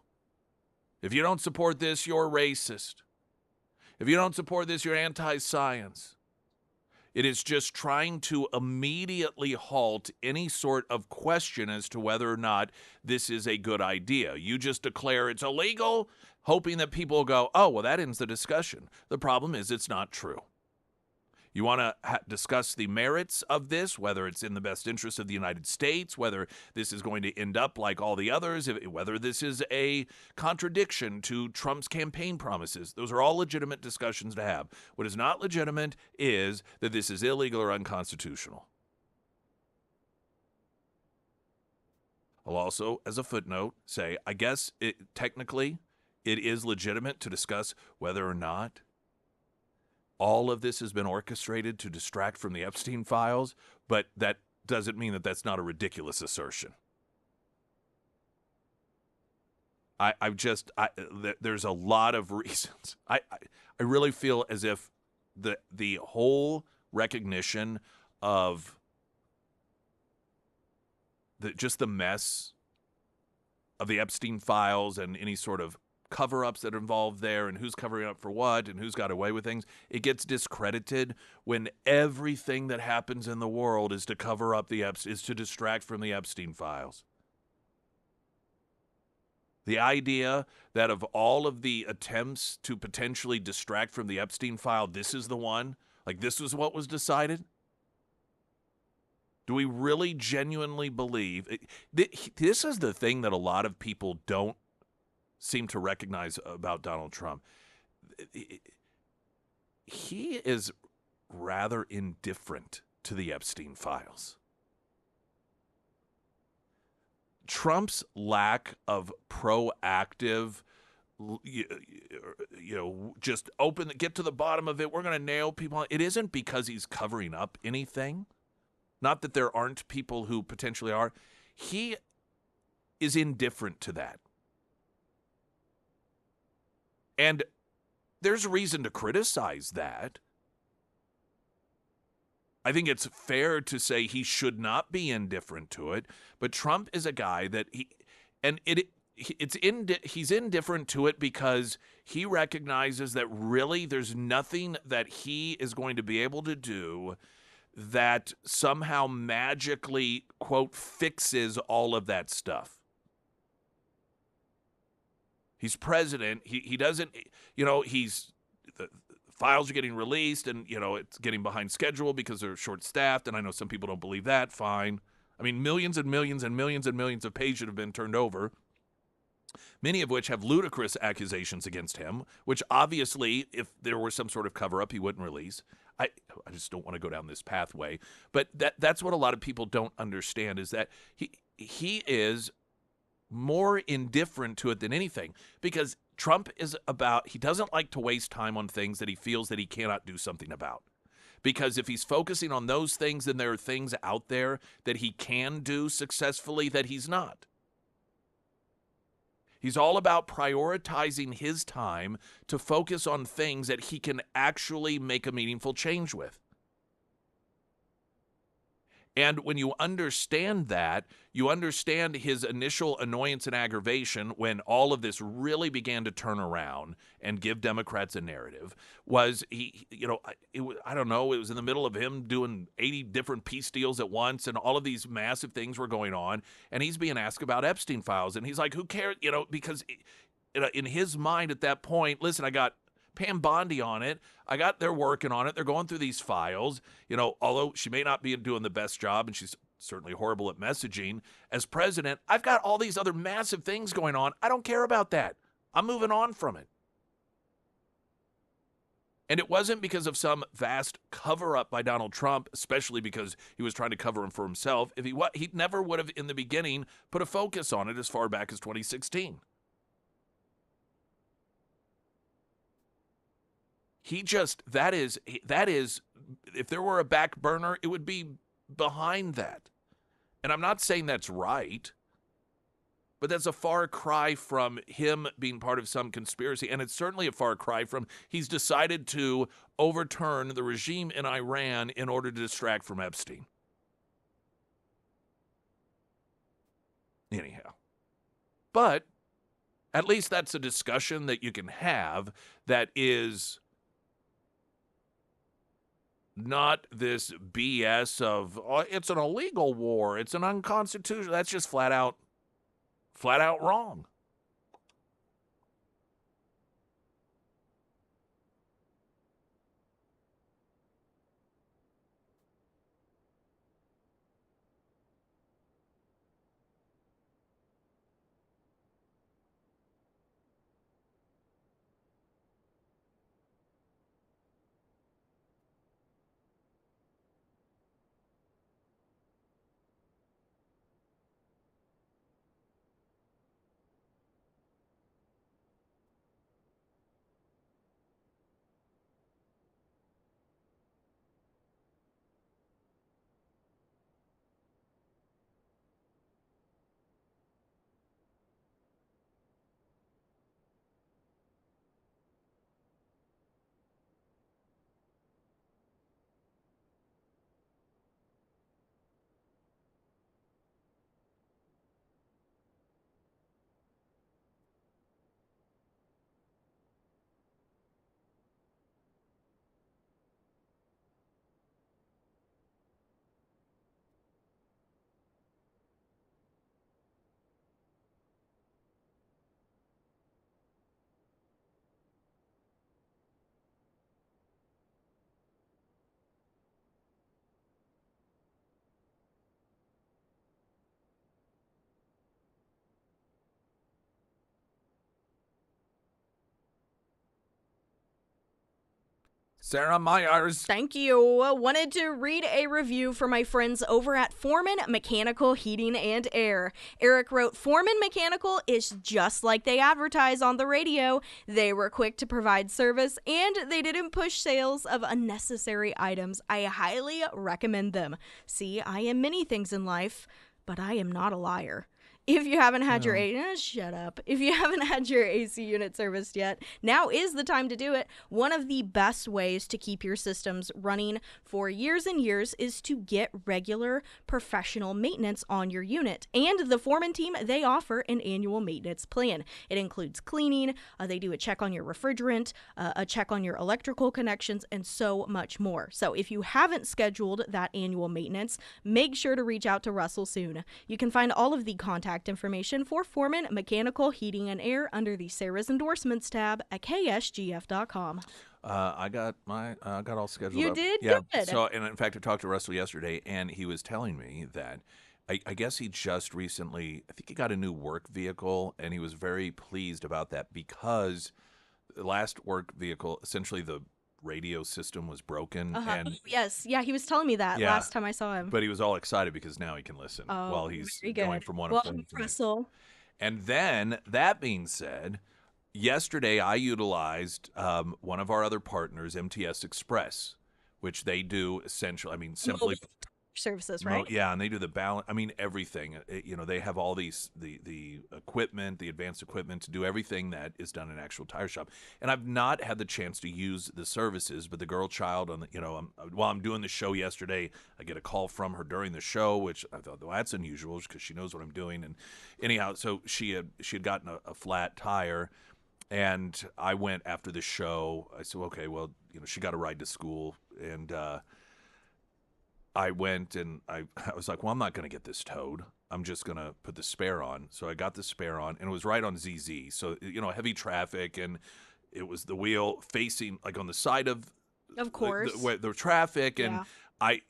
If you don't support this, you're racist. If you don't support this, you're anti-science. It is just trying to immediately halt any sort of question as to whether or not this is a good idea. You just declare it's illegal, hoping that people will go, oh, well, that ends the discussion. The problem is it's not true. You want to discuss the merits of this, whether it's in the best interest of the United States, whether this is going to end up like all the others, whether this is a contradiction to Trump's campaign promises. Those are all legitimate discussions to have. What is not legitimate is that this is illegal or unconstitutional. I'll also, as a footnote, say, I guess technically it is legitimate to discuss whether or not all of this has been orchestrated to distract from the Epstein files, but that doesn't mean that that's not a ridiculous assertion. There's a lot of reasons. I really feel as if the whole recognition of just the mess of the Epstein files and any sort of cover-ups that are involved there and who's covering up for what and who's got away with things, it gets discredited when everything that happens in the world is to cover up is to distract from the Epstein files. The idea that of all of the attempts to potentially distract from the Epstein file, this is the one, like this was what was decided? Do we really genuinely believe? This is the thing that a lot of people don't seem to recognize about Donald Trump. He is rather indifferent to the Epstein files. Trump's lack of proactive, just get to the bottom of it. We're going to nail people. It isn't because he's covering up anything. Not that there aren't people who potentially are. He is indifferent to that. And there's reason to criticize that. I think it's fair to say he should not be indifferent to it, but Trump is a guy that he's indifferent to it because he recognizes that really there's nothing that he is going to be able to do that somehow magically, quote, fixes all of that stuff. He's president. He doesn't, the files are getting released and, it's getting behind schedule because they're short-staffed, and I know some people don't believe that. Fine. I mean, millions and millions and millions and millions of pages have been turned over, many of which have ludicrous accusations against him, which obviously, if there were some sort of cover-up, he wouldn't release. I just don't want to go down this pathway. But that's what a lot of people don't understand, is that he is more indifferent to it than anything, because Trump he doesn't like to waste time on things that he feels that he cannot do something about. Because if he's focusing on those things, then there are things out there that he can do successfully that he's not. He's all about prioritizing his time to focus on things that he can actually make a meaningful change with. And when you understand that, you understand his initial annoyance and aggravation when all of this really began to turn around and give Democrats a narrative, was I don't know, it was in the middle of him doing 80 different peace deals at once, and all of these massive things were going on, and he's being asked about Epstein files, and he's like, who cares, because in his mind at that point, listen, I got Pam Bondi on it. They're working on it. They're going through these files. Although she may not be doing the best job, and she's certainly horrible at messaging, as president, I've got all these other massive things going on. I don't care about that. I'm moving on from it. And it wasn't because of some vast cover-up by Donald Trump, especially because he was trying to cover him for himself. If he never would have, in the beginning, put a focus on it as far back as 2016. That is, if there were a back burner, it would be behind that. And I'm not saying that's right, but that's a far cry from him being part of some conspiracy. And it's certainly a far cry from he's decided to overturn the regime in Iran in order to distract from Epstein. Anyhow. But at least that's a discussion that you can have that is not this BS of, it's an illegal war, it's an unconstitutional. That's just flat out wrong. Sarah Myers. Thank you. Wanted to read a review for my friends over at Foreman Mechanical Heating and Air. Eric wrote, Foreman Mechanical is just like they advertise on the radio. They were quick to provide service, and they didn't push sales of unnecessary items. I highly recommend them. See, I am many things in life, but I am not a liar. If you haven't had your shut up. If you haven't had your AC unit serviced yet, now is the time to do it. One of the best ways to keep your systems running for years and years is to get regular professional maintenance on your unit. And the Foreman team, they offer an annual maintenance plan. It includes cleaning, they do a check on your refrigerant, a check on your electrical connections, and so much more. So if you haven't scheduled that annual maintenance, make sure to reach out to Russell soon. You can find all of the contact information for Foreman Mechanical Heating and Air under the Sarah's Endorsements tab at ksgf.com. I got all scheduled You up. did? Yeah. Good. So, and in fact, I talked to Russell yesterday, and he was telling me that I guess he just recently, I think he got a new work vehicle, and he was very pleased about that because the last work vehicle, essentially the radio system was broken. And Yes. Yeah, he was telling me that last time I saw him. But he was all excited because now he can listen while he's going from one appointment to Russell. And then, that being said, yesterday I utilized one of our other partners, MTS Express, which they do simply services, right? Yeah, and they do the balance. I mean, everything. They have all these the equipment, the advanced equipment to do everything that is done in an actual tire shop. And I've not had the chance to use the services, but the girl child on while I'm doing the show yesterday, I get a call from her during the show, which I thought, well, that's unusual because she knows what I'm doing. And anyhow, so she had gotten a flat tire. And I went after the show. I said, okay, well, she got a ride to school, and I went and I was like, well, I'm not going to get this towed. I'm just going to put the spare on. So I got the spare on, and it was right on ZZ. So, heavy traffic, and it was the wheel facing like on the side of course, the traffic. And I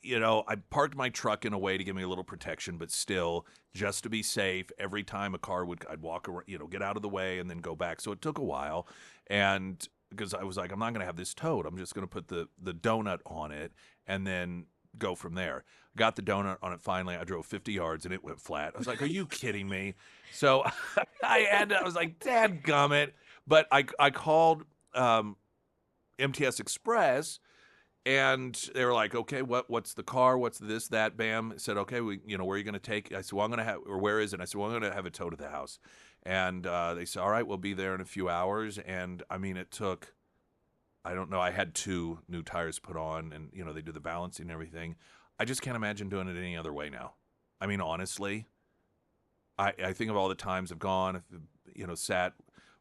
parked my truck in a way to give me a little protection, but still, just to be safe, every time a car I'd walk around, get out of the way and then go back. So it took a while. And because I was like, I'm not going to have this towed. I'm just going to put the donut on it and then go from there. Got the donut on it finally. I drove 50 yards and it went flat. I was like, are you kidding me? So I was like, dadgummit. But I called MTS Express, and they were like, okay, what's the car? What's this, that, bam? I said, okay, where are you going to take it? I said, well, I'm going to have, or where is it? I said, well, I'm going to have it towed to the house. And they said, all right, we'll be there in a few hours. And I mean, it took, I don't know, I had 2 new tires put on, and, they do the balancing and everything. I just can't imagine doing it any other way now. I mean, honestly, I think of all the times I've gone, sat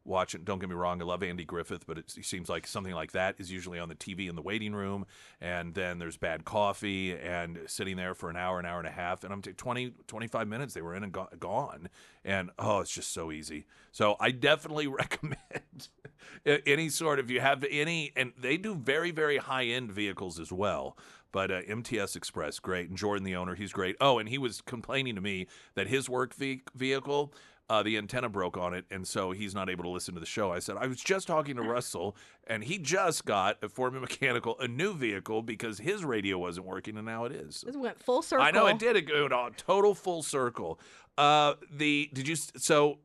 watching. Don't get me wrong, I love Andy Griffith, but it seems like something like that is usually on the TV in the waiting room, and then there's bad coffee and sitting there for an hour and a half, and I'm 25 minutes they were in and gone, and it's just so easy. So I definitely recommend any sort, if you have any, and they do very, very high-end vehicles as well. But MTS Express, great. And Jordan, the owner, he's great. Oh, and he was complaining to me that his work vehicle, the antenna broke on it, and so he's not able to listen to the show. I said, I was just talking to Russell, and he just got a Foreman Mechanical, a new vehicle, because his radio wasn't working, and now it is. This went full circle. I know it did. It go total full circle. So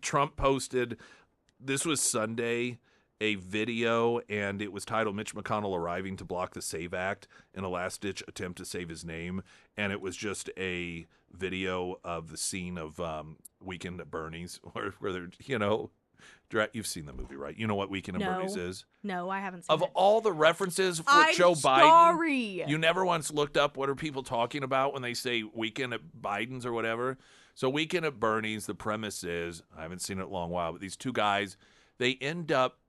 Trump posted, this was Sunday, a video, and it was titled Mitch McConnell arriving to block the SAVE Act in a last-ditch attempt to save his name, and it was just a video of the scene of Weekend at Bernie's, where they're, you've seen the movie, right? You know what Weekend at Bernie's is? No, I haven't seen of it. All the references for Joe Biden, you never once looked up what are people talking about when they say Weekend at Biden's or whatever. So Weekend at Bernie's, the premise is, I haven't seen it in a long while, but these 2 guys, they end up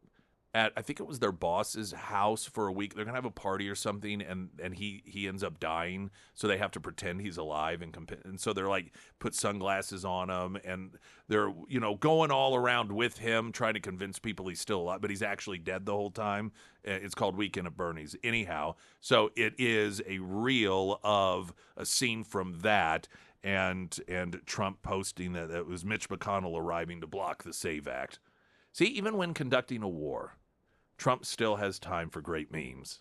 at, I think it was their boss's house for a week. They're going to have a party or something, and he ends up dying, so they have to pretend he's alive, and so they're like, put sunglasses on him, and they're, going all around with him, trying to convince people he's still alive, but he's actually dead the whole time. It's called Weekend at Bernie's. Anyhow, so it is a reel of a scene from that, and Trump posting that it was Mitch McConnell arriving to block the SAVE Act. See, even when conducting a war, Trump still has time for great memes.